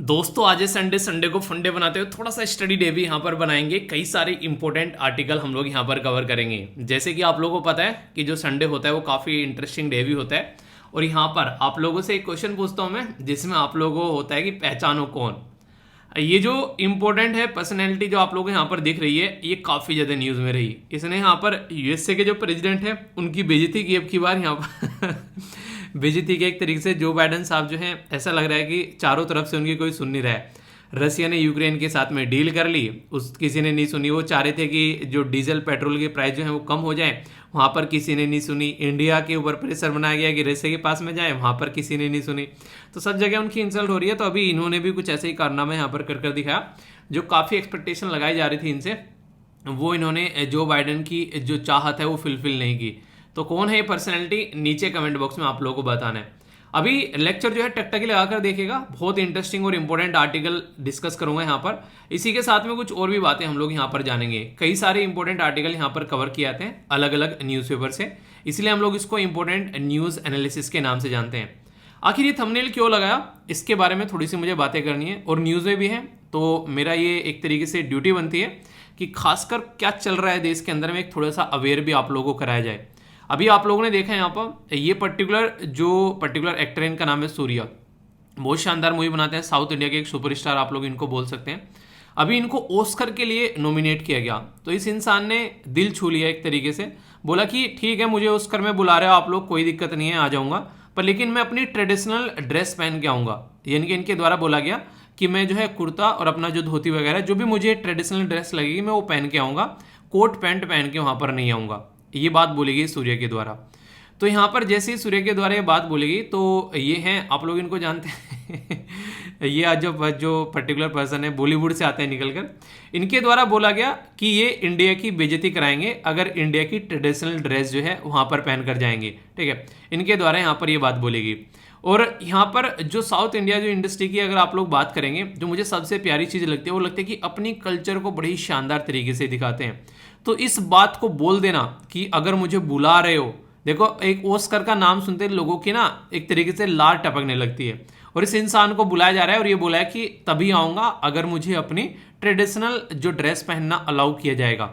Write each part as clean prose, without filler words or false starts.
दोस्तों आज है संडे। संडे को फंडे बनाते हुए थोड़ा सा स्टडी डे भी यहाँ पर बनाएंगे। कई सारे इंपॉर्टेंट आर्टिकल हम लोग यहाँ पर कवर करेंगे। जैसे कि आप लोगों को पता है कि जो संडे होता है वो काफ़ी इंटरेस्टिंग डे भी होता है। और यहाँ पर आप लोगों से एक क्वेश्चन पूछता हूँ मैं, जिसमें आप लोगों को होता है कि पहचानो कौन। ये जो इम्पोर्टेंट है पर्सनैलिटी जो आप लोगों को यहाँ पर दिख रही है, ये काफ़ी ज़्यादा न्यूज़ में रही। इसने यहाँ पर यूएसए के जो प्रेसिडेंट है उनकी बेइज्जती की अब की बार यहाँ पर बेइज्जती के एक तरीके से जो बाइडन साहब जो हैं, ऐसा लग रहा है कि चारों तरफ से उनकी कोई सुन नहीं रहा है। रसिया ने यूक्रेन के साथ में डील कर ली, उस किसी ने नहीं सुनी। वो चाह रहे थे कि जो डीजल पेट्रोल के प्राइस जो है वो कम हो जाए, वहाँ पर किसी ने नहीं सुनी। इंडिया के ऊपर प्रेशर बनाया गया कि रसिया के पास में जाए, वहाँ पर किसी ने नहीं सुनी। तो सब जगह उनकी इंसल्ट हो रही है। तो अभी इन्होंने भी कुछ ऐसे ही कारनामे यहाँ पर कर दिखाया जो काफ़ी एक्सपेक्टेशन लगाई जा रही थी इनसे, वो इन्होंने जो बाइडन की जो चाहत है वो फुलफिल नहीं की। तो कौन है ये पर्सनैलिटी, नीचे कमेंट बॉक्स में आप लोगों को बताना है। अभी लेक्चर जो है टकटकी लगाकर देखिएगा, बहुत इंटरेस्टिंग और इंपॉर्टेंट आर्टिकल डिस्कस करूंगा यहाँ पर। इसी के साथ में कुछ और भी बातें हम लोग यहाँ पर जानेंगे। कई सारे इंपॉर्टेंट आर्टिकल यहाँ पर कवर किए जाते हैं अलग अलग न्यूज़पेपर से, इसलिए हम लोग इसको इंपॉर्टेंट न्यूज़ एनालिसिस के नाम से जानते हैं। आखिर ये थंबनेल क्यों लगाया, इसके बारे में थोड़ी सी मुझे बातें करनी है। और न्यूज़ में भी है तो मेरा ये एक तरीके से ड्यूटी बनती है कि खासकर क्या चल रहा है देश के अंदर में एक थोड़ा सा अवेयर भी आप लोगों को कराया जाए। अभी आप लोगों ने देखा है यहाँ पर ये पर्टिकुलर एक्टर, इनका नाम है सूर्या। बहुत शानदार मूवी बनाते हैं, साउथ इंडिया के एक सुपरस्टार आप लोग इनको बोल सकते हैं। अभी इनको ऑस्कर के लिए नॉमिनेट किया गया, तो इस इंसान ने दिल छू लिया एक तरीके से। बोला कि ठीक है, मुझे ऑस्कर में बुला रहे हो आप लोग, कोई दिक्कत नहीं है, आ जाऊँगा, पर लेकिन मैं अपनी ट्रेडिशनल ड्रेस पहन के आऊँगा। यानी कि इनके द्वारा बोला गया कि मैं जो है कुर्ता और अपना जो धोती वगैरह जो भी मुझे ट्रेडिशनल ड्रेस लगेगी मैं वो पहन के आऊँगा, कोट पैंट पहन के वहाँ पर नहीं आऊँगा। ये बात बोली गई सूर्य के द्वारा। तो यहाँ पर जैसे ही सूर्य के द्वारा ये बात बोली गई, तो ये हैं, आप लोग इनको जानते हैं ये आज जो पर्टिकुलर पर्सन है बॉलीवुड से आते हैं निकल कर, इनके द्वारा बोला गया कि ये इंडिया की बेइज्जती कराएंगे अगर इंडिया की ट्रेडिशनल ड्रेस जो है वहाँ पर पहन कर जाएंगे। ठीक है, इनके द्वारा यहाँ पर ये बात बोलेगी। और यहाँ पर जो साउथ इंडिया जो इंडस्ट्री की अगर आप लोग बात करेंगे, जो मुझे सबसे प्यारी चीज़ लगती है वो लगती है कि अपनी कल्चर को बड़ी शानदार तरीके से दिखाते हैं। तो इस बात को बोल देना कि अगर मुझे बुला रहे हो, देखो एक ऑस्कर का नाम सुनते लोगों की ना एक तरीके से लार टपकने लगती है। और इस इंसान को बुलाया जा रहा है और ये बोला है कि तभी आऊँगा अगर मुझे अपनी ट्रेडिशनल जो ड्रेस पहनना अलाउ किया जाएगा,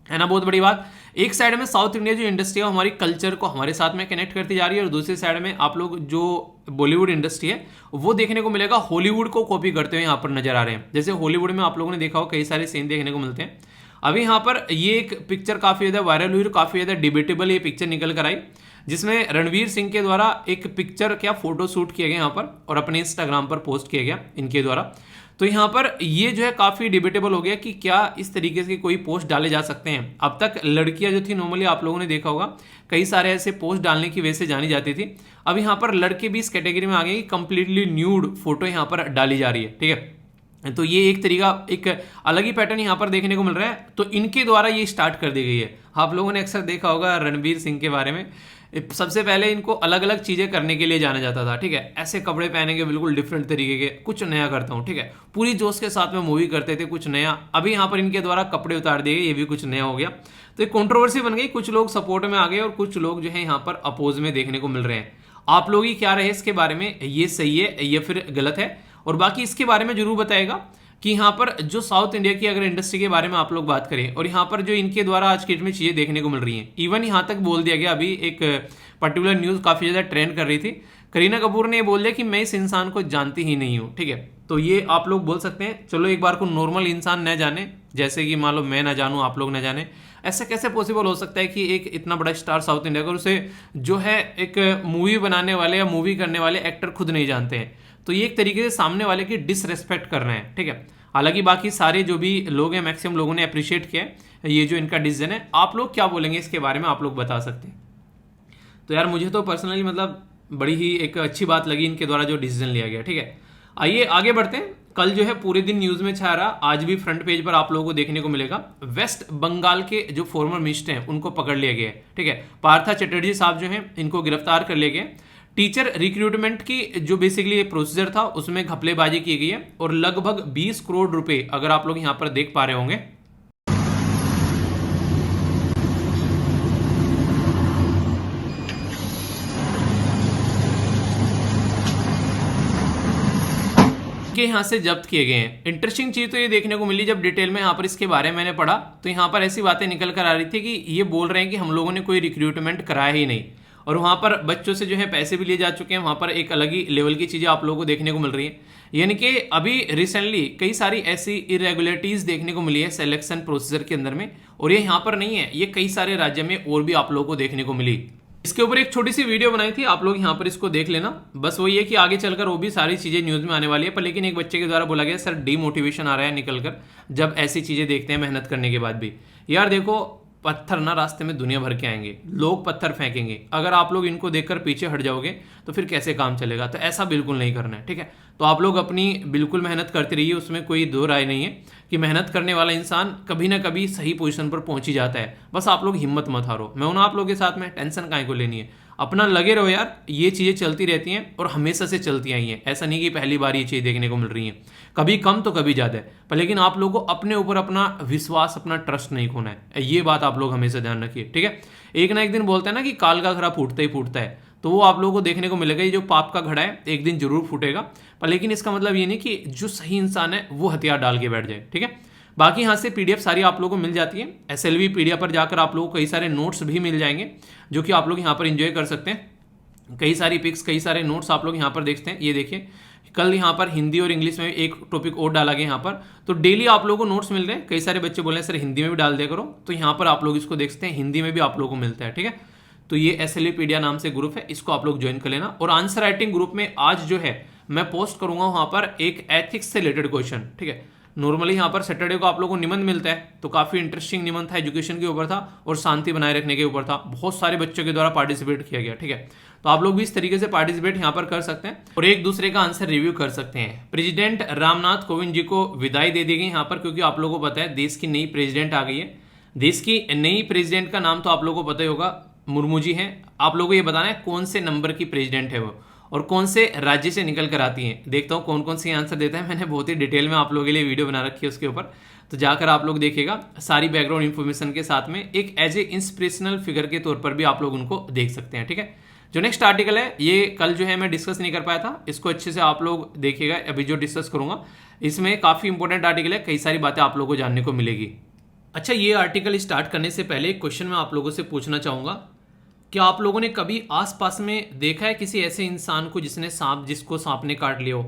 है ना। बहुत बड़ी बात। एक साइड में साउथ इंडिया जो इंडस्ट्री है हमारी कल्चर को हमारे साथ में कनेक्ट करती जा रही है, और दूसरी साइड में आप लोग जो बॉलीवुड इंडस्ट्री है वो देखने को मिलेगा हॉलीवुड को कॉपी करते हुए यहाँ पर नजर आ रहे हैं। जैसे हॉलीवुड में आप लोगों ने देखा हो कई सारे सीन देखने को मिलते हैं। अभी यहाँ पर ये एक पिक्चर काफ़ी ज़्यादा वायरल हुई और काफ़ी ज़्यादा डिबेटेबल ये पिक्चर निकल कर आई, जिसमें रणवीर सिंह के द्वारा एक पिक्चर क्या फोटो शूट किया गया यहाँ पर और अपने इंस्टाग्राम पर पोस्ट किया गया इनके द्वारा। तो यहाँ पर ये जो है काफ़ी डिबेटेबल हो गया कि क्या इस तरीके से कोई पोस्ट डाले जा सकते हैं। अब तक लड़कियां जो थी नॉर्मली आप लोगों ने देखा होगा कई सारे ऐसे पोस्ट डालने की वजह से जानी जाती थी, अब यहाँ पर लड़के भी इस कैटेगरी में आ गए कि कंप्लीटली न्यूड फोटो यहाँ पर डाली जा रही है। ठीक है, तो ये एक तरीका, एक अलग ही पैटर्न यहाँ पर देखने को मिल रहा है। तो इनके द्वारा ये स्टार्ट कर दी गई है। आप लोगों ने अक्सर देखा होगा रणवीर सिंह के बारे में, सबसे पहले इनको अलग अलग चीज़ें करने के लिए जाना जाता था। ठीक है, ऐसे कपड़े पहनेंगे बिल्कुल डिफरेंट तरीके के, कुछ नया करता हूँ। ठीक है, पूरी जोश के साथ में मूवी करते थे, कुछ नया। अभी यहाँ पर इनके द्वारा कपड़े उतार दिए गए, ये भी कुछ नया हो गया। तो एक कंट्रोवर्सी बन गई, कुछ लोग सपोर्ट में आ गए और कुछ लोग जो है यहाँ पर अपोज में देखने को मिल रहे हैं। आप लोग ही क्या रहे इसके बारे में, ये सही है या फिर गलत है, और बाकी इसके बारे में जरूर बताएगा कि यहाँ पर जो साउथ इंडिया की अगर इंडस्ट्री के बारे में आप लोग बात करें और यहाँ पर जो इनके द्वारा आज की डेट में चीज़ें देखने को मिल रही हैं। इवन यहाँ तक बोल दिया गया, अभी एक पर्टिकुलर न्यूज़ काफ़ी ज़्यादा ट्रेंड कर रही थी, करीना कपूर ने ये बोल दिया कि मैं इस इंसान को जानती ही नहीं हूँ। ठीक है, तो ये आप लोग बोल सकते हैं चलो एक बार को नॉर्मल इंसान न जाने, जैसे कि मान लो मैं ना जानूँ आप लोग न जाने, ऐसा कैसे पॉसिबल हो सकता है कि एक इतना बड़ा स्टार साउथ इंडिया का उसे जो है एक मूवी बनाने वाले या मूवी करने वाले एक्टर खुद नहीं जानते हैं। तो ये एक तरीके से सामने वाले की डिसरेस्पेक्ट कर रहे हैं। ठीक है, हालांकि बाकी सारे जो भी लोग हैं मैक्सिमम लोगों ने अप्रिशिएट किया है ये जो इनका डिसीजन है। आप लोग क्या बोलेंगे इसके बारे में, आप लोग बता सकते हैं। तो यार मुझे तो पर्सनली मतलब बड़ी ही एक अच्छी बात लगी इनके द्वारा जो डिसीजन लिया गया। ठीक है, आइए आगे बढ़ते हैं। कल जो है पूरे दिन न्यूज़ में छा रहा, आज भी फ्रंट पेज पर आप लोगों को देखने को मिलेगा, वेस्ट बंगाल के जो फॉर्मर मिनिस्टर हैं उनको पकड़ लिया गया है। ठीक है, पार्था चटर्जी साहब जो हैं इनको गिरफ्तार कर लिया गया। टीचर रिक्रूटमेंट की जो बेसिकली प्रोसीजर था उसमें घपलेबाजी की गई है और लगभग 20 करोड़ रुपए अगर आप लोग यहाँ पर देख पा रहे होंगे, इनके यहाँ से जब्त किए गए हैं। इंटरेस्टिंग चीज़ तो ये देखने को मिली, जब डिटेल में यहाँ पर इसके बारे में मैंने पढ़ा तो यहाँ पर ऐसी बातें निकल कर आ रही थी कि ये बोल रहे हैं कि हम लोगों ने कोई रिक्रूटमेंट कराया ही नहीं, और वहाँ पर बच्चों से जो है पैसे भी लिए जा चुके हैं। वहाँ पर एक अलग ही लेवल की चीज़ें आप लोगों को देखने को मिल रही हैं। यानी कि अभी रिसेंटली कई सारी ऐसी इरेगुलरिटीज देखने को मिली है सिलेक्शन प्रोसीजर के अंदर में, और ये यहाँ पर नहीं है, ये कई सारे राज्य में और भी आप लोगों को देखने को मिली। इसके ऊपर एक छोटी सी वीडियो बनाई थी, आप लोग यहाँ पर इसको देख लेना। बस वही है कि आगे चलकर वो भी सारी चीज़ें न्यूज़ में आने वाली है, पर लेकिन एक बच्चे के द्वारा बोला गया सर डीमोटिवेशन आ रहा है निकल कर, जब ऐसी चीज़ें देखते हैं मेहनत करने के बाद भी। यार देखो, पत्थर ना रास्ते में दुनिया भर के आएंगे, लोग पत्थर फेंकेंगे, अगर आप लोग इनको देखकर पीछे हट जाओगे तो फिर कैसे काम चलेगा। तो ऐसा बिल्कुल नहीं करना है, ठीक है। तो आप लोग अपनी बिल्कुल मेहनत करते रहिए, उसमें कोई दो राय नहीं है कि मेहनत करने वाला इंसान कभी ना कभी सही पोजीशन पर पहुंच ही जाता है। बस आप लोग हिम्मत मत हारो, मैं हूं ना आप लोगों के साथ में, टेंशन काहे को लेनी है, अपना लगे रहो यार। ये चीज़ें चलती रहती हैं और हमेशा से चलती आई हैं, ऐसा नहीं कि पहली बार ये चीज़ देखने को मिल रही है, कभी कम तो कभी ज़्यादा है। पर लेकिन आप लोगों को अपने ऊपर अपना विश्वास, अपना ट्रस्ट नहीं खोना है, ये बात आप लोग हमेशा ध्यान रखिए, ठीक है। एक ना एक दिन बोलते हैं ना कि काल का घड़ा फूटता ही फूटता है, तो वो आप लोगों को देखने को मिलेगा। ये जो पाप का घड़ा है एक दिन जरूर फूटेगा, पर लेकिन इसका मतलब ये नहीं कि जो सही इंसान है वो हथियार डाल के बैठ जाए, ठीक है। बाकी यहाँ से पीडीएफ सारी आप लोगों को मिल जाती है, एसएलवी पीडीएफ पर जाकर आप लोगों को कई सारे नोट्स भी मिल जाएंगे जो कि आप लोग यहाँ पर एंजॉय कर सकते हैं। कई सारी पिक्स, कई सारे नोट्स आप लोग यहाँ पर देखते हैं। ये देखिए, कल यहाँ पर हिंदी और इंग्लिश में एक टॉपिक और डाला गया यहाँ पर, तो डेली आप लोगों को नोट्स मिल रहे हैं। कई सारे बच्चे बोल रहे हैं सर हिंदी में भी डाल दिया करो, तो यहाँ पर आप लोग इसको देख सकते हैं, हिंदी में भी आप लोगों को मिलता है, ठीक है। तो ये एसएलवीपीडिया नाम से ग्रुप है, इसको आप लोग ज्वाइन कर लेना। और आंसर राइटिंग ग्रुप में आज जो है मैं पोस्ट करूंगा वहां पर एक एथिक्स से रिलेटेड क्वेश्चन, ठीक है। नॉर्मली यहाँ पर सैटरडे को आप लोगों को निबंध मिलता है, तो काफी इंटरेस्टिंग निबंध था, एजुकेशन के ऊपर था और शांति बनाए रखने के ऊपर था। बहुत सारे बच्चों के द्वारा पार्टिसिपेट किया गया, ठीक है। तो आप लोग भी इस तरीके से पार्टिसिपेट यहाँ पर कर सकते हैं और एक दूसरे का आंसर रिव्यू कर सकते हैं। प्रेसिडेंट रामनाथ कोविंद जी को विदाई दे दी गई यहाँ पर, क्योंकि आप लोगों को पता है देश की नई प्रेसिडेंट आ गई है। देश की नई प्रेसिडेंट का नाम तो आप लोगों को पता ही होगा, मुर्मू जी हैं। आप लोगों को ये बताना है कौन से नंबर की प्रेसिडेंट है वो और कौन से राज्य से निकल कर आती हैं। देखता हूँ कौन कौन से आंसर देता है, मैंने बहुत ही डिटेल में आप लोगों के लिए वीडियो बना रखी है उसके ऊपर, तो जाकर आप लोग देखिएगा सारी बैकग्राउंड इन्फॉर्मेशन के साथ में। एक एज ए इंस्पिरेशनल फिगर के तौर पर भी आप लोग उनको देख सकते हैं, ठीक है। जो नेक्स्ट आर्टिकल है ये कल जो है मैं डिस्कस नहीं कर पाया था, इसको अच्छे से आप लोग देखिएगा। अभी जो डिस्कस करूंगा इसमें काफी इंपॉर्टेंट आर्टिकल है, कई सारी बातें आप लोगों को जानने को मिलेगी। अच्छा, ये आर्टिकल स्टार्ट करने से पहले एक क्वेश्चन मैं आप लोगों से पूछना चाहूंगा, क्या आप लोगों ने कभी आसपास में देखा है किसी ऐसे इंसान को जिसको सांप ने काट लिया हो,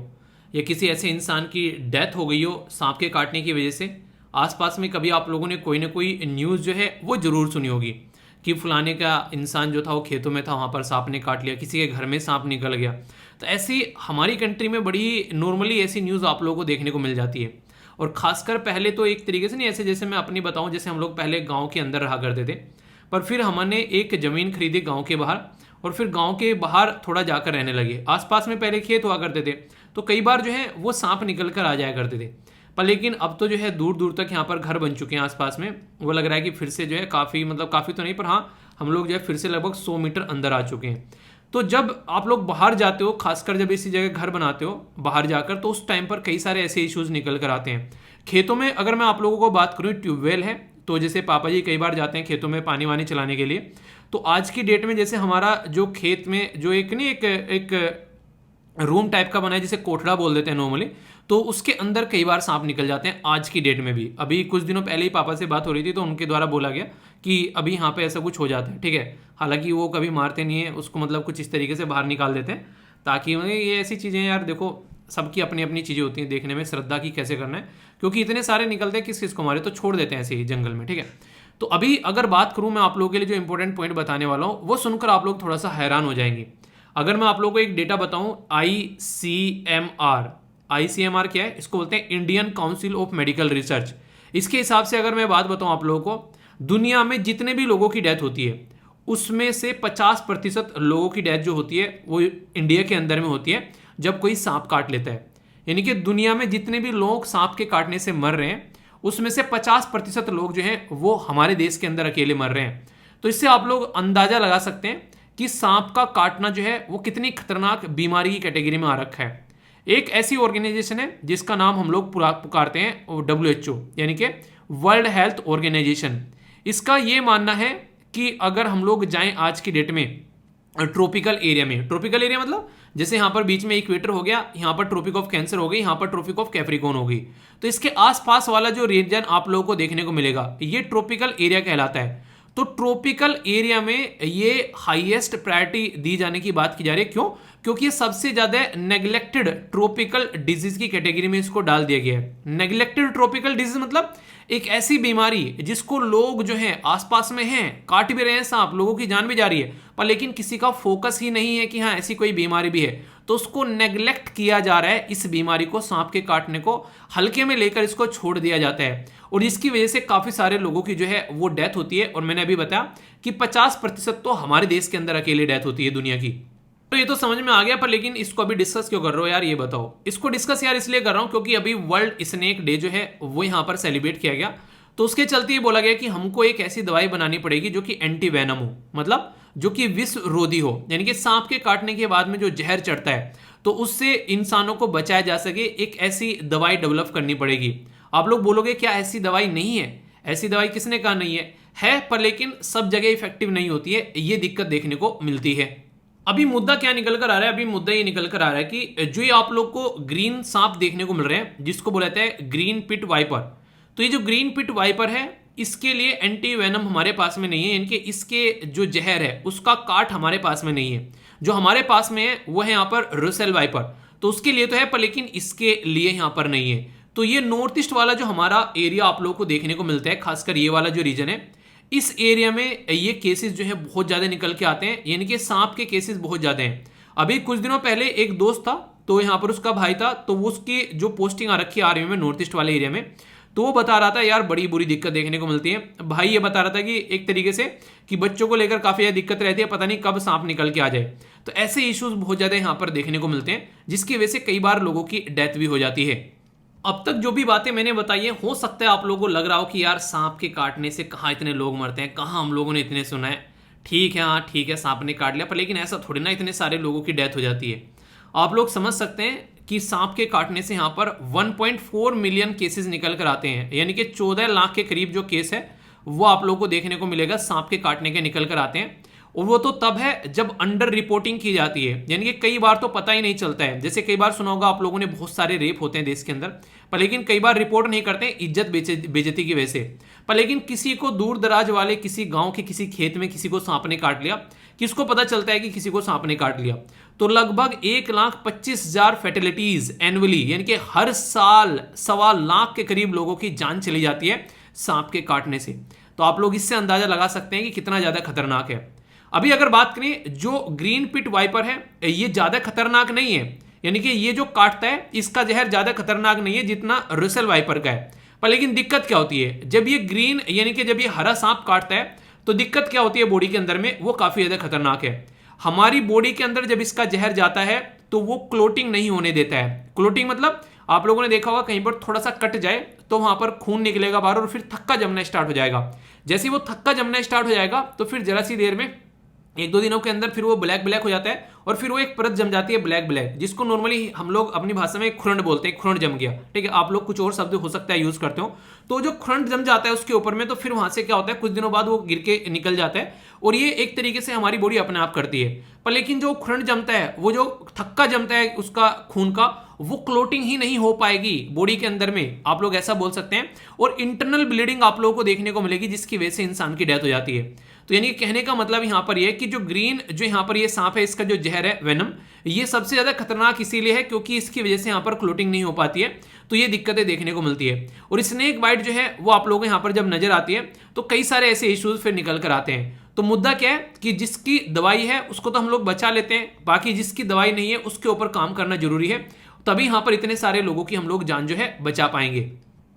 या किसी ऐसे इंसान की डेथ हो गई हो सांप के काटने की वजह से? आसपास में कभी आप लोगों ने कोई ना कोई न्यूज़ जो है वो जरूर सुनी होगी कि फलाने का इंसान जो था वो खेतों में था, वहाँ पर सांप ने काट लिया, किसी के घर में सांप निकल गया। तो ऐसी हमारी कंट्री में बड़ी नॉर्मली ऐसी न्यूज़ आप लोगों को देखने को मिल जाती है। और खासकर पहले तो एक तरीके से नहीं, ऐसे जैसे मैं अपनी बताऊँ, जैसे हम लोग पहले गाँव के अंदर रहा करते थे, पर फिर हमने एक ज़मीन खरीदी गांव के बाहर, और फिर गांव के बाहर थोड़ा जाकर रहने लगे। आसपास में पहले खेत हुआ करते थे, तो कई बार जो है वो सांप निकल कर आ जाया करते थे। पर लेकिन अब तो जो है दूर दूर तक यहाँ पर घर बन चुके हैं आसपास में। वो लग रहा है कि फिर से जो है काफ़ी तो नहीं, पर हाँ हम लोग जो है फिर से लगभग 100 मीटर अंदर आ चुके हैं। तो जब आप लोग बाहर जाते हो, खासकर जब इसी जगह घर बनाते हो बाहर जाकर, तो उस टाइम पर कई सारे ऐसे इश्यूज निकल कर आते हैं। खेतों में अगर मैं आप लोगों को बात करूँ, ट्यूबवेल है, तो जैसे पापा जी कई बार जाते हैं खेतों में पानी वानी चलाने के लिए, तो आज की डेट में जैसे हमारा जो खेत में जो एक रूम टाइप का बना है, जिसे कोठड़ा बोल देते हैं नॉर्मली, तो उसके अंदर कई बार सांप निकल जाते हैं आज की डेट में भी। अभी कुछ दिनों पहले ही पापा से बात हो रही थी, तो उनके द्वारा बोला गया कि अभी यहाँ पे ऐसा कुछ हो जाता है, ठीक है। हालांकि वो कभी मारते नहीं है उसको, मतलब कुछ इस तरीके से बाहर निकाल देते हैं, ताकि ये ऐसी चीज़ें, यार देखो सबकी अपनी अपनी चीज़ें होती हैं देखने में, श्रद्धा की कैसे करना है, क्योंकि इतने सारे निकलते हैं किस को मारे, तो छोड़ देते हैं ऐसे ही जंगल में, ठीक है। तो अभी अगर बात करूँ मैं आप लोगों के लिए जो इंपॉर्टेंट पॉइंट बताने वाला हूँ, वो सुनकर आप लोग थोड़ा सा हैरान हो जाएंगे। अगर मैं आप लोगों को एक डेटा बताऊं, ICMR क्या है? इसको बोलते हैं Indian council of medical research. इसके हिसाब से अगर मैं बात बताऊं आप लोगों को, दुनिया में जितने भी लोगों की डेथ होती है उसमें से 50% लोगों की डेथ जो होती है वो इंडिया के अंदर में होती है जब कोई सांप काट लेता है। यानी कि दुनिया में जितने भी लोग सांप के काटने से मर रहे हैं उसमें से 50% लोग जो हैं वो हमारे देश के अंदर अकेले मर रहे हैं। तो इससे आप लोग अंदाजा लगा सकते हैं कि सांप का काटना जो है वो कितनी खतरनाक बीमारी की कैटेगरी में आ रखा है। एक ऐसी ऑर्गेनाइजेशन है जिसका नाम हम लोग पुकारते हैं WHO, यानी कि वर्ल्ड हेल्थ ऑर्गेनाइजेशन। इसका ये मानना है कि अगर हम लोग जाएं आज की डेट में ट्रॉपिकल एरिया में, ट्रॉपिकल एरिया मतलब जैसे यहाँ पर बीच में इक्वेटर हो गया, यहाँ पर ट्रॉपिक ऑफ कैंसर हो गई, यहाँ पर ट्रॉपिक ऑफ कैप्रिकॉर्न हो गई। तो इसके आसपास वाला जो रीजन आप लोगों को देखने को मिलेगा ये ट्रॉपिकल एरिया कहलाता है। तो ट्रॉपिकल एरिया में ये हाईएस्ट प्रायोरिटी दी जाने की बात की जा रही है। क्यों? क्योंकि ये सबसे ज्यादा नेग्लेक्टेड ट्रॉपिकल डिजीज की कैटेगरी में इसको डाल दिया गया है। नेग्लेक्टेड ट्रॉपिकल डिजीज मतलब एक ऐसी बीमारी जिसको लोग जो हैं आसपास में हैं, काट भी रहे हैं सांप, लोगों की जान भी जा रही है, पर लेकिन किसी का फोकस ही नहीं है कि हाँ ऐसी कोई बीमारी भी है, तो उसको नेग्लेक्ट किया जा रहा है। इस बीमारी को, सांप के काटने को हल्के में लेकर इसको छोड़ दिया जाता है, और जिसकी वजह से काफी सारे लोगों की जो है वो डेथ होती है। और मैंने अभी बताया कि 50% तो हमारे देश के अंदर अकेले डेथ होती है दुनिया की। तो ये तो समझ में आ गया, पर लेकिन इसको अभी डिस्कस क्यों कर रहे हो यार, ये बताओ। इसको डिस्कस यार इसलिए कर रहा हूं क्योंकि अभी वर्ल्ड स्नेक डे जो है वो यहां पर सेलिब्रेट किया गया। तो उसके चलते ये बोला गया कि हमको एक ऐसी दवाई बनानी पड़ेगी जो कि एंटी वेनम हो, मतलब जो कि विष रोधी हो, यानी कि सांप के काटने के बाद में जो जहर चढ़ता है तो उससे इंसानों को बचाया जा सके, एक ऐसी दवाई डेवलप करनी पड़ेगी। आप लोग बोलोगे क्या ऐसी दवाई नहीं है? ऐसी दवाई किसने कहा नहीं है, पर लेकिन सब जगह इफेक्टिव नहीं होती है, ये दिक्कत देखने को मिलती है। अभी मुद्दा क्या निकल कर आ रहा है? अभी मुद्दा ये निकल कर आ रहा है कि जो ये आप लोग को ग्रीन सांप देखने को मिल रहे हैं जिसको बोला जाता है ग्रीन पिट वाइपर, तो ये जो ग्रीन पिट वाइपर है इसके लिए एंटी वेनम हमारे पास में नहीं है, यानी कि इसके जो जहर है उसका काट हमारे पास में नहीं है। जो हमारे पास में है वो है यहाँ पर रुसेल वाइपर, तो उसके लिए तो है, पर लेकिन इसके लिए यहाँ पर नहीं है। तो ये नॉर्थ ईस्ट वाला जो हमारा एरिया आप लोगों को देखने को मिलता है, खासकर ये वाला जो रीजन है, इस एरिया में ये केसेस जो है बहुत ज़्यादा निकल के आते हैं, यानी कि सांप के केसेस बहुत ज़्यादा हैं। अभी कुछ दिनों पहले एक दोस्त था, तो यहाँ पर उसका भाई था, तो वो उसकी जो पोस्टिंग आ रखी है आर्मी में नॉर्थ ईस्ट वाले एरिया में, तो वो बता रहा था यार बड़ी बुरी दिक्कत देखने को मिलती है। भाई ये बता रहा था कि एक तरीके से कि बच्चों को लेकर काफ़ी ज़्यादा दिक्कत रहती है, पता नहीं कब सांप निकल के आ जाए। तो ऐसे इश्यूज बहुत ज़्यादा यहाँ पर देखने को मिलते हैं, जिसकी वजह से कई बार लोगों की डेथ भी हो जाती है। अब तक जो भी बातें मैंने बताई है, हो सकता है आप लोगों को लग रहा हो कि यार सांप के काटने से कहाँ इतने लोग मरते हैं, कहाँ हम लोगों ने इतने सुना है। ठीक है, हाँ ठीक है, सांप ने काट लिया, पर लेकिन ऐसा थोड़ी ना इतने सारे लोगों की डेथ हो जाती है। आप लोग समझ सकते हैं कि सांप के काटने से यहाँ पर 1.4 मिलियन केसेस निकल कर आते हैं, यानी कि 14 लाख के करीब जो केस है वो आप लोगों को देखने को मिलेगा सांप के काटने के निकल कर आते हैं। और वो तो तब है जब अंडर रिपोर्टिंग की जाती है, यानी कि कई बार तो पता ही नहीं चलता है। जैसे कई बार सुना होगा आप लोगों ने, बहुत सारे रेप होते हैं देश के अंदर, पर लेकिन कई बार रिपोर्ट नहीं करते हैं इज्जत बेइज्जती की वजह से। पर लेकिन किसी को दूर दराज वाले किसी गांव के किसी खेत में किसी को सांप ने काट लिया, किसको पता चलता है कि किसी को सांप ने काट लिया, तो लगभग 1,25,000 फैटेलिटीज एनुअली, यानी कि हर साल 1.25 लाख के करीब लोगों की जान चली जाती है सांप के काटने से। तो आप लोग इससे अंदाजा लगा सकते हैं कि कितना ज्यादा खतरनाक है। अभी अगर बात करें, जो ग्रीन पिट वाइपर है ये ज्यादा खतरनाक नहीं है, यानी कि ये जो काटता है इसका जहर ज्यादा खतरनाक नहीं है जितना रुसेल वाइपर का है। पर लेकिन दिक्कत क्या होती है, जब ये ग्रीन यानी कि जब ये हरा सांप काटता है तो दिक्कत क्या होती है बॉडी के अंदर में, वो काफी ज्यादा खतरनाक है। हमारी बॉडी के अंदर जब इसका जहर जाता है तो वो क्लोटिंग नहीं होने देता है। क्लोटिंग मतलब आप लोगों ने देखा होगा कहीं पर थोड़ा सा कट जाए तो वहां पर खून निकलेगा बाहर और फिर थक्का जमना स्टार्ट हो जाएगा। जैसे ही वो थक्का जमना स्टार्ट हो जाएगा तो फिर जरा सी देर में 1-2 दिनों के अंदर फिर वो ब्लैक ब्लैक हो जाता है और फिर वो एक परत जम जाती है ब्लैक ब्लैक, जिसको नॉर्मली हम लोग अपनी भाषा में खुरंड बोलते हैं, खुरंड जम गया। ठीक है, आप लोग कुछ और शब्द हो सकता है यूज करते हो। तो जो खुरंड जम जाता है उसके ऊपर में, तो फिर वहां से क्या होता है कुछ दिनों बाद वो गिर के निकल जाता है, और ये एक तरीके से हमारी बॉडी अपने आप करती है। पर लेकिन जो खुरंड जमता है, वो जो थक्का जमता है उसका खून का, वो क्लोटिंग ही नहीं हो पाएगी बॉडी के अंदर में, आप लोग ऐसा बोल सकते हैं, और इंटरनल ब्लीडिंग आप लोगों को देखने को मिलेगी, जिसकी वजह से इंसान की डेथ हो जाती है। तो यानी कहने का मतलब यहां पर यह कि जो ग्रीन जो यहां पर ये सांप है, इसका जो जहर है वेनम, ये सबसे ज्यादा खतरनाक इसीलिए है क्योंकि इसकी वजह से यहां पर क्लोटिंग नहीं हो पाती है, तो ये दिक्कतें देखने को मिलती है। और स्नेक बाइट जो है वो आप लोगों को यहां पर जब नजर आती है तो कई सारे ऐसे इश्यूज फिर निकल कर आते हैं। तो मुद्दा क्या है कि जिसकी दवाई है उसको तो हम लोग बचा लेते हैं, बाकी जिसकी दवाई नहीं है उसके ऊपर काम करना जरूरी है, तभी यहां पर इतने सारे लोगों की हम लोग जान जो है बचा पाएंगे।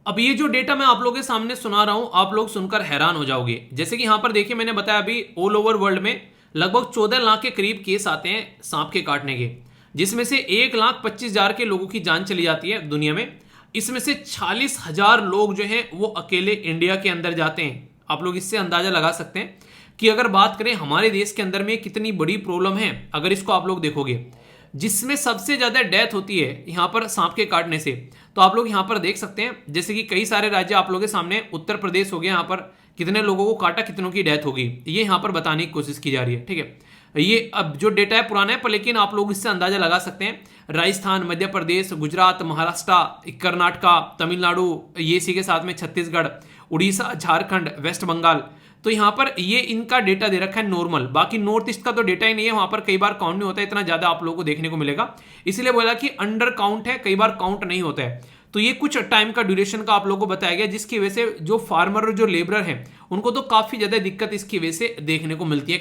अब ये जो डेटा मैं आप लोगों के सामने सुना रहा हूं, आप लोग सुनकर हैरान हो जाओगे। जैसे कि यहां पर देखिए, मैंने बताया अभी ऑल ओवर वर्ल्ड में लगभग 14 लाख के करीब केस आते हैं सांप के काटने के, जिसमें से 1,25,000 के लोगों की जान चली जाती है दुनिया में। इसमें से 40,000 लोग जो हैं वो अकेले इंडिया के अंदर जाते हैं। आप लोग इससे अंदाजा लगा सकते हैं कि अगर बात करें हमारे देश के अंदर में कितनी बड़ी प्रॉब्लम है। अगर इसको आप लोग देखोगे, जिसमें सबसे ज्यादा डेथ होती है यहां पर सांप के काटने से, तो आप लोग यहां पर देख सकते हैं जैसे कि कई सारे राज्य आप लोगों के सामने, उत्तर प्रदेश हो गया, यहां पर कितने लोगों को काटा, कितनों की डेथ होगी, ये यहाँ पर बताने की कोशिश की जा रही है। ठीक है, ये अब जो डेटा है पुराना है, पर लेकिन आप लोग इससे अंदाजा लगा सकते हैं। राजस्थान, मध्य प्रदेश, गुजरात, महाराष्ट्र, कर्नाटका, तमिलनाडु, ये इसी के साथ में छत्तीसगढ़, उड़ीसा, झारखंड, वेस्ट बंगाल, तो यहाँ पर ये इनका डेटा दे रखा है नॉर्मल। बाकी नॉर्थ ईस्ट का तो डेटा ही नहीं है, वहां पर कई बार काउंट नहीं होता है, इतना ज्यादा आप लोगों को देखने को मिलेगा, इसलिए बोला कि अंडर काउंट है, कई बार काउंट नहीं होता है। तो ये कुछ टाइम का ड्यूरेशन का आप लोगों को बताया गया, जिसकी वजह से जो फार्मर और जो लेबरर हैं उनको तो काफी ज्यादा दिक्कत इसकी वजह से देखने को मिलती है।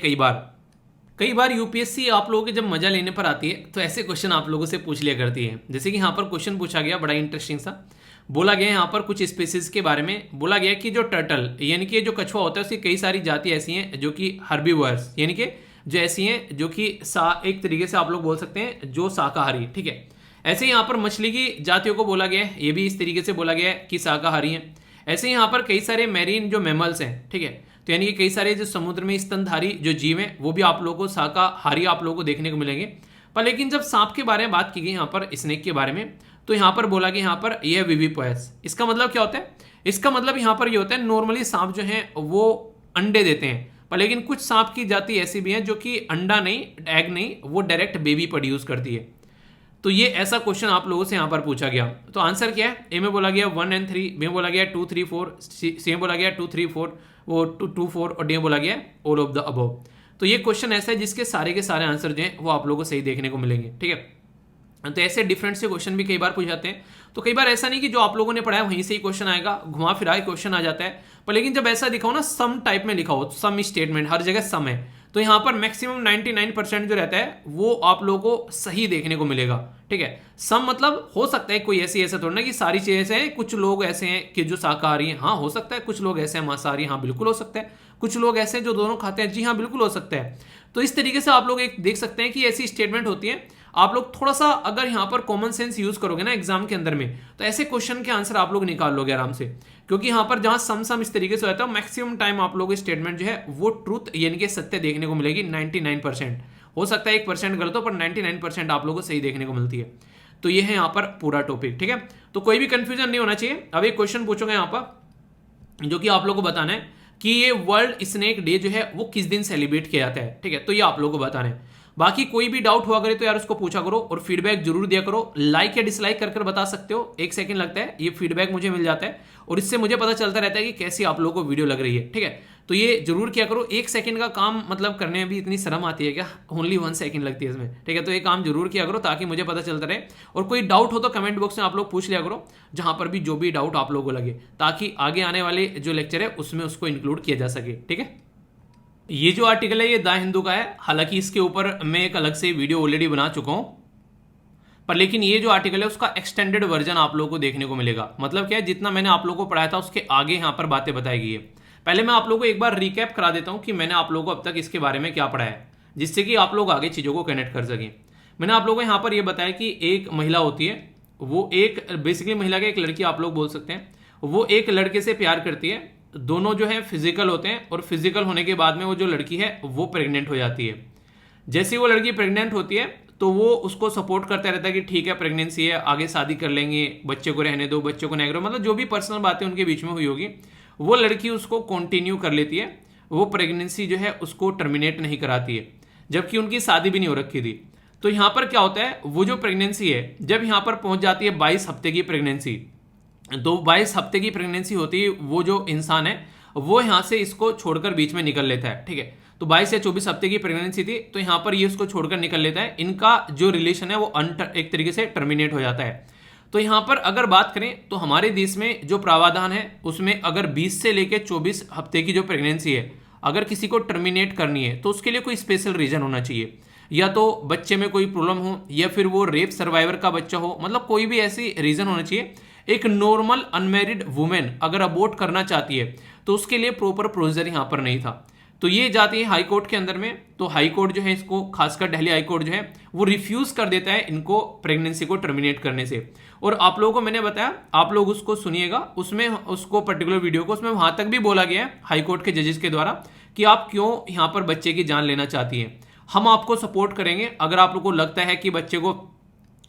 कई बार यूपीएससी आप लोगों के जब मजा लेने पर आती है तो ऐसे क्वेश्चन आप लोगों से पूछ लिया करती है। जैसे कि यहाँ पर क्वेश्चन पूछा गया बड़ा इंटरेस्टिंग सा, बोला गया यहाँ पर कुछ स्पीसीज के बारे में, बोला गया कि जो टर्टल यानी कि जो कछुआ होता है उसकी कई सारी जाति ऐसी हैं जो कि हर्बीवर्स यानी कि जो ऐसी हैं जो कि एक तरीके से आप लोग बोल सकते हैं जो शाकाहारी। ठीक है, ऐसे यहाँ पर मछली की जातियों को बोला गया है, ये भी इस तरीके से बोला गया है कि शाकाहारी हैं। ऐसे यहाँ पर कई सारे मैरीन जो मैमल्स हैं, ठीक है, तो यानी कि कई सारे जो समुद्र में स्तनधारी जो जीव हैं वो भी आप लोगों को शाकाहारी आप लोगों को देखने को मिलेंगे। पर लेकिन जब सांप के बारे में बात की गई यहाँ पर, स्नेक के बारे में, तो यहाँ पर बोला गया यहाँ पर यह विविपोएस। इसका मतलब क्या होता है? इसका मतलब यहाँ पर ये होता है नॉर्मली सांप जो है वो अंडे देते हैं, पर लेकिन कुछ सांप की जाति ऐसी भी हैं जो कि अंडा नहीं, एग नहीं, वो डायरेक्ट बेबी प्रोड्यूस करती है। तो ये ऐसा क्वेश्चन आप लोगों से यहाँ पर पूछा गया। तो आंसर क्या है? ए में बोला गया 1 and 3, बी में बोला गया 2 3 4, सी में बोला गया 2 3 4, वो 2 4, और डी में बोला गया ऑल ऑफ द अबव। तो ये क्वेश्चन ऐसा है जिसके सारे के सारे आंसर जो हैं वो आप लोगों को सही देखने को मिलेंगे। ठीक है, तो ऐसे डिफरेंट से क्वेश्चन भी कई बार पूछ जाते हैं। तो कई बार ऐसा नहीं कि जो आप लोगों ने पढ़ा है वहीं से ही क्वेश्चन आएगा, घुमा फिरा क्वेश्चन आ जाता है। पर लेकिन जब ऐसा दिखाओ ना, सम टाइप में लिखा हो, सम स्टेटमेंट, हर जगह सम है, तो यहाँ पर मैक्सिमम 99% जो रहता है वो आप लोगों को सही देखने को मिलेगा। ठीक है, सम मतलब हो सकता है कोई ऐसी ऐसा थोड़ा ना कि सारी चीजें ऐसे हैं, कुछ लोग ऐसे हैं कि जो शाकाहारी हैं, हाँ हो सकता है, कुछ लोग ऐसे हैं मांसाहारी, हाँ बिल्कुल हो सकता है, कुछ लोग ऐसे हैं जो दोनों खाते हैं, जी हाँ बिल्कुल हो सकता है। तो इस तरीके से आप लोग एक देख सकते हैं कि ऐसी स्टेटमेंट होती है। आप लोग थोड़ा सा अगर यहाँ पर कॉमन सेंस यूज करोगे ना एग्जाम के अंदर में, तो ऐसे क्वेश्चन के आंसर आप लोग निकाल लोगे आराम से, क्योंकि यहाँ पर जहां सम इस तरीके से होता है मैक्सिमम टाइम आप लोग स्टेटमेंट जो है वो ट्रूथ यानी कि सत्य देखने को मिलेगी। 99% हो सकता है 1% गलत हो, पर 99% आप लोगों को सही देखने को मिलती है। तो ये है यहाँ पर पूरा टॉपिक। ठीक है, तो कोई भी कंफ्यूजन नहीं होना चाहिए। अब एक क्वेश्चन पूछोगे यहाँ पर जो कि आप लोग को बताना है कि ये वर्ल्ड स्नेक डे जो है वो किस दिन सेलिब्रेट किया जाता है। ठीक है, तो ये आप लोगों को बताना है। बाकी कोई भी डाउट हुआ करे तो यार उसको पूछा करो और फीडबैक जरूर दिया करो। लाइक या डिसलाइक कर बता सकते हो, 1 सेकंड लगता है, ये फीडबैक मुझे मिल जाता है और इससे मुझे पता चलता रहता है कि कैसी आप लोगों को वीडियो लग रही है। ठीक है, तो ये जरूर किया करो। 1 सेकंड का काम मतलब करने में भी इतनी शर्म आती है क्या? ओनली 1 सेकंड लगती है इसमें। ठीक है, तो ये काम जरूर किया करो ताकि मुझे पता चलता रहे। और कोई डाउट हो तो कमेंट बॉक्स में आप लोग पूछ लिया करो, जहां पर भी जो भी डाउट आप लोगों को लगे, ताकि आगे आने वाले जो लेक्चर है उसमें उसको इंक्लूड किया जा सके। ठीक है, ये जो आर्टिकल है ये द हिंदू का है, हालांकि इसके ऊपर मैं एक अलग से वीडियो ऑलरेडी बना चुका हूं, पर लेकिन ये जो आर्टिकल है उसका एक्सटेंडेड वर्जन आप लोगों को देखने को मिलेगा। मतलब क्या है, जितना मैंने आप लोगों को पढ़ाया था उसके आगे यहाँ पर बातें बताई गई है। पहले मैं आप लोगों को एक बार रिकैप करा देता हूं कि मैंने आप लोगों को अब तक इसके बारे में क्या पढ़ाया है, जिससे कि आप लोग आगे चीजों को कनेक्ट कर सकें। मैंने आप लोगों को यहाँ पर यह बताया कि एक महिला होती है, वो एक बेसिकली महिला का एक लड़की आप लोग बोल सकते हैं, वो एक लड़के से प्यार करती है, दोनों जो है फिजिकल होते हैं और फिजिकल होने के बाद में वो जो लड़की है वो प्रेग्नेंट हो जाती है। जैसे वो लड़की प्रेग्नेंट होती है तो वो उसको सपोर्ट करता रहता है कि ठीक है प्रेगनेंसी है, आगे शादी कर लेंगे, बच्चे को रहने दो, बच्चे को नहीं करो, मतलब जो भी पर्सनल बातें उनके बीच में हुई होगी वो लड़की उसको कंटिन्यू कर लेती है। वो प्रेगनेंसी जो है उसको टर्मिनेट नहीं कराती है, जबकि उनकी शादी भी नहीं हो रखी थी। तो यहाँ पर क्या होता है, वो जो प्रेगनेंसी है जब यहाँ पर पहुंच जाती है 22 हफ्ते की प्रेगनेंसी, तो 22 हफ्ते की प्रेगनेंसी होती है, वो जो इंसान है वो यहाँ से इसको छोड़कर बीच में निकल लेता है। ठीक है, तो 22 या 24 हफ्ते की प्रेगनेंसी थी, तो यहाँ पर ये उसको छोड़कर निकल लेता है। इनका जो रिलेशन है वो एक तरीके से टर्मिनेट हो जाता है। तो यहाँ पर अगर बात करें तो हमारे देश में जो प्रावधान है उसमें अगर 20 से लेकर 24 हफ्ते की जो प्रेगनेंसी है अगर किसी को टर्मिनेट करनी है तो उसके लिए कोई स्पेशल रीजन होना चाहिए, या तो बच्चे में कोई प्रॉब्लम हो या फिर वो रेप सर्वाइवर का बच्चा हो, मतलब कोई भी ऐसी रीजन होना चाहिए। एक नॉर्मल अनमैरिड वुमेन अगर अबॉर्ट करना चाहती है तो उसके लिए प्रॉपर प्रोसीजर यहाँ पर नहीं था। तो ये जाती है हाई कोर्ट के अंदर में, तो हाई कोर्ट जो है इसको, खासकर दिल्ली हाई कोर्ट जो है वो रिफ्यूज कर देता है इनको प्रेगनेंसी को टर्मिनेट करने से। और आप लोगों को मैंने बताया, आप लोग उसको सुनिएगा, उसमें उसको पर्टिकुलर वीडियो को, उसमें वहां तक भी बोला गया है हाई कोर्ट के जजेस के द्वारा कि आप क्यों यहाँ पर बच्चे की जान लेना चाहती हैं, हम आपको सपोर्ट करेंगे। अगर आप लोग को लगता है कि बच्चे को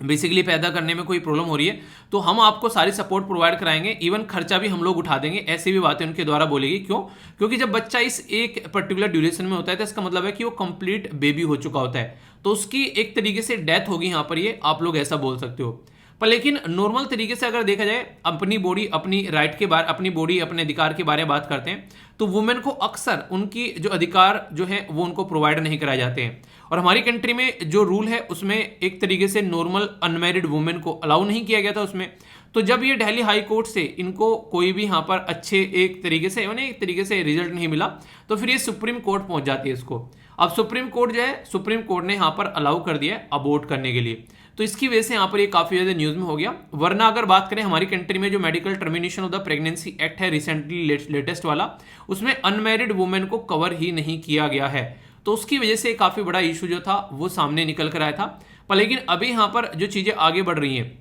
बेसिकली पैदा करने में कोई प्रॉब्लम हो रही है, तो हम आपको सारी सपोर्ट प्रोवाइड कराएंगे, इवन खर्चा भी हम लोग उठा देंगे। ऐसी भी बातें उनके द्वारा बोलेगी। क्यों? क्योंकि जब बच्चा इस एक पर्टिकुलर ड्यूरेशन में होता है तो इसका मतलब है कि वो कंप्लीट बेबी हो चुका होता है, तो उसकी एक तरीके से डेथ होगी यहाँ पर, ये आप लोग ऐसा बोल सकते हो। पर लेकिन नॉर्मल तरीके से अगर देखा जाए, अपनी बॉडी अपनी राइट के बारे, अपनी बॉडी अपने अधिकार के बारे में बात करते हैं, तो वुमेन को अक्सर उनकी जो अधिकार जो है वो उनको प्रोवाइड नहीं कराए जाते हैं। और हमारी कंट्री में जो रूल है उसमें एक तरीके से नॉर्मल अनमैरिड वुमेन को अलाउ नहीं किया गया था उसमें। तो जब ये दिल्ली हाई कोर्ट से इनको कोई भी यहाँ पर अच्छे एक तरीके से रिजल्ट नहीं मिला, तो फिर ये सुप्रीम कोर्ट पहुंच जाती है इसको। अब सुप्रीम कोर्ट जो है, सुप्रीम कोर्ट ने यहाँ पर अलाउ कर दिया है अबॉर्ट करने के लिए, तो इसकी वजह से यहाँ पर ये काफी ज्यादा न्यूज में हो गया। वरना अगर बात करें हमारी कंट्री में जो medical termination of the pregnancy act है रिसेंटली लेटेस्ट वाला, उसमें अनमैरिड वुमेन को कवर ही नहीं किया गया है, तो उसकी वजह से काफी बड़ा इशू जो था वो सामने निकल कर आया था। पर लेकिन अभी यहाँ पर जो चीजें आगे बढ़ रही हैं,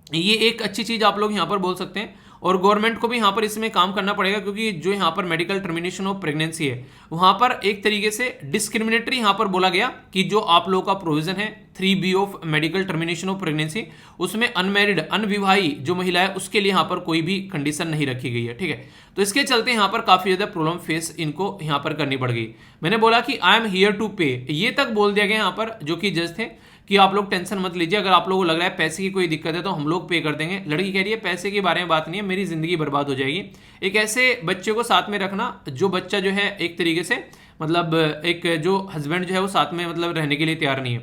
ये एक अच्छी चीज आप लोग यहाँ पर बोल सकते हैं। और गवर्नमेंट को भी यहाँ पर इसमें काम करना पड़ेगा, क्योंकि जो यहाँ पर मेडिकल टर्मिनेशन ऑफ प्रेगनेंसी है, वहां पर एक तरीके से डिस्क्रिमिनेटरी यहाँ पर बोला गया कि जो आप लोगों का प्रोविजन है 3B of medical termination of pregnancy, उसमें अनमैरिड अनविवाही जो महिला है उसके लिए यहाँ पर कोई भी कंडीशन नहीं रखी गई है। ठीक है, तो इसके चलते यहाँ पर काफी ज्यादा प्रॉब्लम फेस इनको यहाँ पर करनी पड़ गई। मैंने बोला कि आई एम हियर टू पे, ये तक बोल दिया गया यहाँ पर, जो कि जज थे कि आप लोग टेंशन मत लीजिए, अगर आप लोगों को लग रहा है पैसे की कोई दिक्कत है तो हम लोग पे कर देंगे। लड़की कह रही है पैसे के बारे में बात नहीं है, मेरी जिंदगी बर्बाद हो जाएगी। एक ऐसे बच्चे को साथ में रखना जो बच्चा जो है एक तरीके से मतलब एक जो हस्बैंड जो है वो साथ में मतलब रहने के लिए तैयार नहीं है।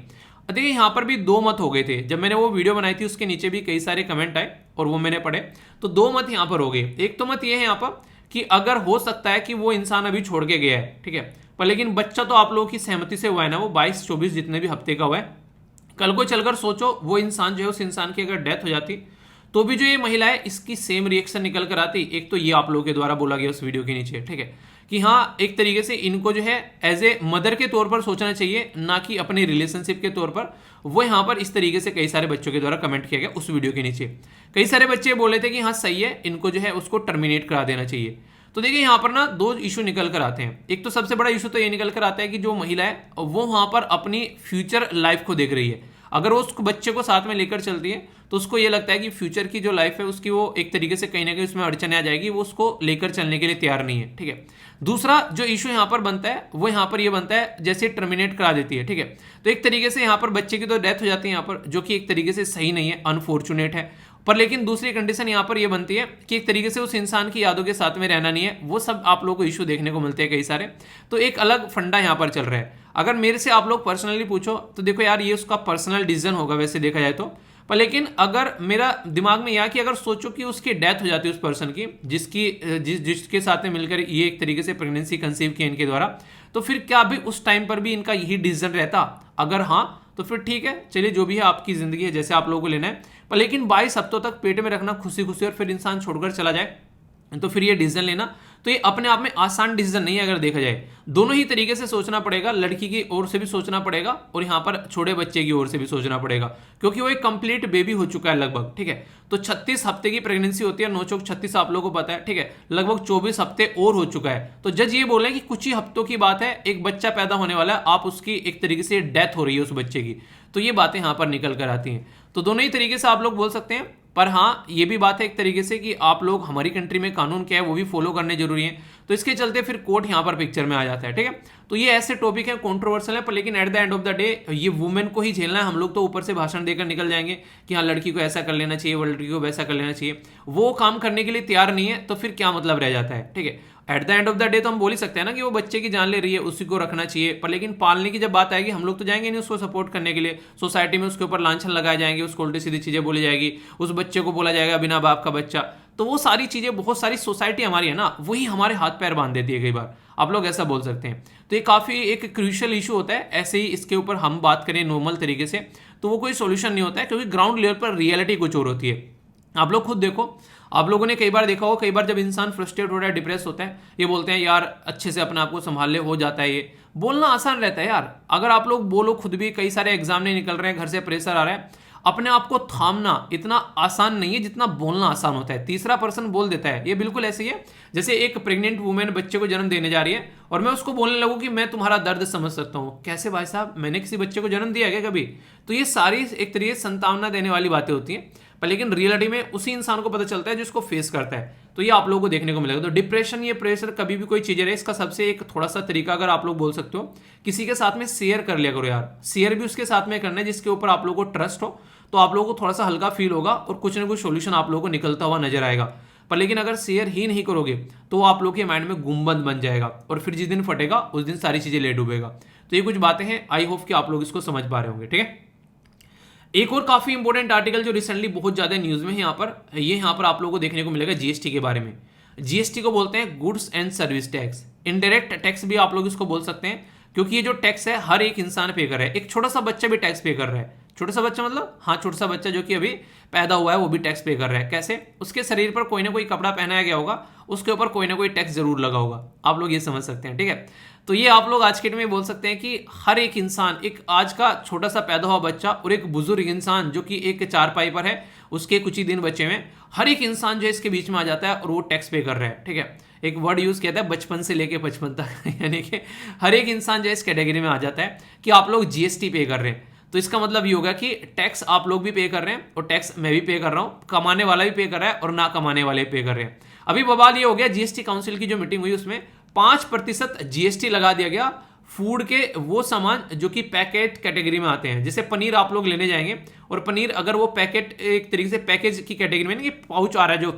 देखिए यहाँ पर भी दो मत हो गए थे, जब मैंने वो वीडियो बनाई थी उसके नीचे भी कई सारे कमेंट आए और वो मैंने पढ़े, तो दो मत यहाँ पर हो गए। एक तो मत ये है यहाँ पर कि अगर हो सकता है कि वो इंसान अभी छोड़ के गया है, ठीक है, पर लेकिन बच्चा तो आप लोगों की सहमति से हुआ है ना, वो 22-24 जितने भी हफ्ते का हुआ है। कल को चलकर सोचो वो इंसान जो है उस इंसान की अगर डेथ हो जाती, तो भी जो ये महिला है इसकी सेम रिएक्शन निकल कर आती। एक तो ये आप लोगों के द्वारा बोला गया उस वीडियो के नीचे, ठीक है, कि हाँ एक तरीके से इनको जो है एज ए मदर के तौर पर सोचना चाहिए, ना कि अपने रिलेशनशिप के तौर पर। वो यहाँ पर इस तरीके से कई सारे बच्चों के द्वारा कमेंट किया गया उस वीडियो के नीचे। कई सारे बच्चे बोले थे कि हाँ सही है, इनको जो है उसको टर्मिनेट करा देना चाहिए। तो देखिए यहाँ पर ना दो इशू निकल कर आते हैं। एक तो सबसे बड़ा इशू तो ये निकल कर आता है कि जो महिला है वो वहां पर अपनी फ्यूचर लाइफ को देख रही है। अगर वो उस बच्चे को साथ में लेकर चलती है तो उसको ये लगता है कि फ्यूचर की जो लाइफ है उसकी वो एक तरीके से कहीं ना कहीं उसमें अड़चने आ जाएगी, वो उसको लेकर चलने के लिए तैयार नहीं है। ठीक है, दूसरा जो इशू यहाँ पर बनता है वो यहाँ पर ये बनता है जैसे टर्मिनेट करा देती है, ठीक है, तो एक तरीके से यहाँ पर बच्चे की तो डेथ हो जाती है यहाँ पर, जो कि एक तरीके से सही नहीं है, अनफॉर्चुनेट है। पर लेकिन दूसरी कंडीशन यहाँ पर ये बनती है कि एक तरीके से उस इंसान की यादों के साथ में रहना नहीं है। वो सब आप लोगों को इशू देखने को मिलते हैं कई सारे। तो एक अलग फंडा यहाँ पर चल रहा है। अगर मेरे से आप लोग पर्सनली पूछो तो देखो यार ये उसका पर्सनल डिसीजन होगा वैसे देखा जाए तो, पर लेकिन अगर मेरा दिमाग में यह कि अगर सोचो कि उसकी डेथ हो जाती है उस पर्सन की जिसके साथ में मिलकर ये एक तरीके से प्रेगनेंसी कंसीव की इनके द्वारा, तो फिर क्या अभी उस टाइम पर भी इनका यही डिसीजन रहता? अगर हाँ तो फिर ठीक है, चलिए जो भी है आपकी जिंदगी है, जैसे आप लोगों को लेना है। पर लेकिन 22 हफ्तों तक पेट में रखना खुशी खुशी और फिर इंसान छोड़कर चला जाए, तो फिर ये डिसीजन लेना तो ये अपने आप में आसान डिसीजन नहीं है। अगर देखा जाए दोनों ही तरीके से सोचना पड़ेगा, लड़की की ओर से भी सोचना पड़ेगा और यहाँ पर छोटे बच्चे की ओर से भी सोचना पड़ेगा, क्योंकि वो एक कंप्लीट बेबी हो चुका है लगभग। ठीक है, तो 36 हफ्ते की प्रेगनेंसी होती है, 9 चौक 36 आप लोगों को पता है, ठीक है, लगभग 24 हफ्ते और हो चुका है। तो जज ये बोले कि कुछ ही हफ्तों की बात है, एक बच्चा पैदा होने वाला है, आप उसकी एक तरीके से डेथ हो रही है उस बच्चे की। तो ये बातें यहाँ पर निकल कर आती हैं। तो दोनों ही तरीके से आप लोग बोल सकते हैं। पर हाँ ये भी बात है एक तरीके से कि आप लोग हमारी कंट्री में कानून क्या है वो भी फॉलो करने जरूरी है। तो इसके चलते फिर कोर्ट यहाँ पर पिक्चर में आ जाता है। ठीक है, तो ये ऐसे टॉपिक है कंट्रोवर्शियल है, पर लेकिन at the end of the day ये वुमेन को ही झेलना है। हम लोग तो ऊपर से भाषण देकर निकल जाएंगे कि हाँ लड़की को ऐसा कर लेना चाहिए, वो लड़की को वैसा कर लेना चाहिए। वो काम करने के लिए तैयार नहीं है तो फिर क्या मतलब रह जाता है। ठीक है, at the end of the day तो हम बोल ही सकते हैं ना कि वो बच्चे की जान ले रही है, उसी को रखना चाहिए। पर लेकिन पालने की जब बात आएगी हम लोग तो जाएंगे नहीं उसको सपोर्ट करने के लिए। सोसाइटी में उसके ऊपर लांछन लगाए जाएंगे, उसको उल्टी सीधी चीजें बोली जाएगी, उस बच्चे को बोला जाएगा बिना बाप का बच्चा। तो वो सारी चीजें, बहुत सारी सोसाइटी हमारी है ना, वही हमारे हाथ पैर बांध देती है कई बार, आप लोग ऐसा बोल सकते हैं। तो ये काफी एक क्रूशियल इशू होता है। ऐसे ही इसके ऊपर हम बात करें नॉर्मल तरीके से तो वो कोई सोल्यूशन नहीं होता है, क्योंकि ग्राउंड लेवल पर रियलिटी कुछ और होती है। आप लोग खुद देखो, आप लोगों ने कई बार देखा हो, कई बार जब इंसान फ्रस्ट्रेट होता है, डिप्रेस होता है, ये बोलते हैं यार अच्छे से अपने आप को संभाल ले, हो जाता है। ये बोलना आसान रहता है यार, अगर आप लोग बोलो खुद भी, कई सारे एग्जाम नहीं निकल रहे हैं, घर से प्रेशर आ रहा है, अपने आप को थामना इतना आसान नहीं है जितना बोलना आसान होता है। तीसरा पर्सन बोल देता है, ये बिल्कुल ऐसे ही है जैसे एक प्रेग्नेंट वुमेन बच्चे को जन्म देने जा रही है और मैं उसको बोलने लगूं कि मैं तुम्हारा दर्द समझ सकता हूं। कैसे भाई साहब, मैंने किसी बच्चे को जन्म दिया क्या कभी? तो ये सारी एक तरीके से संतावना देने वाली बातें होती हैं, पर लेकिन रियलिटी में उसी इंसान को पता चलता है जो इसको फेस करता है। तो ये आप लोगों को देखने को मिलेगा। तो डिप्रेशन, ये प्रेशर, कभी भी कोई चीज है, इसका सबसे एक थोड़ा सा तरीका अगर आप लोग बोल सकते हो, किसी के साथ में शेयर कर लिया करो यार। शेयर भी उसके साथ में करना है जिसके ऊपर आप लोगों को ट्रस्ट हो, तो आप लोगों को थोड़ा सा हल्का फील होगा और कुछ ना कुछ सोल्यूशन आप लोगों को निकलता हुआ नजर आएगा। पर लेकिन अगर शेयर ही नहीं करोगे तो आप लोग के माइंड में गुम्बद बन जाएगा और फिर जिस दिन फटेगा उस दिन सारी चीजें ले डूबेगा। तो ये कुछ बातें हैं, आई होप कि आप लोग इसको समझ पा रहे होंगे। ठीक है, एक और काफी इंपॉर्टेंट आर्टिकल जो रिसेंटली बहुत ज्यादा न्यूज में है यहाँ पर आप लोगों को देखने को मिलेगा जीएसटी के बारे में। जीएसटी को बोलते हैं goods and service tax, indirect tax भी आप लोग इसको बोल सकते हैं, क्योंकि ये जो टैक्स है हर एक इंसान पे कर रहा है। एक छोटा सा बच्चा भी टैक्स पे कर रहा है। छोटा सा बच्चा मतलब, हाँ, छोटा सा बच्चा जो कि अभी पैदा हुआ है वो भी टैक्स पे कर रहा है। कैसे? उसके शरीर पर कोई ना कोई कपड़ा पहनाया गया होगा, उसके ऊपर कोई ना कोई टैक्स जरूर लगा होगा। आप लोग ये समझ सकते हैं। ठीक है, तो ये आप लोग आज के डेट में बोल सकते हैं कि हर एक इंसान, एक आज का छोटा सा पैदा हुआ बच्चा और एक बुजुर्ग इंसान जो कि एक चारपाई पर है, उसके कुछ ही दिन बचे हुए, हर एक इंसान जो है इसके बीच में आ जाता है और वो टैक्स पे कर रहा है। ठीक है, एक वर्ड यूज किया था बचपन से लेके 55 तक यानी कि हर एक इंसान जो है इस कैटेगरी में आ जाता है कि आप लोग जीएसटी पे कर रहे हैं। तो इसका मतलब ये होगा कि टैक्स आप लोग भी पे कर रहे हैं और टैक्स मैं भी पे कर रहा हूं, कमाने वाला भी पे कर रहा है और ना कमाने वाले भी पे कर रहे हैं। अभी बवाल ये हो गया, जीएसटी काउंसिल की जो मीटिंग हुई उसमें 5% जीएसटी लगा दिया गया फूड के वो सामान जो कि पैकेट कैटेगरी में आते हैं। जैसे पनीर आप लोग लेने जाएंगे और पनीर अगर वो पैकेट एक तरीके से पैकेज की कैटेगरी में, नहीं पाउच आ रहा है, जो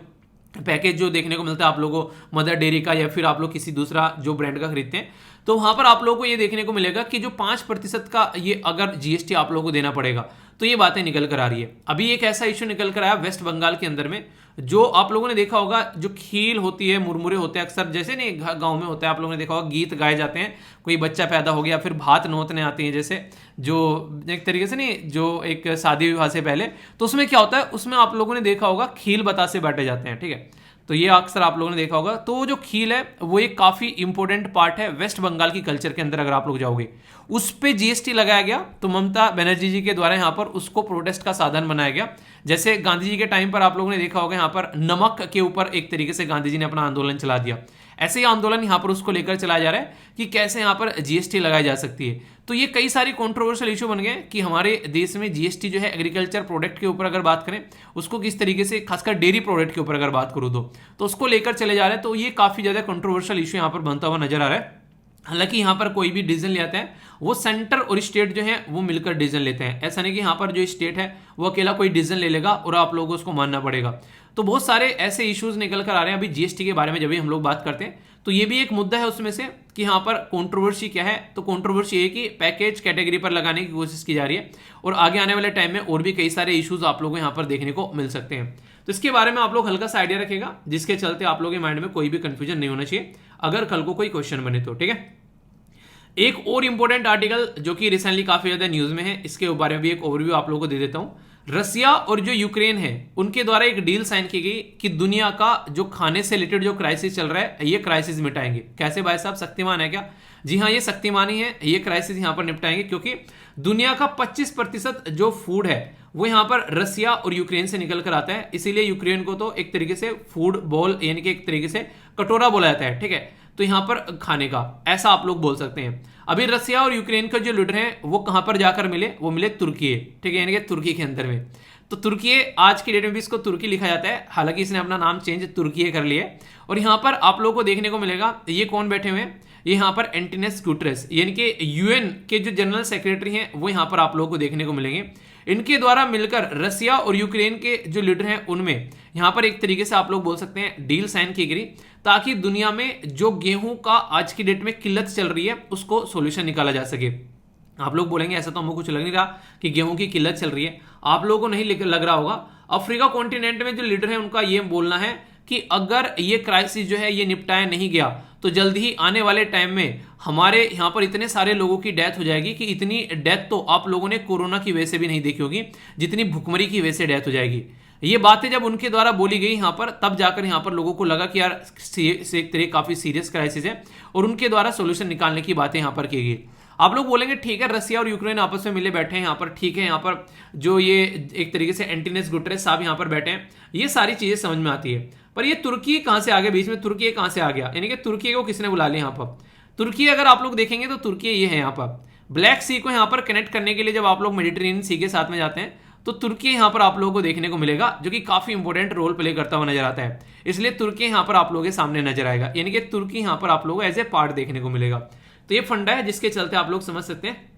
पैकेज जो देखने को मिलता है आप लोगों को मदर डेयरी का या फिर आप लोग किसी दूसरा जो ब्रांड का खरीदते हैं, तो वहां पर आप लोगों को ये देखने को मिलेगा कि जो 5% का ये अगर जीएसटी आप लोगों को देना पड़ेगा। तो ये बातें निकल कर आ रही है। अभी एक ऐसा इश्यू निकल कर आया वेस्ट बंगाल के अंदर में, जो आप लोगों ने देखा होगा, जो खील होती है, मुरमुरे होते हैं, अक्सर जैसे नहीं गांव में होता है, आप लोगों ने देखा होगा गीत गाए जाते हैं, कोई बच्चा पैदा हो गया, फिर भात नोतने आती है, जैसे जो एक तरीके से नहीं, जो एक शादी विवाह से पहले, तो उसमें क्या होता है, उसमें आप लोगों ने देखा होगा खील बतासे बांटे जाते हैं। ठीक है, तो ये अक्सर आप लोगों ने देखा होगा। तो जो खील है वो एक काफी इंपॉर्टेंट पार्ट है वेस्ट बंगाल की कल्चर के अंदर। अगर आप लोग जाओगे उस पे जीएसटी लगाया गया, तो ममता बनर्जी जी के द्वारा यहाँ पर उसको प्रोटेस्ट का साधन बनाया गया। जैसे गांधी जी के टाइम पर आप लोगों ने देखा होगा यहाँ पर नमक के ऊपर एक तरीके से गांधी जी ने अपना आंदोलन चला दिया। ऐसे ही आंदोलन यहाँ पर उसको लेकर चलाया जा रहा है कि कैसे यहाँ पर जीएसटी लगाई जा सकती है। तो ये कई सारी कंट्रोवर्शियल इशू बन गए कि हमारे देश में जीएसटी जो है एग्रीकल्चर प्रोडक्ट के ऊपर अगर बात करें, उसको किस तरीके से, खासकर डेयरी प्रोडक्ट के ऊपर अगर बात करूँ तो उसको लेकर चले जा रहे हैं। तो ये काफी ज्यादा कंट्रोवर्शियल इशू यहाँ पर बनता हुआ नजर आ रहा है। हालांकि यहाँ पर कोई भी डिसीजन लेते हैं वो सेंटर और स्टेट जो है वो मिलकर डिसीजन लेते हैं। ऐसा नहीं कि यहाँ पर जो स्टेट है वो अकेला कोई डिसीजन ले लेगा और आप लोगों को उसको मानना पड़ेगा। तो बहुत सारे ऐसे इश्यूज निकल कर आ रहे हैं अभी जीएसटी के बारे में। जब भी हम लोग बात करते हैं तो ये भी एक मुद्दा है उसमें से कि यहाँ पर कंट्रोवर्सी क्या है। तो कंट्रोवर्सी ये कि पैकेज कैटेगरी पर लगाने की कोशिश की जा रही है और आगे आने वाले टाइम में और भी कई सारे इश्यूज आप लोगों को यहाँ पर देखने को मिल सकते हैं। तो इसके बारे में आप लोग हल्का सा आइडिया रखेगा, जिसके चलते आप लोगों के माइंड में कोई भी कंफ्यूजन नहीं होना चाहिए अगर कल को कोई क्वेश्चन बने तो। ठीक है, एक और इंपॉर्टेंट आर्टिकल जो कि रिसेंटली काफी ज्यादा न्यूज में है, इसके बारे में भी एक ओवरव्यू आप लोगों को दे देता हूं। रसिया और जो यूक्रेन है उनके द्वारा एक डील साइन की गई कि दुनिया का जो खाने से रिलेटेड जो क्राइसिस चल रहा है ये क्राइसिस मिटाएंगे। कैसे भाई साहब, शक्तिमान है क्या? जी हाँ, ये शक्तिमान ही है। ये क्राइसिस यहाँ पर निपटाएंगे क्योंकि दुनिया का 25% जो फूड है वो यहाँ पर रसिया और यूक्रेन से निकल कर आता है। इसीलिए यूक्रेन को तो एक तरीके से फूड बॉल यानी कि एक तरीके से कटोरा बोला जाता है। ठीक है, तो यहाँ पर खाने का ऐसा आप लोग बोल सकते हैं। अभी रसिया और यूक्रेन के जो लीडर हैं वो कहां पर जाकर मिले, वो मिले तुर्की। ठीक है, यानी कि तुर्की के अंदर में। तो तुर्की आज की डेट में भी इसको तुर्की लिखा जाता है, हालांकि इसने अपना नाम चेंज तुर्की कर लिया। और यहाँ पर आप लोगों को देखने को मिलेगा ये कौन बैठे हुए हैं, ये यहाँ पर एंटोनियो गुटेरेस यानी कि यूएन के जो जनरल सेक्रेटरी हैं वो यहाँ पर आप लोगों को देखने को मिलेंगे। इनके द्वारा मिलकर रसिया और यूक्रेन के जो लीडर हैं उनमें यहाँ पर एक तरीके से आप लोग बोल सकते हैं डील साइन की गई, ताकि दुनिया में जो गेहूं का आज की डेट में किल्लत चल रही है उसको सोल्यूशन निकाला जा सके। आप लोग बोलेंगे ऐसा तो हमको कुछ लग नहीं रहा कि गेहूं की किल्लत चल रही है, आप लोगों को नहीं लग रहा होगा। अफ्रीका कॉन्टिनेंट में जो लीडर है उनका ये बोलना है कि अगर ये क्राइसिस जो है ये निपटाया नहीं गया तो जल्द ही आने वाले टाइम में हमारे यहाँ पर इतने सारे लोगों की डेथ हो जाएगी कि इतनी डेथ तो आप लोगों ने कोरोना की वजह से भी नहीं देखी होगी जितनी भुखमरी की वजह से डेथ हो जाएगी। ये बातें जब उनके द्वारा बोली गई यहाँ पर, तब जाकर यहाँ पर लोगों को लगा कि यार एक तरह काफी सीरियस क्राइसिस है और उनके द्वारा सोल्यूशन निकालने की बातें यहाँ पर की गई। आप लोग बोलेंगे ठीक है, रसिया और यूक्रेन आपस में मिले बैठे हैं यहाँ पर, ठीक है, यहाँ पर जो ये एक तरीके से एंटीनेस गुटरेस साहब यहाँ पर बैठे हैं, ये सारी चीजें समझ में आती है। पर ये तुर्की कहां से आ गया बीच में, तुर्की कहां से आ गया, यानी कि तुर्की को किसने बुला लिया यहाँ पर। तुर्की अगर आप लोग देखेंगे तो तुर्की ये है यहाँ पर ब्लैक सी को यहाँ पर कनेक्ट करने के लिए, जब आप लोग मेडिटेरेनियन सी के साथ में जाते हैं तो तुर्की यहाँ पर आप लोगों को देखने को मिलेगा, जो कि काफी इंपॉर्टेंट रोल प्ले करता हुआ नजर आता है। इसलिए तुर्की यहाँ पर आप लोगों के सामने नजर आएगा, यानी कि तुर्की यहाँ पर आप लोगों को एज ए पार्ट देखने को मिलेगा। तो ये फंडा है जिसके चलते आप लोग समझ सकते हैं,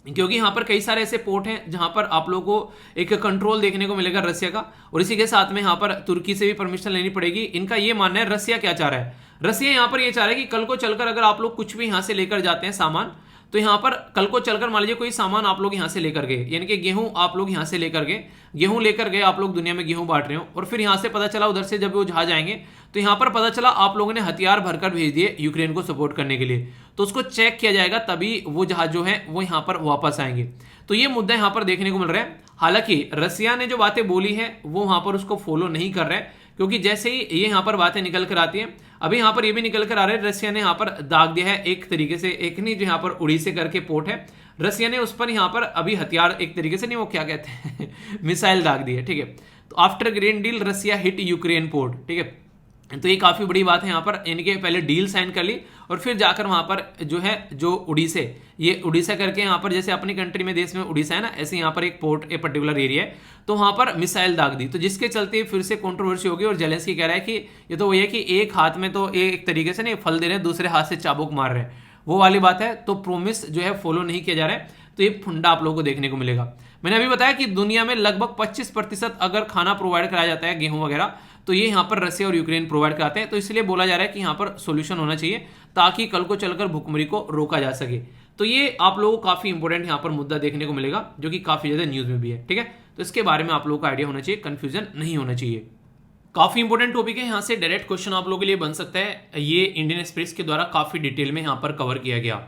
क्योंकि यहाँ पर कई सारे ऐसे पोर्ट हैं जहां पर आप लोगों को एक कंट्रोल देखने को मिलेगा रसिया का, और इसी के साथ में यहाँ पर तुर्की से भी परमिशन लेनी पड़ेगी। इनका ये मानना है, रसिया क्या चाह रहा है, रसिया यहाँ पर ये चाह रहा है कि कल को चलकर अगर आप लोग कुछ भी यहाँ से लेकर जाते हैं सामान, तो यहाँ पर कल को चलकर मान लीजिए कोई सामान आप लोग यहाँ से लेकर गए, यानी कि गेहूं आप लोग यहाँ से लेकर गए, गेहूं लेकर गए आप लोग, दुनिया में गेहूं बांट रहे हो, और फिर यहाँ से पता चला उधर से जब वो जहाज आएंगे तो यहाँ पर पता चला आप लोगों ने हथियार भरकर भेज दिए यूक्रेन को सपोर्ट करने के लिए, तो उसको चेक किया जाएगा, तभी वो जहाज जो है वो यहाँ पर वापस आएंगे। तो ये मुद्दा यहाँ पर देखने को मिल रहा है। हालांकि रसिया ने जो बातें बोली है वो वहां पर उसको फॉलो नहीं कर रहे, क्योंकि जैसे ही ये यहाँ पर बातें निकल कर आती हैं, अभी यहाँ पर ये भी निकल कर आ रहे हैं, रसिया ने यहाँ पर दाग दिया है एक तरीके से, एक नहीं जो यहाँ पर उड़ीसे करके पोर्ट है, रसिया ने उस पर यहाँ पर अभी हथियार एक तरीके से नहीं, वो क्या कहते हैं मिसाइल दाग दी है, ठीक है। तो आफ्टर ग्रीन डील रसिया हिट यूक्रेन पोर्ट, ठीक है। तो ये काफी बड़ी बात है यहाँ पर, इनके पहले डील साइन कर ली और फिर जाकर वहां पर जो है जो उड़ीसे, ये उड़ीसा करके यहाँ पर जैसे अपनी कंट्री में देश में उड़ीसा है ना, ऐसे यहाँ पर एक पोर्ट एक पर्टिकुलर एरिया है, तो वहां पर मिसाइल दाग दी, तो जिसके चलते फिर से कंट्रोवर्सी होगी। और जेलेंस्की कह रहा है कि ये तो वही है कि एक हाथ में तो एक तरीके से नहीं फल दे रहे हैं, दूसरे हाथ से चाबुक मार रहे हैं, वो वाली बात है। तो प्रोमिस जो है फॉलो नहीं किया जा रहा है, तो ये फंडा आप लोगों को देखने को मिलेगा। मैंने अभी बताया कि दुनिया में लगभग 25% अगर खाना प्रोवाइड कराया जाता है गेहूं वगैरह, तो ये यहाँ पर रसिया और यूक्रेन प्रोवाइड कराते हैं। तो इसलिए बोला जा रहा है कि यहाँ पर सोल्यूशन होना चाहिए ताकि कल को चलकर भुखमरी को रोका जा सके। तो ये आप लोगों को काफी इंपॉर्टेंट यहाँ पर मुद्दा देखने को मिलेगा, जो कि काफी ज्यादा न्यूज में भी है, ठीक है। तो इसके बारे में आप लोगों को आइडिया होना चाहिए, कंफ्यूजन नहीं होना चाहिए। काफी इंपॉर्टेंट टॉपिक है, यहाँ से डायरेक्ट क्वेश्चन आप लोगों के लिए बन सकता है, ये इंडियन एक्सप्रेस के द्वारा काफी डिटेल में यहाँ पर कवर किया गया।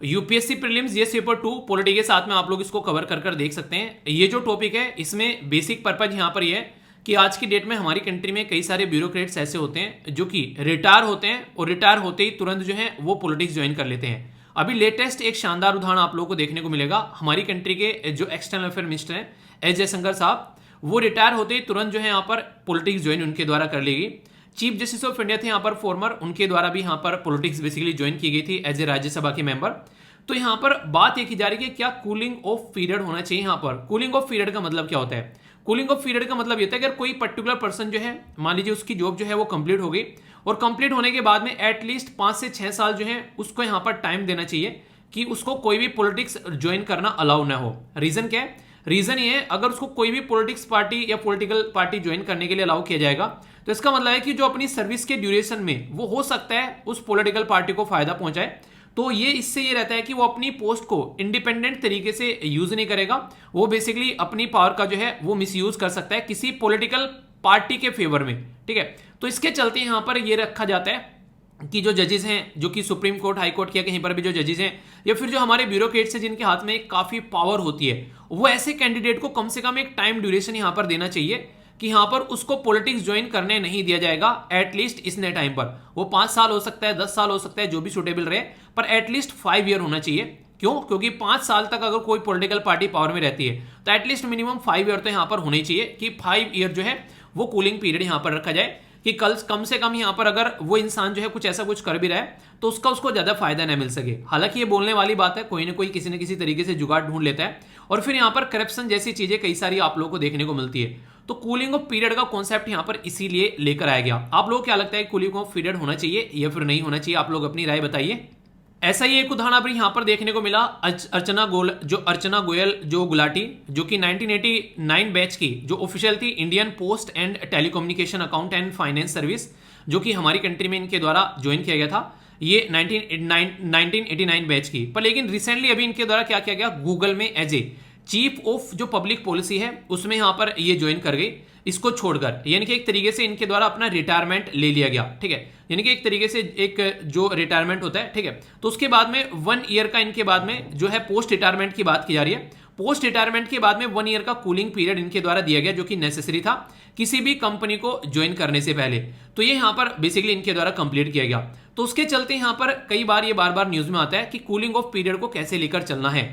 यूपीएससी प्रीलिम्स ये पेपर 2 पॉलिटी के साथ में आप लोग इसको कवर कर देख सकते हैं। ये जो टॉपिक है इसमें बेसिक पर्पज यहाँ पर ये है कि आज की डेट में हमारी कंट्री में कई सारे ब्यूरोक्रेट्स ऐसे होते हैं जो कि रिटायर होते हैं, और रिटायर होते ही तुरंत जो है वो पॉलिटिक्स ज्वाइन कर लेते हैं। अभी लेटेस्ट एक शानदार उदाहरण आप लोगों को देखने को मिलेगा, हमारी कंट्री के जो एक्सटर्नल अफेयर मिनिस्टर हैं एस जयशंकर साहब, वो रिटायर होते ही तुरंत जो है यहाँ पर पॉलिटिक्स ज्वाइन उनके द्वारा कर ली गई। चीफ जस्टिस ऑफ इंडिया थे यहाँ पर फॉर्मर, उनके द्वारा भी यहाँ पर पॉलिटिक्स बेसिकली ज्वाइन की गई थी एज ए राज्यसभा के मेंबर। तो यहाँ पर बात ये की जा रही है कि क्या कूलिंग ऑफ पीरियड होना चाहिए। यहाँ पर कूलिंग ऑफ पीरियड का मतलब क्या होता है, कूलिंग ऑफ पीरियड का मतलब ये होता है अगर कोई पर्टिकुलर पर्सन जो है, मान लीजिए उसकी जॉब जो है वो कंप्लीट हो गई, और कंप्लीट होने के बाद में एटलीस्ट 5 से 6 साल जो है उसको यहाँ पर टाइम देना चाहिए कि उसको कोई भी पॉलिटिक्स ज्वाइन करना अलाउ ना हो। रीजन क्या है, रीजन ये है अगर उसको कोई भी पॉलिटिक्स पार्टी या पॉलिटिकल पार्टी ज्वाइन करने के लिए अलाउ किया जाएगा, तो इसका मतलब है कि जो अपनी सर्विस के ड्यूरेशन में वो हो सकता है उस पॉलिटिकल पार्टी को फायदा पहुंचाए, तो ये इससे ये रहता है कि वो अपनी पोस्ट को इंडिपेंडेंट तरीके से यूज नहीं करेगा, वो बेसिकली अपनी पावर का जो है वो मिसयूज कर सकता है किसी पॉलिटिकल पार्टी के फेवर में, ठीक है। तो इसके चलते यहां पर ये रखा जाता है कि जो जजेस हैं, जो कि सुप्रीम कोर्ट, हाई कोर्ट, या कहीं पर भी जो जजेस हैं या फिर जो हमारे ब्यूरोक्रेट्स हैं जिनके हाथ में एक काफी पावर होती है, वो ऐसे कैंडिडेट को कम से कम एक टाइम ड्यूरेशन यहां पर देना चाहिए कि यहां पर उसको पॉलिटिक्स ज्वाइन करने नहीं दिया जाएगा एटलीस्ट इतने टाइम पर। वो 5 साल हो सकता है, 10 साल हो सकता है, जो भी सुटेबल रहे, पर एटलीस्ट 5 ईयर होना चाहिए। क्यों? क्योंकि 5 साल तक अगर कोई पॉलिटिकल पार्टी पावर में रहती है तो एटलीस्ट मिनिमम 5 ईयर तो यहां पर होने चाहिए कि 5 ईयर जो है वो कूलिंग पीरियड यहां पर रखा जाए कि कम से कम यहां पर अगर वो इंसान जो है कुछ ऐसा कुछ कर भी रहा है तो उसको ज्यादा फायदा ना मिल सके। हालांकि ये बोलने वाली बात है, कोई ना कोई किसी न किसी तरीके से जुगाड़ ढूंढ लेता है, और फिर यहां पर करप्शन जैसी चीजें कई सारी आप लोगों को देखने को मिलती है। तो कूलिंग ऑफ पीरियड का कॉन्सेप्ट यहां पर इसीलिए लेकर आया गया। आप लोगों को क्या लगता है कूलिंग ऑफ पीरियड होना चाहिए या फिर नहीं होना चाहिए? आप लोग अपनी राय बताइए। ऐसा ही एक उदाहरण अभी यहां पर देखने को मिला, अर्चना गोयल जो गुलाटी, जो कि 1989 बैच की जो ऑफिशियल थी Indian post and telecommunication account and finance service, जो कि हमारी कंट्री में इनके द्वारा ज्वाइन किया गया था, ये 1989 बैच की। पर लेकिन रिसेंटली अभी इनके द्वारा क्या किया गया, गूगल में एज ए चीफ ऑफ जो पब्लिक पॉलिसी है उसमें यहां पर ये ज्वाइन कर गई। इसको छोड़कर, यानी कि एक तरीके से इनके द्वारा अपना रिटायरमेंट ले लिया गया, ठीक है, यानी कि एक तरीके से एक जो रिटायरमेंट होता है, ठीक है। तो उसके बाद में 1 ईयर का इनके बाद में जो है पोस्ट रिटायरमेंट की बात की जा रही है। पोस्ट रिटायरमेंट के बाद में 1 ईयर का कूलिंग पीरियड इनके द्वारा दिया गया, जो कि नेसेसरी था किसी भी कंपनी को ज्वाइन करने से पहले। तो ये यहाँ पर बेसिकली इनके द्वारा कंप्लीट किया गया। तो उसके चलते यहाँ पर कई बार ये बार बार न्यूज में आता है कि कूलिंग ऑफ पीरियड को कैसे लेकर चलना है।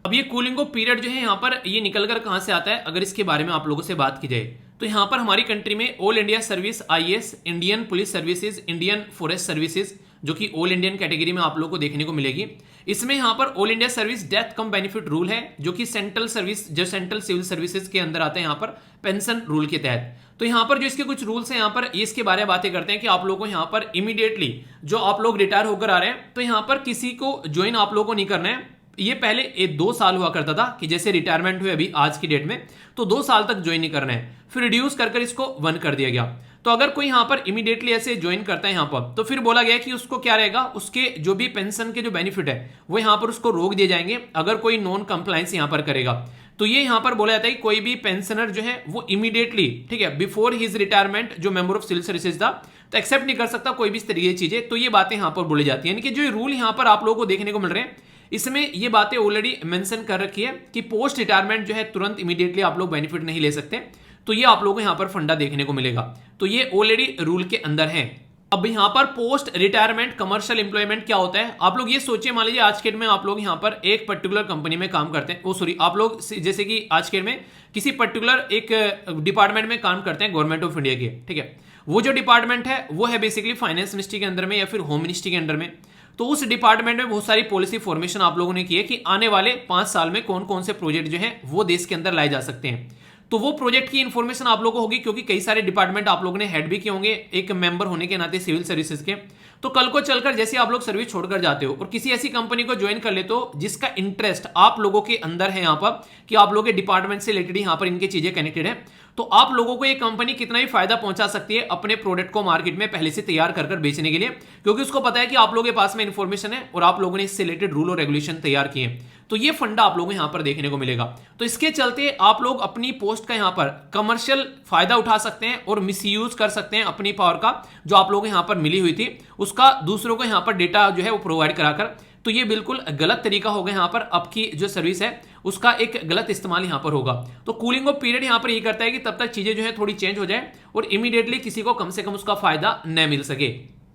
अब ये कूलिंग ऑफ पीरियड जो है यहाँ पर ये निकल कर कहां से आता है, अगर इसके बारे में आप लोगों से बात की जाए तो यहाँ पर हमारी कंट्री में all India service IAS, Indian police services, Indian forest services, जो कि ऑल इंडियन कैटेगरी में आप लोग को देखने को मिलेगी। इसमें यहाँ पर ऑल इंडिया सर्विस डेथ कम बेनिफिट रूल है, जो कि सेंट्रल सर्विस, जो सेंट्रल सिविल सर्विसेज के अंदर आते हैं यहाँ पर पेंशन रूल के तहत। तो यहाँ पर जो इसके कुछ रूल्स हैं यहाँ पर ये इसके बारे में बातें करते हैं कि आप लोगों को यहाँ पर इमीडिएटली जो आप लोग रिटायर होकर आ रहे हैं, तो यहाँ पर किसी को ज्वाइन आप लोगों को नहीं करना है। ये पहले 2 साल हुआ करता था कि जैसे रिटायरमेंट हुए अभी आज की डेट में, तो 2 साल तक ज्वाइन नहीं करना है, फिर रिड्यूस कर इसको 1 कर दिया गया। तो अगर कोई यहाँ पर इमीडिएटली ऐसे ज्वाइन करता है यहाँ पर, तो फिर बोला गया कि उसको क्या रहेगा, उसके जो भी पेंशन के जो बेनिफिट है वो यहाँ पर उसको रोक दिए जाएंगे अगर कोई नॉन कंप्लायंस यहाँ पर करेगा। तो ये यहाँ पर बोला जाता है कि कोई भी पेंशनर जो है वो इमीडिएटली, ठीक है, बिफोर हिज रिटायरमेंट जो मेंबर ऑफ सिविल सर्विसेज था, तो एक्सेप्ट नहीं कर सकता कोई भी इस तरीके की चीजें। तो ये बातें यहाँ पर बोली जाती है, यानी कि जो रूल यहाँ पर आप लोगों को देखने को मिल रहे हैं इसमें ये बातें ऑलरेडी मेंशन कर रखी है कि पोस्ट रिटायरमेंट जो है तुरंत इमीडिएटली आप लोग बेनिफिट नहीं ले सकते। तो ये आप लोगों को यहाँ पर फंडा देखने को मिलेगा। तो ये ऑलरेडी रूल के अंदर है। अब यहाँ पर पोस्ट रिटायरमेंट कमर्शियल एम्प्लॉयमेंट क्या होता है, आप लोग ये सोचिए, मान लीजिए आज के डेट में आप लोग यहाँ पर एक पर्टिकुलर कंपनी में काम करते हैं, ओ सॉरी, आप लोग जैसे कि आज के डेट में किसी पर्टिकुलर एक डिपार्टमेंट में काम करते हैं गवर्नमेंट ऑफ इंडिया के, ठीक है। वो जो डिपार्टमेंट है वो है बेसिकली फाइनेंस मिनिस्ट्री के अंदर में या फिर होम मिनिस्ट्री के अंदर में। तो उस डिपार्टमेंट में बहुत सारी पॉलिसी फॉर्मेशन आप लोगों ने की है कि आने वाले 5 साल में कौन कौन से प्रोजेक्ट जो हैं वो देश के अंदर लाए जा सकते हैं। तो वो प्रोजेक्ट की इंफॉर्मेशन आप लोगों को होगी, क्योंकि कई सारे डिपार्टमेंट आप लोगों ने हेड भी किए होंगे एक मेंबर होने के नाते सिविल सर्विसेज के। तो कल को चलकर जैसे आप लोग सर्विस छोड़कर जाते हो और किसी ऐसी कंपनी को ज्वाइन कर लेते हो जिसका इंटरेस्ट आप लोगों के अंदर है यहाँ पर कि आप लोगों के डिपार्टमेंट से रिलेटेड यहाँ पर इनकी चीजें कनेक्टेड है, तो आप लोगों को ये कंपनी कितना ही फायदा पहुंचा सकती है अपने प्रोडक्ट को मार्केट में पहले से तैयार कर बेचने के लिए, क्योंकि उसको पता है कि आप लोगों के पास में इंफॉर्मेशन है और आप लोगों ने इससे रिलेटेड रूल और रेगुलेशन तैयार किए हैं। तो ये फंडा आप लोगों को यहाँ पर देखने को मिलेगा। तो इसके चलते आप लोग अपनी पोस्ट का यहाँ पर कमर्शियल फायदा उठा सकते हैं और मिसयूज कर सकते हैं अपनी पावर का जो आप लोगों को यहाँ पर मिली हुई थी उसका दूसरों को यहाँ पर डेटा जो है वो प्रोवाइड कराकर। तो ये बिल्कुल गलत तरीका होगा, यहाँ पर आपकी जो सर्विस है उसका एक गलत इस्तेमाल यहाँ पर होगा। तो कूलिंग ऑफ पीरियड यहाँ पर ये करता है कि तब तक चीजें जो है थोड़ी चेंज हो जाए और इमीडिएटली किसी को कम से कम उसका फायदा न मिल सके।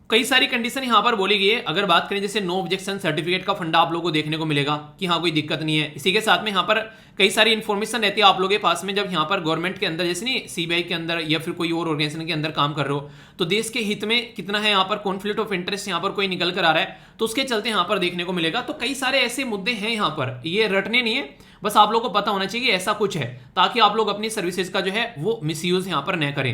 कई सारी कंडीशन यहाँ पर बोली गई है। अगर बात करें जैसे नो ऑब्जेक्शन सर्टिफिकेट का फंडा आप लोगों को देखने को मिलेगा कि हाँ कोई दिक्कत नहीं है। इसी के साथ में यहाँ पर कई सारी इन्फॉर्मेशन रहती है आप लोगों के पास में, जब यहाँ पर गवर्नमेंट के अंदर जैसे नहीं सीबीआई के अंदर या फिर कोई और ऑर्गेनाइजेशन के अंदर काम कर रहे हो तो देश के हित में कितना है यहाँ पर कॉन्फ्लिक्ट ऑफ इंटरेस्ट यहाँ पर कोई निकल कर आ रहा है तो उसके चलते यहाँ पर देखने को मिलेगा। तो कई सारे ऐसे मुद्दे हैं यहाँ पर, ये रटने नहीं है, बस आप लोगों को पता होना चाहिए ऐसा कुछ है ताकि आप लोग अपनी सर्विसेज का जो है वो मिसयूज यहाँ पर न करें।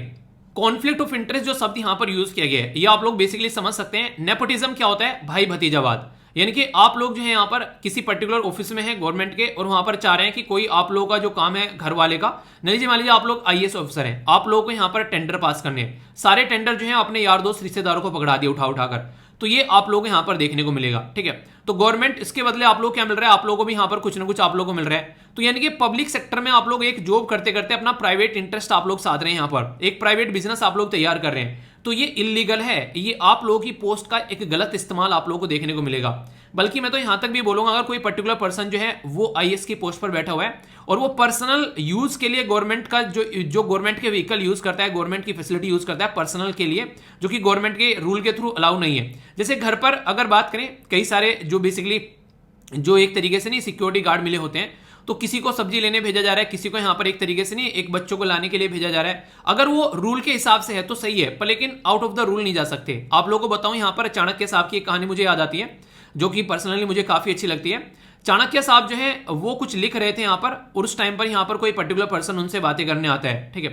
कॉन्फ्लिक्ट ऑफ इंटरेस्ट जो शब्द यहां पर यूज किया गया है ये आप लोग बेसिकली समझ सकते हैं। नेपोटिज्म क्या होता है, भाई भतीजावाद, यानी कि आप लोग जो है यहाँ पर किसी पर्टिकुलर ऑफिस में है गवर्नमेंट के और वहां पर चाह रहे हैं कि कोई आप लोगों का जो काम है घर वाले का, नहीं मान लीजिए आप लोग IAS ऑफिसर हैं, आप लोगों को यहाँ पर टेंडर पास करने हैं, सारे टेंडर जो है अपने यार दोस्त रिश्तेदारों को पकड़ा दिए उठाकर, तो ये आप लोग यहाँ पर देखने को मिलेगा। ठीक है, तो गवर्नमेंट इसके बदले आप लोग क्या मिल रहा है, आप लोगों को भी यहाँ पर कुछ ना कुछ आप लोगों को मिल रहा है। तो यानी कि पब्लिक सेक्टर में आप लोग एक जॉब करते करते अपना प्राइवेट इंटरेस्ट आप लोग साध रहे हैं, यहाँ पर एक प्राइवेट बिजनेस आप लोग तैयार कर रहे हैं, तो ये इलीगल है। ये आप लोगों की पोस्ट का एक गलत इस्तेमाल आप लोगों को देखने को मिलेगा। बल्कि मैं तो यहां तक भी बोलूंगा, अगर कोई पर्टिकुलर पर्सन जो है वो IAS की पोस्ट पर बैठा हुआ है और वो पर्सनल यूज के लिए गवर्नमेंट का जो गवर्नमेंट के व्हीकल यूज करता है, गवर्नमेंट की फैसिलिटी यूज करता है पर्सनल के लिए, जो कि गवर्नमेंट के रूल के थ्रू अलाउ नहीं है। जैसे घर पर अगर बात करें, कई सारे जो बेसिकली जो एक तरीके से नहीं सिक्योरिटी गार्ड मिले होते हैं, तो किसी को सब्जी लेने भेजा जा रहा है, किसी को यहाँ पर एक तरीके से नहीं एक बच्चों को लाने के लिए भेजा जा रहा है, अगर वो रूल के हिसाब से है तो सही है, पर लेकिन आउट ऑफ द रूल नहीं जा सकते। आप लोगों को बताऊं, यहाँ पर चाणक्य साहब की एक कहानी मुझे याद आती है जो कि पर्सनली मुझे काफी अच्छी लगती है। चाणक्य साहब जो है वो कुछ लिख रहे थे यहाँ पर, और उस टाइम पर यहाँ पर कोई पर्टिकुलर पर्सन उनसे बातें करने आता है। ठीक है,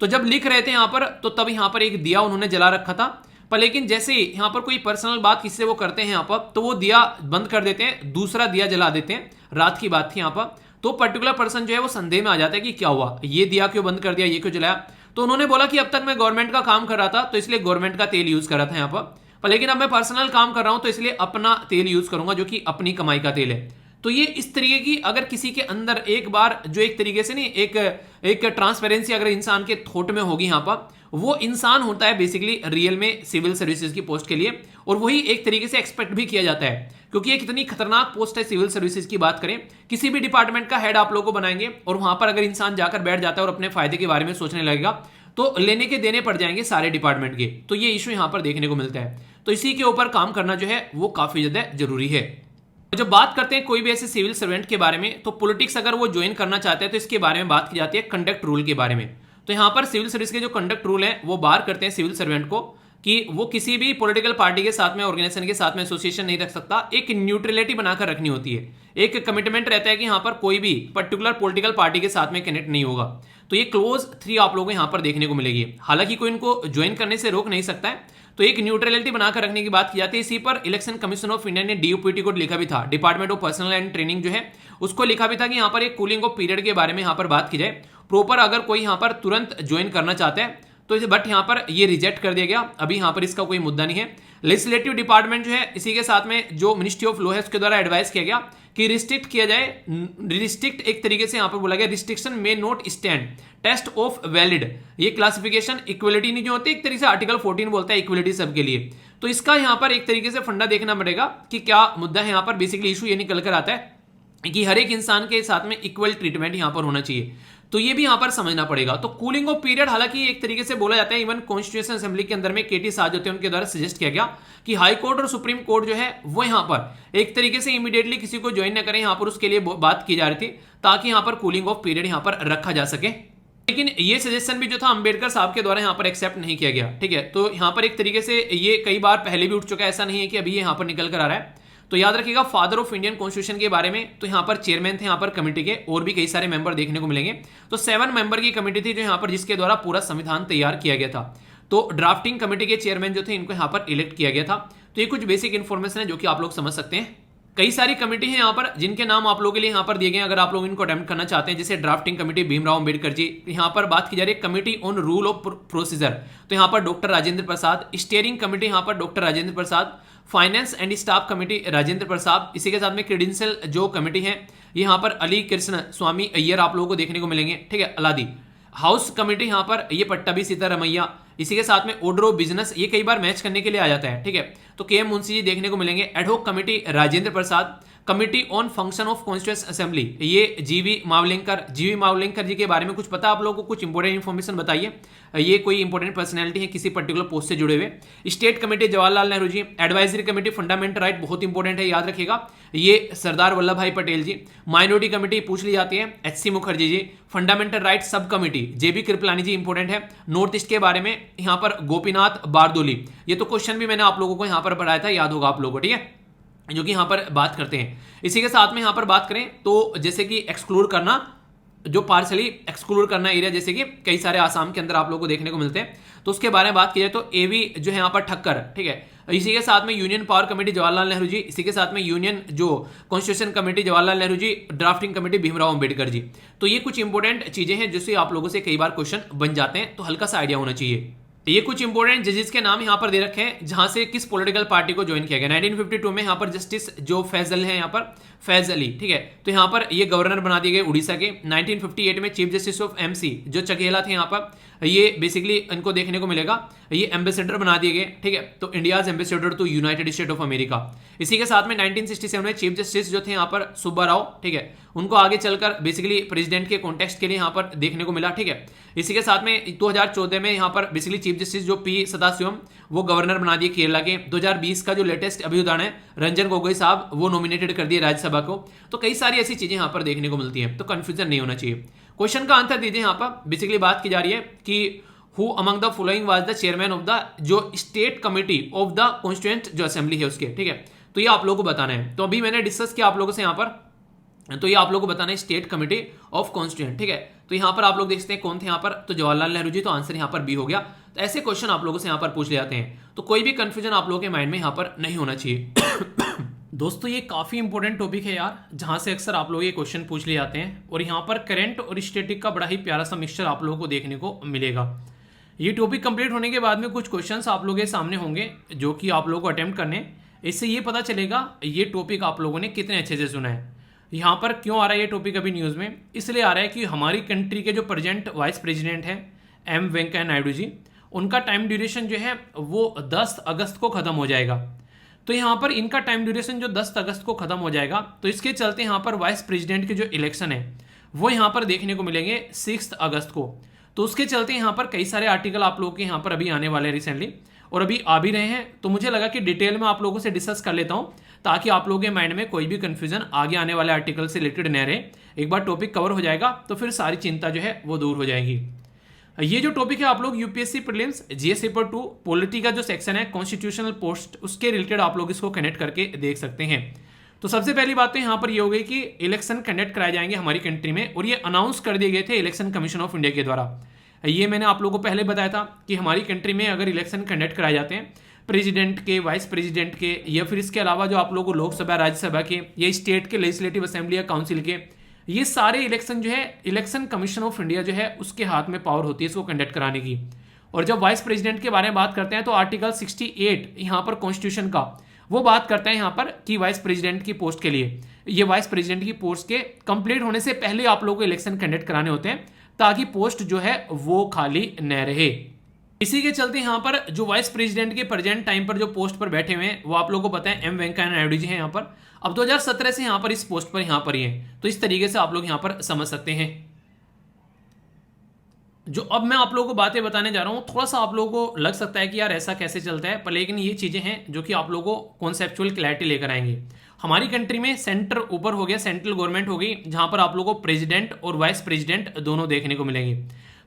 तो जब लिख रहे थे यहाँ पर, तो तब यहाँ पर एक दिया उन्होंने जला रखा था, पर लेकिन जैसे ही यहाँ पर कोई पर्सनल बात किससे वो करते हैं यहाँ पर, तो वो दिया बंद कर देते हैं, दूसरा दिया जला देते हैं। रात की बात थी यहाँ पर, तो पर्टिकुलर पर्सन जो है वो संदेह में आ जाता है कि क्या हुआ, ये दिया क्यों बंद कर दिया, ये क्यों जलाया। तो उन्होंने बोला कि अब तक मैं गवर्नमेंट का काम कर रहा था तो इसलिए गवर्नमेंट का तेल यूज कर रहा था यहाँ पर लेकिन अब मैं पर्सनल काम कर रहा हूं तो इसलिए अपना तेल यूज करूंगा जो कि अपनी कमाई का तेल है। तो ये इस तरीके की अगर किसी के अंदर एक बार जो एक तरीके से नहीं एक ट्रांसपेरेंसी अगर इंसान के थॉट में होगी यहाँ पर, वो इंसान होता है बेसिकली रियल में सिविल सर्विसेज की पोस्ट के लिए, और वही एक तरीके से एक्सपेक्ट भी किया जाता है, क्योंकि ये कितनी खतरनाक पोस्ट है सिविल सर्विसेज की बात करें। किसी भी डिपार्टमेंट का हेड आप लोगों को बनाएंगे और वहां पर अगर इंसान जाकर बैठ जाता है और अपने फायदे के बारे में सोचने लगेगा तो लेने के देने पड़ जाएंगे सारे डिपार्टमेंट के। तो ये इशू यहां पर देखने को मिलता है। तो इसी के ऊपर काम करना जो है वो काफी ज्यादा जरूरी है। जब बात करते हैं कोई भी ऐसे सिविल सर्वेंट के बारे में, तो पॉलिटिक्स अगर वो ज्वाइन करना चाहते हैं तो इसके बारे में बात की जाती है कंडक्ट रूल के बारे में। तो यहां पर सिविल सर्विस के जो कंडक्ट रूल है वो बार करते हैं सिविल सर्वेंट को कि वो किसी भी पॉलिटिकल पार्टी के साथ में, ऑर्गेनाइजेशन के साथ में एसोसिएशन नहीं रख सकता। एक न्यूट्रलिटी बनाकर रखनी होती है, एक कमिटमेंट रहता है कि यहां पर कोई भी पर्टिकुलर पॉलिटिकल पार्टी के साथ में कनेक्ट नहीं होगा। तो ये क्लोज 3 आप लोगों को यहां पर देखने को मिलेगी। हालांकि कोई इनको ज्वाइन करने से रोक नहीं सकता है, तो एक न्यूट्रलिटी बनाकर रखने की बात की जाती है। इसी पर इलेक्शन कमीशन ऑफ इंडिया ने डीयूपीटी को लिखा भी था, department of personal and training जो है उसको लिखा भी था कि यहाँ पर एक कूलिंग ऑफ पीरियड के बारे में यहाँ पर बात की जाए प्रॉपर। अगर कोई यहाँ पर तुरंत ज्वाइन करना चाहता है तो इसे, बट यहाँ पर ये रिजेक्ट कर दिया गया, अभी यहाँ पर इसका कोई मुद्दा नहीं है। लेजिस्लेटिव डिपार्टमेंट जो है इसी के साथ में जो मिनिस्ट्री ऑफ लॉ है उसके द्वारा एडवाइस किया गया कि रिस्ट्रिक्ट किया जाए, रिस्ट्रिक्ट एक तरीके से यहाँ पर बोला गया restriction may not stand test of valid. ये क्लासिफिकेशन इक्वलिटी नहीं जो होती, एक तरीके से आर्टिकल 14 बोलता है इक्वलिटी सबके लिए। तो इसका यहाँ पर एक तरीके से फंडा देखना पड़ेगा कि क्या मुद्दा है। यहाँ पर बेसिकली इशू ये निकल कर आता है कि हर एक इंसान के साथ में इक्वल ट्रीटमेंट यहाँ पर होना चाहिए, तो ये भी यहाँ पर समझना पड़ेगा। तो कूलिंग ऑफ पीरियड हालांकि एक तरीके से बोला जाता है, इवन कॉन्स्टिट्यूशन असेंबली के अंदर में केटी साज होते हैं उनके द्वारा सजेस्ट किया गया कि हाई कोर्ट और सुप्रीम कोर्ट जो है वो यहाँ पर एक तरीके से इमीडिएटली किसी को ज्वाइन न करें, यहाँ पर उसके लिए बात की जा रही थी ताकि यहाँ पर कूलिंग ऑफ पीरियड यहाँ पर रखा जा सके। लेकिन ये सजेशन भी जो था अंबेडकर साहब के द्वारा यहाँ पर एक्सेप्ट नहीं किया गया, ठीक है। तो यहाँ पर एक तरीके से ये कई बार पहले भी उठ चुका है, ऐसा नहीं है कि अभी ये यहाँ पर निकल कर आ रहा है। तो याद रखिएगा फादर ऑफ इंडियन कॉन्स्टिट्यूशन के बारे में, तो यहाँ पर चेयरमैन थे यहाँ पर कमेटी के, और भी कई सारे मेंबर देखने को मिलेंगे। तो 7 मेंबर की कमेटी थी जो यहाँ पर जिसके द्वारा पूरा संविधान तैयार किया गया था। तो ड्राफ्टिंग कमेटी के चेयरमैन जो थे इनको यहाँ पर इलेक्ट किया गया था। तो ये कुछ बेसिक इन्फॉर्मेशन है जो कि आप लोग समझ सकते हैं। कई सारी कमेटी है यहाँ पर जिनके नाम आप लोगों के लिए यहाँ पर दिए गए, अगर आप लोग इनको अटेम्प्ट करना चाहते हैं, जैसे ड्राफ्टिंग कमेटी भीमराव अंबेडकर जी। यहाँ पर बात की जा रही है committee on rule of procedure, तो यहाँ पर doctor Rajendra Prasad. Steering committee यहाँ पर doctor Rajendra Prasad. Finance and staff committee Rajendra Prasad. इसी के साथ में क्रेडेंशियल जो कमेटी है यहाँ पर अली कृष्ण स्वामी अय्यर आप लोगों को देखने को मिलेंगे, ठीक है, अलादी। हाउस कमेटी यहाँ पर ये पट्टाभी सीतारमैया। इसी के साथ में ऑर्डर ऑफ बिजनेस, ये कई बार मैच करने के लिए आ जाता है, ठीक है। तो के.एम. मुंशी जी देखने को मिलेंगे। Ad hoc committee Rajendra Prasad. Committee on function of constituent assembly, ये जीवी मावलिंकर जी के बारे में कुछ पता आप लोगों को, कुछ इंपॉर्टेंट इन्फॉर्मेशन बताइए। ये कोई इंपॉर्टेंट पर्सनैलिटी है किसी पर्टिकुलर पोस्ट से जुड़े हुए। स्टेट कमेटी जवाहरलाल नेहरू जी। एडवाइजरी कमेटी फंडामेंटल राइट, बहुत इंपॉर्टेंट है, याद रखिएगा, ये सरदार वल्लभ भाई पटेल जी। माइनॉरिटी कमेटी पूछ ली जाती है, HC. Mukherjee ji. Fundamental right sub committee JB. Kripalani ji, important है। नॉर्थ ईस्ट के बारे में यहाँ पर गोपीनाथ बारदोली, ये तो क्वेश्चन भी मैंने आप लोगों को यहाँ पर पढ़ाया था, याद होगा आप लोगों को, ठीक है, जो कि यहाँ पर बात करते हैं। इसी के साथ में यहाँ पर बात करें तो जैसे कि एक्सक्लूड करना, जो पार्शली एक्सक्लूड करना एरिया, जैसे कि कई सारे आसाम के अंदर आप लोगों को देखने को मिलते हैं, तो उसके बारे में बात की जाए तो एवी जो है यहाँ पर ठक्कर, ठीक है। इसी के साथ में union power committee Jawaharlal Nehru ji. इसी के साथ में यूनियन जो constitution committee Jawaharlal Nehru ji. Drafting committee Bhimrao Ambedkar ji. तो ये कुछ इंपॉर्टेंट चीजें हैं जिससे आप लोगों से कई बार क्वेश्चन बन जाते हैं, तो हल्का सा आइडिया होना चाहिए। ये कुछ इंपॉर्टेंट जजेस के नाम यहाँ पर दे रखे हैं जहां से किस पॉलिटिकल पार्टी को ज्वाइन किया गया। 1952 में यहाँ पर जस्टिस जो फैजल है, यहाँ पर फैज अली, ठीक है, तो यहाँ पर ये गवर्नर बना दिए गए उड़ीसा के। 1958 में चीफ जस्टिस ऑफ एमसी जो चघेला थे यहाँ पर, ये बेसिकली इनको देखने को मिलेगा, ये एम्बेसडर बना दिए गए, ठीक है, तो India's ambassador to United State of America. इसी के साथ में 1967 में चीफ जस्टिस जो थे यहाँ पर सुब्बा राव, ठीक है, उनको आगे चलकर बेसिकली प्रेसिडेंट के कॉन्टेक्स्ट के लिए यहाँ पर देखने को मिला, ठीक है। इसी के साथ में 2014 में यहाँ पर बेसिकली चीफ जस्टिस जो पी सदाशिवम वो गवर्नर बना दिए केरला के। 2020 का जो लेटेस्ट अभी उदाहरण है रंजन गोगोई साहब, वो नॉमिनेटेड कर दिए राज्यसभा को। तो कई सारी ऐसी चीजें यहाँ पर देखने को मिलती हैं, तो कंफ्यूजन नहीं होना चाहिए। क्वेश्चन का आंसर दीजिए। यहाँ पर बेसिकली बात की जा रही है कि who among the following was the chairman of the जो state committee of the constituent जो असेंबली है उसके, ठीक है, तो ये आप लोगों को बताना है। तो अभी मैंने डिस्कस किया आप लोगों से यहाँ पर, तो ये आप लोगों को बताना है स्टेट कमिटी ऑफ कॉन्स्टिट्यूएंट, ठीक है। तो यहाँ पर आप लोग देखते हैं कौन थे यहाँ पर, तो जवाहरलाल नेहरू जी, तो आंसर यहाँ पर बी हो गया। तो ऐसे क्वेश्चन आप लोगों से यहाँ पर पूछ ले जाते हैं, तो कोई भी कंफ्यूजन आप लोगों के माइंड में यहाँ पर नहीं होना चाहिए। दोस्तों ये काफी इंपॉर्टेंट टॉपिक है यार, जहां से अक्सर आप लोग ये क्वेश्चन पूछ ले जाते हैं, और यहाँ पर करंट और स्टैटिक का बड़ा ही प्यारा सा मिक्सचर आप लोगों को देखने को मिलेगा। ये टॉपिक कंप्लीट होने के बाद में कुछ क्वेश्चंस आप लोगों के सामने होंगे जो कि आप लोगों को अटेम्प्ट करने, इससे ये पता चलेगा ये टॉपिक आप लोगों ने कितने अच्छे से सुना है। यहाँ पर क्यों आ रहा है ये टॉपिक अभी न्यूज़ में? इसलिए आ रहा है कि हमारी कंट्री के जो प्रेजेंट वाइस प्रेसिडेंट हैं एम वेंकैया नायडू जी, उनका टाइम ड्यूरेशन जो है वो 10 अगस्त को ख़त्म हो जाएगा। तो यहाँ पर इनका टाइम ड्यूरेशन जो 10 अगस्त को ख़त्म हो जाएगा, तो इसके चलते यहाँ पर वाइस प्रेसिडेंट के जो इलेक्शन है वो यहाँ पर देखने को मिलेंगे 6 अगस्त को। तो उसके चलते यहाँ पर कई सारे आर्टिकल आप लोगों के यहाँ पर अभी आने वाले हैं रिसेंटली, और अभी आ भी रहे हैं। तो मुझे लगा कि डिटेल में आप लोगों से डिस्कस कर लेता हूँ, ताकि आप लोगों के माइंड में कोई भी कंफ्यूजन आगे आने वाले आर्टिकल से रिलेटेड न रहे। एक बार टॉपिक कवर हो जाएगा तो फिर सारी चिंता जो है वो दूर हो जाएगी। ये जो टॉपिक है आप लोग UPSC prelims GS paper 2 polity का जो सेक्शन है कॉन्स्टिट्यूशनल पोस्ट, उसके रिलेटेड आप लोग इसको कनेक्ट करके देख सकते हैं। तो सबसे पहली बात तो यहाँ पर ये हो गई कि इलेक्शन कंडक्ट कराए जाएंगे हमारी कंट्री में, और ये अनाउंस कर दिए गए थे इलेक्शन कमीशन ऑफ इंडिया के द्वारा। ये मैंने आप लोगों को पहले बताया था कि हमारी कंट्री में अगर इलेक्शन कंडक्ट कराए जाते हैं प्रेसिडेंट के, वाइस प्रेसिडेंट के, या फिर इसके अलावा जो आप लोगों को लोकसभा, राज्यसभा के, या स्टेट के लेजिस्लेटिव असेंबली या काउंसिल के, ये सारे इलेक्शन जो है इलेक्शन कमीशन ऑफ इंडिया जो है उसके हाथ में पावर होती है इसको कंडक्ट कराने की। और जब वाइस प्रेसिडेंट के बारे में बात करते हैं तो आर्टिकल 68 यहाँ पर कॉन्स्टिट्यूशन का वो बात करता है यहाँ पर कि वाइस प्रेसिडेंट की पोस्ट के लिए, ये वाइस प्रेसिडेंट की पोस्ट के कंप्लीट होने से पहले आप लोगों को इलेक्शन कंडक्ट कराने होते हैं, ताकि पोस्ट जो है वो खाली न रहे। इसी के चलते यहाँ पर जो वाइस प्रेसिडेंट के प्रेजेंट टाइम पर जो पोस्ट पर बैठे हुए हैं वो आप लोगों को पता है एम वेंकैया नायडू जी हैं यहाँ पर। अब 2017 से यहाँ पर इस पोस्ट पर यहाँ पर ही हैं, तो इस तरीके से आप लोग यहाँ पर समझ सकते हैं। जो अब मैं आप लोगों को बातें बताने जा रहा हूँ, थोड़ा सा आप लोगों को लग सकता है कि यार ऐसा कैसे चलता है, पर लेकिन ये चीज़ें हैं जो कि आप लोगों को कॉन्सेप्चुअल क्लैरिटी लेकर आएंगे। हमारी कंट्री में सेंटर ऊपर हो गया, सेंट्रल गवर्नमेंट हो गई, जहाँ पर आप लोगों को प्रेसिडेंट और वाइस प्रेसिडेंट दोनों देखने को मिलेंगे।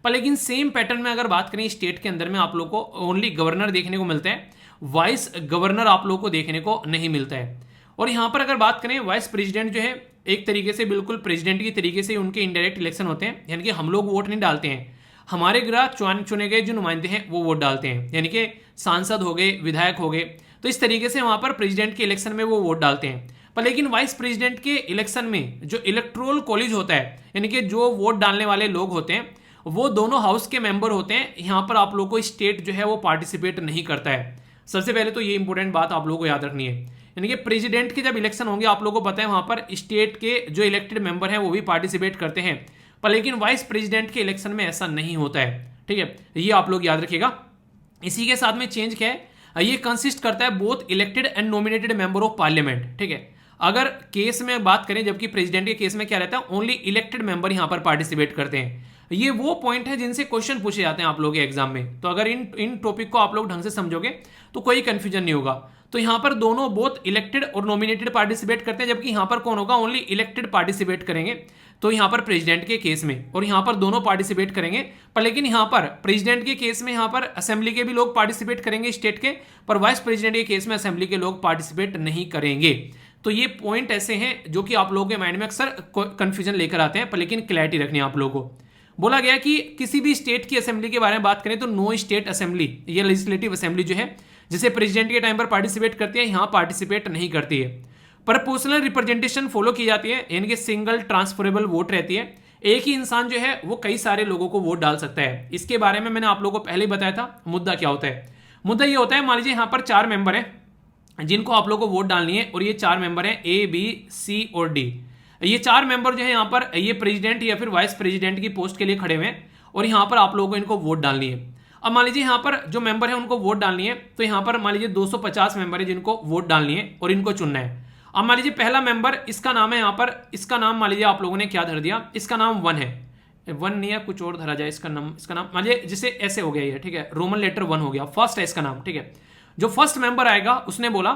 पर लेकिन सेम पैटर्न में अगर बात करें स्टेट के अंदर में आप लोग को ओनली गवर्नर देखने को मिलता है, वाइस गवर्नर आप लोग को देखने को नहीं मिलता है। और यहाँ पर अगर बात करें वाइस प्रेसिडेंट जो है एक तरीके से बिल्कुल प्रेसिडेंट की तरीके से उनके इनडायरेक्ट इलेक्शन होते हैं, यानी कि हम लोग वोट नहीं डालते हैं, हमारे द्वारा चुने गए जो नुमाइंदे हैं वो वोट डालते हैं, यानी कि सांसद हो गए, विधायक हो गए, तो इस तरीके से वहाँ पर प्रेसिडेंट के इलेक्शन में वो वोट डालते हैं। पर लेकिन वाइस प्रेसिडेंट के इलेक्शन में जो इलेक्टोरल कॉलेज होता है, यानी कि जो वोट डालने वाले लोग होते हैं वो दोनों हाउस के मेंबर होते हैं। यहाँ पर आप लोगों को स्टेट जो है वो पार्टिसिपेट नहीं करता है। सबसे पहले तो ये इंपॉर्टेंट बात आप लोगों को याद रखनी है, यानी कि प्रेसिडेंट के जब इलेक्शन होंगे आप लोगों को पता है वहाँ पर स्टेट के जो इलेक्टेड मेंबर हैं वो भी पार्टिसिपेट करते हैं, पर लेकिन वाइस प्रेसिडेंट के इलेक्शन में ऐसा नहीं होता है। ठीक है, ये आप लोग याद रखिएगा। इसी के साथ में चेंज क्या है, ये कंसिस्ट करता है both elected and nominated member of parliament. ठीक है, अगर केस में बात करें, जबकि प्रेसिडेंट के केस में क्या रहता है, ओनली इलेक्टेड मेंबर यहाँ पर पार्टिसिपेट करते हैं। ये वो पॉइंट है जिनसे क्वेश्चन पूछे जाते हैं आप लोगों के एग्जाम में, तो अगर इन टॉपिक को आप लोग ढंग से समझोगे तो कोई कंफ्यूजन नहीं होगा। तो यहाँ पर दोनों बोथ इलेक्टेड और नॉमिनेटेड पार्टिसिपेट करते हैं, जबकि यहाँ पर कौन होगा, ओनली इलेक्टेड पार्टिसिपेट करेंगे। तो यहाँ पर प्रेसिडेंट के केस में, और यहाँ पर दोनों पार्टिसिपेट करेंगे, पर लेकिन यहाँ पर प्रेसिडेंट के केस में यहाँ पर असेंबली के भी लोग पार्टिसिपेट करेंगे स्टेट के, पर वाइस प्रेसिडेंट के केस में असेंबली के लोग पार्टिसिपेट नहीं करेंगे। तो ये पॉइंट ऐसे हैं जो कि आप लोगों के माइंड में अक्सर कंफ्यूजन लेकर आते हैं, पर लेकिन क्लैरिटी रखनी है आप लोगों को। बोला गया कि किसी भी स्टेट की असेंबली के बारे में बात करें तो नो स्टेट असेंबली या लेजिस्लेटिव असेंबली जो है जिसे प्रेसिडेंट के टाइम पर पार्टिसिपेट करती है, यहाँ पार्टिसिपेट नहीं करती है। प्रोपोर्शनल रिप्रेजेंटेशन फॉलो की जाती है, यानी कि सिंगल ट्रांसफरेबल वोट रहती है। एक ही इंसान जो है वो कई सारे लोगों को वोट डाल सकता है। इसके बारे में मैंने आप लोगों को पहले ही बताया था। मुद्दा क्या होता है, मुद्दा ये होता है, मान लीजिए यहाँ पर 4 मेंबर हैं जिनको आप लोगों को वोट डालनी है, और ये 4 मेंबर हैं ए, बी, सी और डी। ये 4 मेंबर जो है यहाँ पर ये प्रेसिडेंट या फिर वाइस प्रेसिडेंट की पोस्ट के लिए खड़े हुए हैं, और यहाँ पर आप लोगों को इनको वोट डालनी है। अब मान लीजिए यहाँ पर जो मेंबर है उनको वोट डालनी है, तो यहाँ पर मान लीजिए 250 मेंबर है जिनको वोट डालनी है और इनको चुनना है। अब मान लीजिए पहला मेंबर, इसका नाम है यहाँ पर, इसका नाम मान लीजिए आप लोगों ने क्या धर दिया, इसका नाम 1 है, 1 नहीं है, कुछ और धरा जाए इसका नाम मान लीजिए जिसे ऐसे हो गया ये, ठीक है, रोमन लेटर 1 हो गया, फर्स्ट है इसका नाम। ठीक है, जो फर्स्ट मेंबर आएगा उसने बोला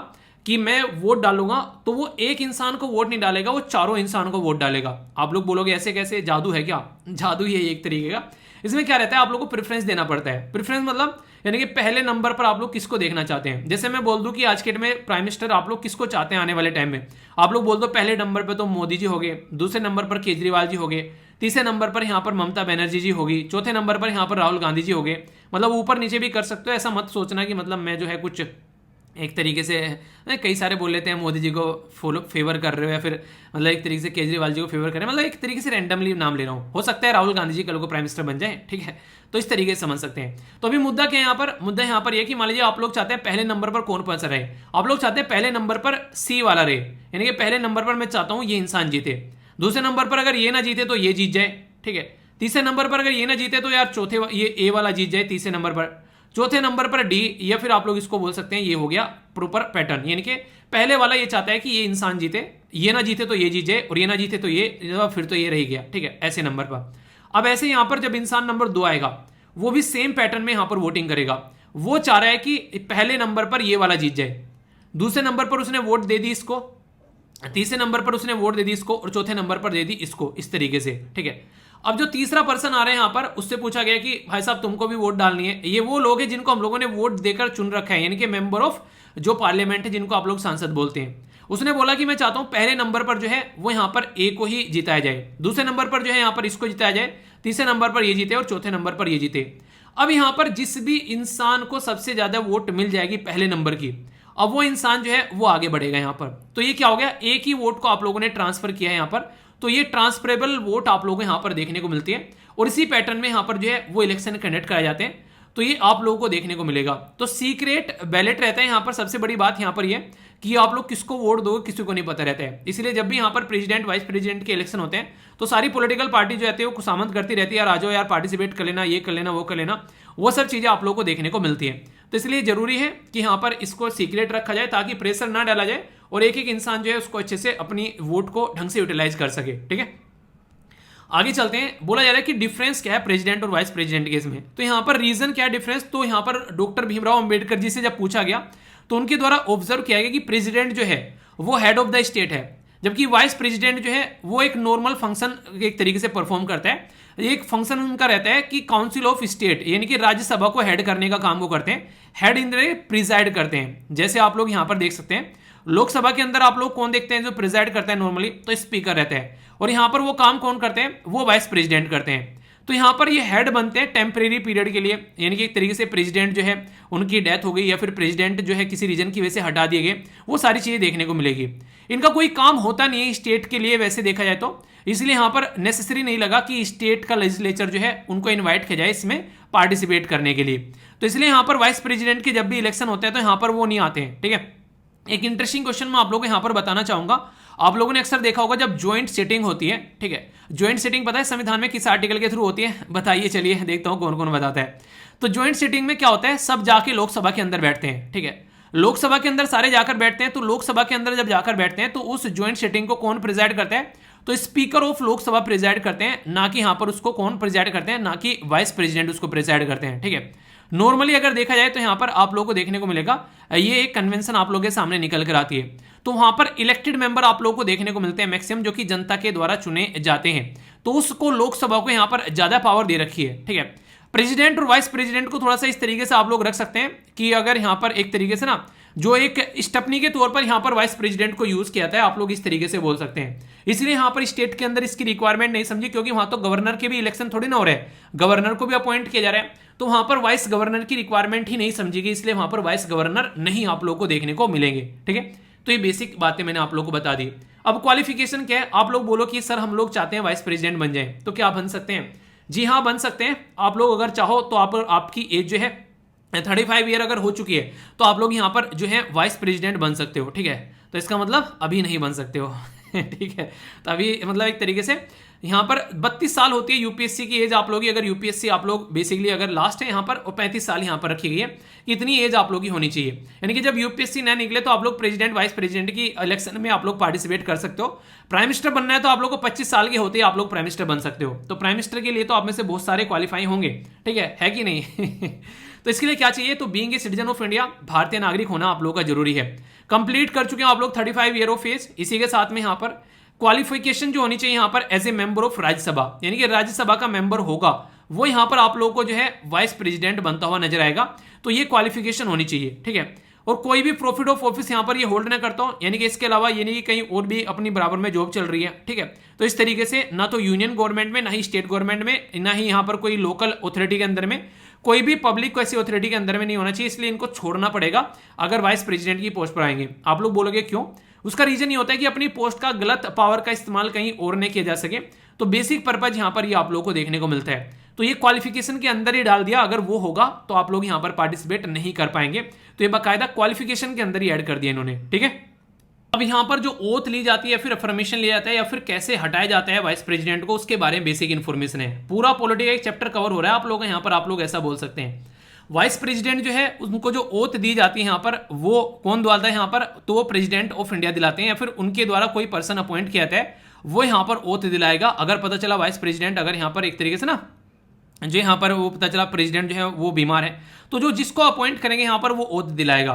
कि मैं वोट डालूंगा, तो वो एक इंसान को वोट नहीं डालेगा, वो चारों इंसान को वोट डालेगा। आप लोग बोलोगे ऐसे कैसे, जादू है क्या? जादू ही है एक तरीके का। इसमें क्या रहता है, आप लोग को प्रेफरेंस देना पड़ता है। प्रेफरेंस मतलब यानी कि पहले नंबर पर आप लोग किसको देखना चाहते हैं। जैसे मैं बोल दूं कि आज के डेट में प्राइम मिनिस्टर आप लोग किसको चाहते हैं आने वाले टाइम में, आप लोग बोल दो पहले नंबर पर तो मोदी जी हो गए, दूसरे नंबर पर केजरीवाल जी हो गए, तीसरे नंबर पर यहाँ पर ममता बनर्जी जी होगी, चौथे नंबर पर यहाँ पर राहुल गांधी जी हो गए। मतलब ऊपर नीचे भी कर सकते हो, ऐसा मत सोचना कि मतलब मैं जो है कुछ एक तरीके से कई सारे बोल लेते हैं मोदी जी को फॉलो फेवर कर रहे हो, या फिर मतलब एक तरीके से केजरीवाल जी को फेवर कर रहे हैं, मतलब एक तरीके से रैंडमली नाम ले रहा हूँ, हो सकता है राहुल गांधी जी कल को प्राइम मिनिस्टर बन जाए, ठीक है, तो इस तरीके से समझ सकते हैं। तो अभी मुद्दा क्या है यहाँ पर, मुद्दा यहाँ पर यह कि मान लीजिए आप लोग चाहते हैं पहले नंबर पर कौन पहुंच रहे, आप लोग चाहते हैं पहले नंबर पर सी वाला रहे, यानी कि पहले नंबर पर मैं चाहता हूँ ये इंसान जीते, दूसरे नंबर पर अगर ये ना जीते तो ये जीत जाए, ठीक है, तीसरे नंबर पर अगर ये ना जीते तो यार चौथे ये ए वाला जीत जाए तीसरे नंबर पर, चौथे नंबर पर डी, या फिर आप लोग इसको बोल सकते हैं ये हो गया प्रॉपर पैटर्न, यानी कि पहले वाला ये चाहता है कि ये इंसान जीते, ये ना जीते तो ये जीत जाए, और ये ना जीते तो ये, फिर तो ये रह गया, ठीक है, ऐसे नंबर पर। अब ऐसे यहां पर जब इंसान नंबर 2 आएगा वो भी सेम पैटर्न में यहां पर वोटिंग करेगा, वो चाह रहा है कि पहले नंबर पर ये वाला जीत जाए, दूसरे नंबर पर उसने वोट दे दी इसको, तीसरे नंबर पर उसने वोट दे दी इसको, और चौथे नंबर पर दे दी इसको, इस तरीके से, ठीक है। अब जो तीसरा पर्सन आ रहे हैं यहां पर, उससे पूछा गया कि भाई साहब तुमको भी वोट डालनी है, ये वो लोग हैं जिनको हम लोगों ने वोट देकर चुन रखा है, यानी कि मेंबर ऑफ जो पार्लियामेंट है, जिनको आप लोग सांसद बोलते हैं। उसने बोला कि मैं चाहता हूं पहले नंबर पर जो है वो यहां पर ए को ही जिताया जाए, दूसरे नंबर पर जो है यहां पर इसको जिताया जाए, तीसरे नंबर पर ये जीते और चौथे नंबर पर ये जीते। अब यहां पर जिस भी इंसान को सबसे ज्यादा वोट मिल जाएगी पहले नंबर की, अब वो इंसान जो है वो आगे बढ़ेगा यहां पर। तो ये क्या हो गया, एक ही वोट को आप लोगों ने ट्रांसफर किया है यहां पर, तो ये ट्रांसफरेबल वोट आप लोगों को यहां पर देखने को मिलती है, और इसी पैटर्न में यहां पर जो है वो इलेक्शन कंडक्ट कराए जाते हैं, तो ये आप लोगों को देखने को मिलेगा। तो सीक्रेट बैलेट रहता है यहां पर, सबसे बड़ी बात यहां पर ये कि आप लोग किसको वोट दोगे किसी को नहीं पता रहता है, इसलिए जब भी यहां पर प्रेसिडेंट वाइस प्रेसिडेंट के इलेक्शन होते हैं तो सारी पॉलिटिकल पार्टी जो रहती है वो खुशामद करती रहती है, यार आ जाओ यार पार्टिसिपेट कर लेना, ये कर लेना, वो कर लेना, वो सब चीजें आप लोगों को देखने को मिलती है। तो इसलिए जरूरी है कि यहां पर इसको सीक्रेट रखा जाए ताकि प्रेशर ना डाला जाए, और एक एक इंसान जो है उसको अच्छे से अपनी वोट को ढंग से यूटिलाइज कर सके, ठीक है। आगे चलते हैं, बोला जा रहा है कि डिफरेंस क्या है प्रेसिडेंट और वाइस प्रेसिडेंट के इसमें, तो यहां पर रीजन क्या है डिफरेंस, तो यहां पर डॉक्टर भीमराव अंबेडकर जी से जब पूछा गया तो उनके द्वारा ऑब्जर्व किया गया कि प्रेसिडेंट जो है वो हेड ऑफ द स्टेट है, जबकि वाइस प्रेसिडेंट जो है वो एक नॉर्मल फंक्शन एक तरीके से परफॉर्म करता है। एक फंक्शन उनका रहता है कि काउंसिल ऑफ स्टेट, यानी कि राज्यसभा को हेड करने का काम वो करते हैं, हेड इन प्रिजाइड करते हैं। जैसे आप लोग यहां पर देख सकते हैं लोकसभा के अंदर आप लोग कौन देखते हैं जो प्रिजाइड करता है नॉर्मली, तो स्पीकर रहता है, और यहां पर वो काम कौन करते हैं, वो वाइस प्रेसिडेंट करते हैं। तो यहां पर ये हेड बनते हैं टेम्परेरी पीरियड के लिए, यानी कि एक तरीके से प्रेसिडेंट जो है उनकी डेथ हो गई या फिर प्रेसिडेंट जो है किसी रीजन की वजह से हटा दिए गए, वो सारी चीजें देखने को मिलेगी। इनका कोई काम होता नहीं है स्टेट के लिए वैसे देखा जाए तो, इसलिए यहां पर नेसेसरी नहीं लगा कि स्टेट का लेजिस्लेचर जो है उनको इन्वाइट किया जाए इसमें पार्टिसिपेट करने के लिए। तो इसलिए यहां पर वाइस प्रेसिडेंट के जब भी इलेक्शन होते हैं तो यहां पर वो नहीं आते हैं, ठीक है। एक इंटरेस्टिंग क्वेश्चन मैं आप लोगों को यहां पर बताना चाहूंगा, आप लोगों ने अक्सर देखा होगा जब ज्वाइंट सिटिंग होती है, ठीक है, ज्वाइंट सिटिंग पता है संविधान में किस आर्टिकल के थ्रू होती है, बताइए, चलिए देखता हूं कौन कौन बताता है। तो ज्वाइंट सिटिंग में क्या होता है, सब जाके लोकसभा के अंदर बैठते हैं, ठीक है, लोकसभा के अंदर सारे जाकर बैठते हैं। तो लोकसभा के अंदर जब जाकर बैठते हैं तो उस ज्वाइंट सिटिंग को कौन प्रिजाइड करता है, तो स्पीकर ऑफ लोकसभा प्रिजाइड करते हैं, ना कि यहां पर उसको कौन प्रिजाइड करते हैं, ना कि वाइस प्रेसिडेंट उसको प्रिजाइड करते हैं, ठीक है। नॉर्मली अगर देखा जाए तो यहां पर आप लोगों को देखने को मिलेगा ये एक कन्वेंशन आप लोगों के सामने निकल कर आती है, तो वहां पर इलेक्टेड मेंबर आप लोगों को देखने को मिलते हैं मैक्सिमम, जो कि जनता के द्वारा चुने जाते हैं, तो उसको लोकसभा को यहां पर ज्यादा पावर दे रखी है, ठीक है। प्रेसिडेंट और वाइस प्रेसिडेंट को थोड़ा सा इस तरीके से आप लोग रख सकते हैं कि अगर यहां पर एक तरीके से ना जो एक स्टेपनी के तौर पर यहां पर वाइस प्रेसिडेंट को यूज किया था, आप लोग इस तरीके से बोल सकते हैं। इसलिए यहां पर स्टेट के अंदर इसकी रिक्वायरमेंट नहीं समझी, क्योंकि वहां तो गवर्नर के भी इलेक्शन थोड़ी ना हो रहे हैं, गवर्नर को भी अपॉइंट किया जा रहा है, तो वहां पर वाइस गवर्नर की रिक्वायरमेंट ही नहीं समझी गई, इसलिए वहां पर वाइस गवर्नर नहीं आप लोग को देखने को मिलेंगे, ठीक है। तो ये बेसिक बातें मैंने आप लोग को बता दी। अब क्वालिफिकेशन क्या है, आप लोग बोलो कि सर हम लोग चाहते हैं वाइस प्रेसिडेंट बन जाए, तो क्या बन सकते हैं, जी हाँ बन सकते हैं। आप लोग अगर चाहो तो आपकी एज जो है 35 ईयर अगर हो चुकी है तो आप लोग यहां पर जो है वाइस प्रेसिडेंट बन सकते हो, ठीक है। तो इसका मतलब अभी नहीं बन सकते हो ठीक है, तो अभी मतलब एक तरीके से यहां पर 32 साल होती है यूपीएससी की एज आप लोग की, अगर यूपीएससी आप लोग बेसिकली अगर लास्ट है यहां पर, और 35 साल यहां पर रखी गई है, इतनी एज आप लोग की होनी चाहिए। यानी कि जब यूपीएससी न निकले तो आप लोग प्रेसिडेंट वाइस प्रेसिडेंट की इलेक्शन में आप लोग पार्टिसिपेट कर सकते हो। प्राइम मिनिस्टर बनना है तो आप लोग को 25 साल के होते ही आप लोग प्राइम मिनिस्टर बन सकते हो, तो प्राइम मिनिस्टर के लिए तो आप में से बहुत सारे क्वालिफाई होंगे, ठीक है कि नहीं तो इसके लिए क्या चाहिए, तो being a citizen of India, भारतीय नागरिक होना आप लोगों का जरूरी है। कंप्लीट कर चुके हैं आप लोग 35 ईयर ऑफ एज। इसी के साथ में यहां पर क्वालिफिकेशन जो होनी चाहिए यहां पर as a member of Rajya Sabha, यानी कि राज्यसभा का मेंबर होगा वो यहां पर आप लोगों को जो है वाइस प्रेसिडेंट बनता हुआ नजर आएगा, तो ये क्वालिफिकेशन होनी चाहिए, ठीक है। और कोई भी प्रॉफिट ऑफ ऑफिस यहां पर ये होल्ड ना करता हूं, यानी कि इसके अलावा ये नहीं कि कहीं और भी अपनी बराबर में जॉब चल रही है, ठीक है। तो इस तरीके से ना तो यूनियन गवर्नमेंट में, ना ही स्टेट गवर्नमेंट में, ना ही यहां पर कोई लोकल अथॉरिटी के अंदर में कोई भी पब्लिक को ऐसी अथॉरिटी के अंदर में नहीं होना चाहिए, इसलिए इनको छोड़ना पड़ेगा अगर वाइस प्रेसिडेंट की पोस्ट पर आएंगे। आप लोग बोलोगे क्यों? उसका रीजन ये होता है कि अपनी पोस्ट का गलत पावर का इस्तेमाल कहीं और नहीं किया जा सके। तो बेसिक पर्पज यहां पर ये आप लोगों को देखने को मिलता है। तो ये क्वालिफिकेशन के अंदर ही डाल दिया, अगर वो होगा तो आप लोग यहां पर पार्टिसिपेट नहीं कर पाएंगे। तो ये बाकायदा क्वालिफिकेशन के अंदर ही ऐड कर दिया इन्होंने, ठीक है। अब यहां पर जो ओथ ली जाती है, फिर अफर्मेशन लिया जाता है, या फिर कैसे हटाया जाता है वाइस प्रेसिडेंट को, उसके बारे में बेसिक इन्फॉर्मेशन है। पूरा पॉलिटी का एक चैप्टर कवर हो रहा है आप लोग यहां पर, आप लोग ऐसा बोल सकते हैं। वाइस प्रेसिडेंट जो है उनको जो ओथ दी जाती है यहाँ पर, वो कौन दिलाता है यहाँ पर? तो वो प्रेसिडेंट ऑफ इंडिया दिलाते हैं, या फिर उनके द्वारा कोई पर्सन अपॉइंट किया जाता है वो यहाँ पर ओथ दिलाएगा। अगर पता चला वाइस प्रेसिडेंट, अगर यहाँ पर एक तरीके से ना जो यहाँ पर वो पता चला प्रेसिडेंट जो है वो बीमार है, तो जो जिसको अपॉइंट करेंगे यहाँ पर वो ओथ दिलाएगा।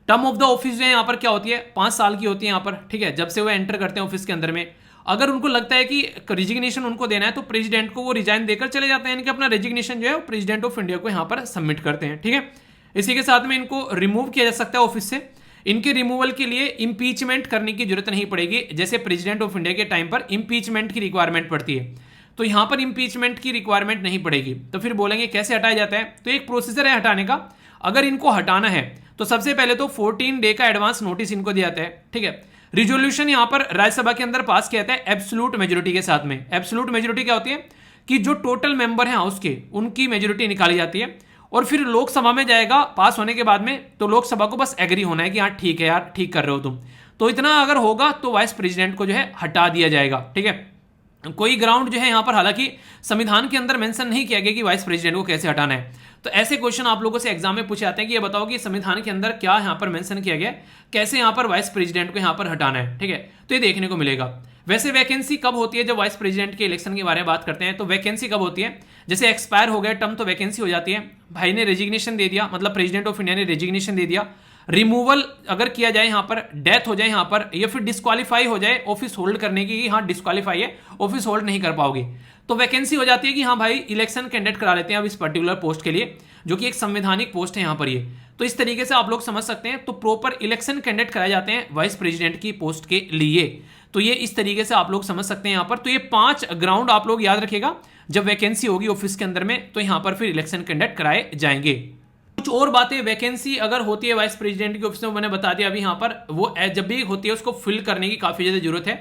टर्म ऑफ द ऑफिस जो है यहाँ पर क्या होती है? 5 साल की होती है यहाँ पर, ठीक है। जब से वो एंटर करते हैं ऑफिस के अंदर में, अगर उनको लगता है कि रिजिग्नेशन उनको देना है तो प्रेसिडेंट को वो रिजाइन देकर चले जाते हैं, यानी कि अपना रेजिग्नेशन जो है वो प्रेसिडेंट ऑफ इंडिया को यहाँ पर सबमिट करते हैं, ठीक है। इसी के साथ में इनको रिमूव किया जा सकता है ऑफिस से। इनके रिमूवल के लिए इंपीचमेंट करने की जरूरत नहीं पड़ेगी, जैसे प्रेसिडेंट ऑफ इंडिया के टाइम पर इंपीचमेंट की रिक्वायरमेंट पड़ती है, तो यहां पर इंपीचमेंट की रिक्वायरमेंट नहीं पड़ेगी। तो फिर बोलेंगे कैसे हटाया जाता है? तो एक प्रोसीजर है हटाने का। अगर इनको हटाना है तो सबसे पहले तो 14 डे का एडवांस नोटिस इनको दिया जाता है, ठीक है। रिजोल्यूशन यहां पर राज्यसभा के अंदर पास किया जाता है एब्सोल्यूट मेजोरिटी के साथ में। एब्सोल्यूट मेजोरिटी क्या होती है? कि जो टोटल मेंबर हैं हाउस के, उनकी मेजोरिटी निकाली जाती है, और फिर लोकसभा में जाएगा पास होने के बाद में। तो लोकसभा को बस एग्री होना है कि हाँ ठीक है यार, ठीक कर रहे हो तुम। तो इतना अगर होगा तो वाइस प्रेसिडेंट को जो है हटा दिया जाएगा, ठीक है। कोई ग्राउंड जो है यहाँ पर हालांकि संविधान के अंदर मेंशन नहीं किया गया कि वाइस प्रेसिडेंट को कैसे हटाना है। तो ऐसे क्वेश्चन आप लोगों से एग्जाम में पूछे जाते हैं कि ये बताओ कि संविधान के अंदर क्या यहाँ पर मेंशन किया गया, कैसे यहाँ पर वाइस प्रेसिडेंट को यहाँ पर हटाना है, ठीक है। तो ये देखने को मिलेगा। वैसे वैकेंसी कब होती है? जब वाइस प्रेसिडेंट के इलेक्शन के बारे में बात करते हैं तो वैकेंसी कब होती है? जैसे एक्सपायर हो गया टर्म तो वैकेंसी हो जाती है। भाई ने रेजिग्नेशन दे दिया, मतलब प्रेसिडेंट ऑफ इंडिया ने रेजिग्नेशन दे दिया, रिमूवल अगर किया जाए यहाँ पर, डेथ हो जाए यहाँ पर, या फिर डिस्क्वालीफाई हो जाए ऑफिस होल्ड करने की, हाँ डिस्क्वालीफाई है, ऑफिस होल्ड नहीं कर पाओगे, तो वैकेंसी हो जाती है कि हाँ भाई इलेक्शन कैंडिडेट करा लेते हैं अब इस पर्टिकुलर पोस्ट के लिए, जो कि एक संवैधानिक पोस्ट है यहाँ पर ये। तो इस तरीके से आप लोग समझ सकते हैं। तो प्रॉपर इलेक्शन कैंडिडेट कराए जाते हैं वाइस प्रेसिडेंट की पोस्ट के लिए। तो ये इस तरीके से आप लोग समझ सकते हैं यहाँ पर। तो ये 5 ग्राउंड आप लोग याद रखिएगा, जब वैकेंसी होगी ऑफिस के अंदर में तो यहाँ पर फिर इलेक्शन कैंडिडेट कराए जाएंगे। कुछ और बातें, वैकेंसी अगर होती है वाइस प्रेसिडेंट की ऑफिस में, मैंने बता दिया अभी यहाँ पर, वो जब भी होती है उसको फिल करने की काफी ज्यादा जरूरत है।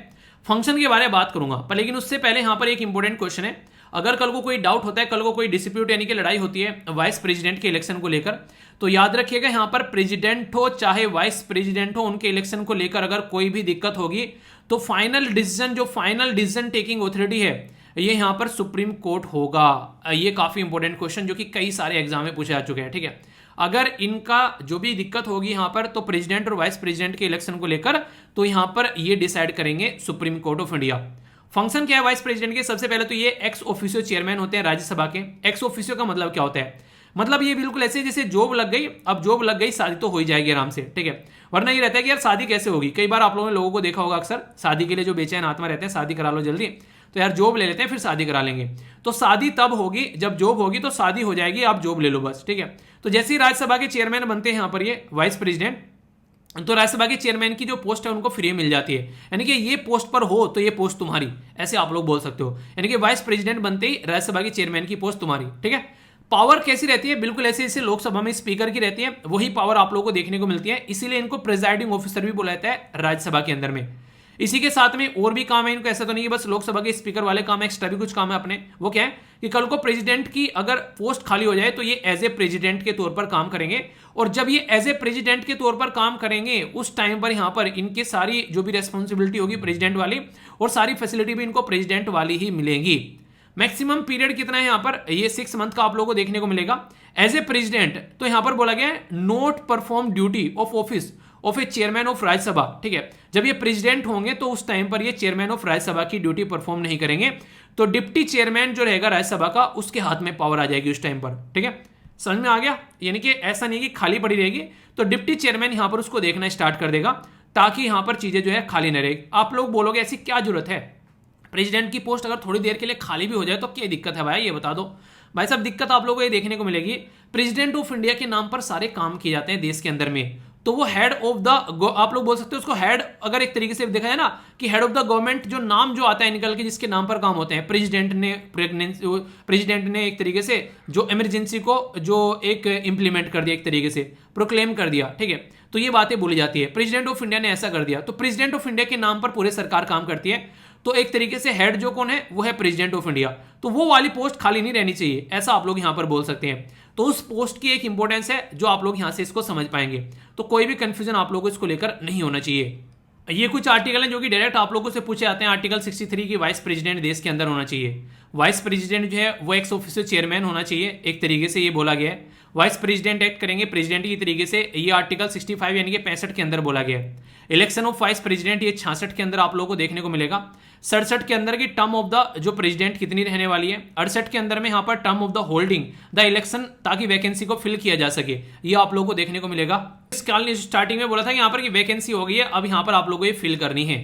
फंक्शन के बारे में बात करूंगा पर, लेकिन उससे पहले यहाँ पर एक इंपॉर्टेंट क्वेश्चन है। अगर कल को कोई डाउट होता है, कल को कोई डिस्प्यूट यानी कि लड़ाई होती है वाइस प्रेसिडेंट के इलेक्शन को लेकर, तो याद रखिएगा यहाँ पर प्रेसिडेंट हो चाहे वाइस प्रेसिडेंट हो, उनके इलेक्शन को लेकर अगर कोई भी दिक्कत होगी तो फाइनल डिसीजन, जो फाइनल डिसीजन टेकिंग अथॉरिटी है, ये यहाँ पर सुप्रीम कोर्ट होगा। ये काफी इंपॉर्टेंट क्वेश्चन जो कि कई सारे एग्जाम में पूछे जा चुके हैं, ठीक है। अगर इनका जो भी दिक्कत होगी यहाँ पर तो प्रेसिडेंट और वाइस प्रेसिडेंट के इलेक्शन को लेकर, तो यहाँ पर ये डिसाइड करेंगे supreme court of India. Function क्या है वाइस प्रेसिडेंट के? सबसे पहले तो ये एक्स ऑफिशियो चेयरमैन होते हैं राज्यसभा के। एक्स ऑफिशियो का मतलब क्या होता है? मतलब ये बिल्कुल ऐसे जैसे जॉब लग गई, अब जॉब लग गई शादी तो हो ही जाएगी आराम से, ठीक है। वरना ये रहता है कि यार शादी कैसे होगी, कई बार आप लोगों ने लोगों को देखा होगा, अक्सर शादी के लिए जो बेचैन आत्मा रहते हैं, शादी करा लो जल्दी, तो यार जॉब ले लेते हैं फिर शादी करा लेंगे। तो शादी तब होगी जब जॉब होगी, तो शादी हो जाएगी, आप जॉब ले लो बस, ठीक है। तो जैसे ही राज्यसभा के चेयरमैन बनते हैं यहाँ पर ये वाइस प्रेसिडेंट, तो राज्यसभा के चेयरमैन की जो पोस्ट है उनको फ्री मिल जाती है, यानी कि ये पोस्ट पर हो तो ये पोस्ट तुम्हारी, ऐसे आप लोग बोल सकते हो। यानी कि वाइस प्रेसिडेंट बनते ही राज्यसभा के चेयरमैन की पोस्ट तुम्हारी, ठीक है। पावर कैसी रहती है? बिल्कुल ऐसे जैसे लोकसभा में स्पीकर की रहती है, वही पावर आप लोगों को देखने को मिलती है। इसीलिए इनको प्रिजाइडिंग ऑफिसर भी बोला जाता है राज्यसभा के अंदर में। इसी के साथ में और भी काम है इनको, ऐसा तो नहीं कि बस लोकसभा के स्पीकर वाले काम है, एक्स्ट्रा भी कुछ काम है अपने। वो क्या है कि कल को प्रेसिडेंट की अगर पोस्ट खाली हो जाए तो ये एज ए प्रेसिडेंट के तौर पर काम करेंगे, और जब ये एज ए प्रेसिडेंट के तौर पर काम करेंगे उस टाइम पर यहाँ पर इनकी सारी जो भी रेस्पॉन्सिबिलिटी होगी प्रेसिडेंट वाली, और सारी फैसिलिटी भी इनको प्रेसिडेंट वाली ही मिलेंगी। मैक्सिमम पीरियड कितना है यहाँ पर? ये 6 मंथ का आप लोगों को देखने को मिलेगा एज ए प्रेसिडेंट। तो यहाँ पर बोला गया है not perform duty of office of A chairman of Rajya Sabha, ठीक है। जब ये प्रेसिडेंट होंगे तो उस टाइम पर ये चेयरमैन ऑफ राज्यसभा की ड्यूटी परफॉर्म नहीं करेंगे, तो डिप्टी चेयरमैन जो रहेगा राज्यसभा का उसके हाथ में पावर आ जाएगी उस टाइम पर, ठीक है। समझ में आ गया? यानी कि ऐसा नहीं कि खाली पड़ी रहेगी, तो डिप्टी चेयरमैन यहां पर उसको देखना स्टार्ट कर देगा, ताकि यहां पर चीजें जो है खाली न रहेगी। आप लोग बोलोगे ऐसी क्या जरूरत है, प्रेसिडेंट की पोस्ट अगर थोड़ी देर के लिए खाली भी हो जाए तो क्या दिक्कत है भाई, ये बता दो। भाई साहब दिक्कत आप लोगों को ये देखने को मिलेगी, प्रेसिडेंट ऑफ इंडिया के नाम पर सारे काम किए जाते हैं देश के अंदर में, तो वो हेड ऑफ द, आप लोग बोल सकते हो उसको हेड, अगर एक तरीके से देखा है ना कि हेड ऑफ द गवर्नमेंट जो नाम जो आता है निकल के जिसके नाम पर काम होते हैं, प्रेसिडेंट ने एक तरीके से जो इमरजेंसी को जो एक इंप्लीमेंट कर दिया, एक तरीके से प्रोक्लेम कर दिया, ठीक है, तो ये बातें बोली जाती है, प्रेसिडेंट ऑफ इंडिया ने ऐसा कर दिया, तो प्रेसिडेंट ऑफ इंडिया के नाम पर पूरे सरकार काम करती है। तो एक तरीके से हेड जो कौन है वो है प्रेसिडेंट ऑफ इंडिया, तो वो वाली पोस्ट खाली नहीं रहनी चाहिए, ऐसा आप लोग यहां पर बोल सकते हैं। तो उस पोस्ट की एक इंपॉर्टेंस है जो आप लोग यहां से इसको समझ पाएंगे, तो कोई भी कंफ्यूजन आप लोगों को इसको लेकर नहीं होना चाहिए। ये कुछ आर्टिकल हैं जो कि डायरेक्ट आप लोगों से पूछे जाते हैं। आर्टिकल 63 की वाइस प्रेसिडेंट देश के अंदर होना चाहिए। वाइस प्रेसिडेंट जो है वो एक्स ऑफिशियो चेयरमैन होना चाहिए, एक तरीके से ये बोला गया है। वाइस प्रेसिडेंट एक्ट करेंगे प्रेसिडेंट की तरीके से, ये आर्टिकल 65 यानी कि 65 के अंदर बोला गया है। इलेक्शन ऑफ वाइस प्रेसिडेंट ये 66 के अंदर आप लोगों को देखने को मिलेगा। 67 के अंदर की टर्म ऑफ द जो प्रेसिडेंट कितनी रहने वाली है। 68 के अंदर में यहाँ पर term of the holding the election, ताकि वैकेंसी को फिल किया जा सके, ये आप लोगों को देखने को मिलेगा। इस काल ने स्टार्टिंग में बोला था कि यहाँ पर की वैकेंसी हो गई है, अब यहाँ पर आप लोगों को ये फिल करनी है।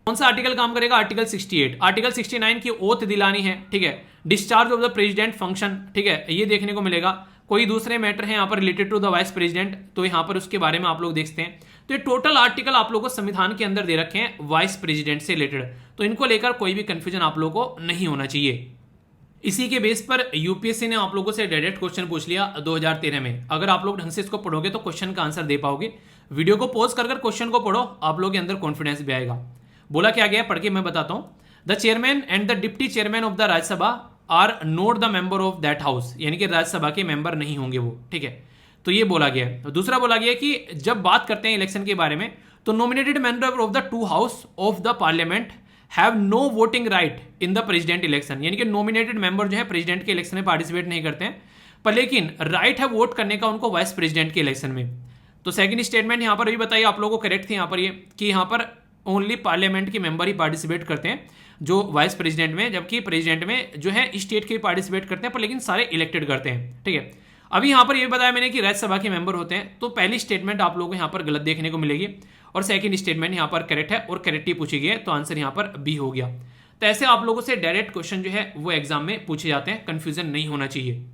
कौन सा आर्टिकल काम करेगा? आर्टिकल 68। आर्टिकल 69 की ओथ दिलानी है, ठीक है। Discharge of the president function, ठीक है, ये देखने को मिलेगा। कोई दूसरे मैटर है यहाँ पर related to the vice president, तो यहाँ पर उसके बारे में आप लोग देखते हैं। तो ये टोटल आर्टिकल आप लोगों को संविधान के अंदर दे रखे हैं वाइस प्रेसिडेंट से रिलेटेड, तो इनको लेकर कोई भी कंफ्यूजन आप लोगों को नहीं होना चाहिए। इसी के बेस पर यूपीएससी ने आप लोगों से डायरेक्ट क्वेश्चन पूछ लिया 2013 में। अगर आप लोग ढंग से इसको पढ़ोगे तो क्वेश्चन का आंसर दे पाओगे। वीडियो को पॉज कर क्वेश्चन को पढ़ो, आप लोगों के अंदर कॉन्फिडेंस भी आएगा। बोला क्या गया, पढ़ के मैं बताता हूं। The chairman and the deputy chairman of the Rajya Sabha are not the member of that house, यानी कि राज्यसभा के मेंबर नहीं होंगे वो, ठीक है। तो ये बोला गया है। दूसरा बोला गया कि जब बात करते हैं इलेक्शन के बारे में, तो nominated member of the two house of the parliament have no voting right in the president election, यानी कि नॉमिनेटेड मेंबर जो है प्रेसिडेंट के इलेक्शन में पार्टिसिपेट नहीं करते हैं, पर लेकिन राइट है वोट करने का उनको वाइस प्रेसिडेंट के इलेक्शन में। तो सेकंड स्टेटमेंट यहाँ पर भी बताइए आप लोगों को, करेक्ट थी यहाँ पर ये कि यहाँ पर ओनली पार्लियामेंट के मेंबर ही पार्टिसिपेट करते हैं जो वाइस प्रेसिडेंट में, जबकि प्रेसिडेंट में जो है स्टेट के पार्टिसिपेट करते हैं, पर लेकिन सारे इलेक्टेड करते हैं, ठीक है। अभी यहाँ पर ये बताया मैंने कि राज्यसभा के मेंबर होते हैं, तो पहली स्टेटमेंट आप लोगों को यहाँ पर गलत देखने को मिलेगी और सेकंड स्टेटमेंट यहाँ पर करेक्ट है और करेक्ट ही पूछी गई है, तो आंसर यहाँ पर बी हो गया। तो ऐसे आप लोगों से डायरेक्ट क्वेश्चन जो है वो एग्जाम में पूछे जाते हैं, कंफ्यूजन नहीं होना चाहिए।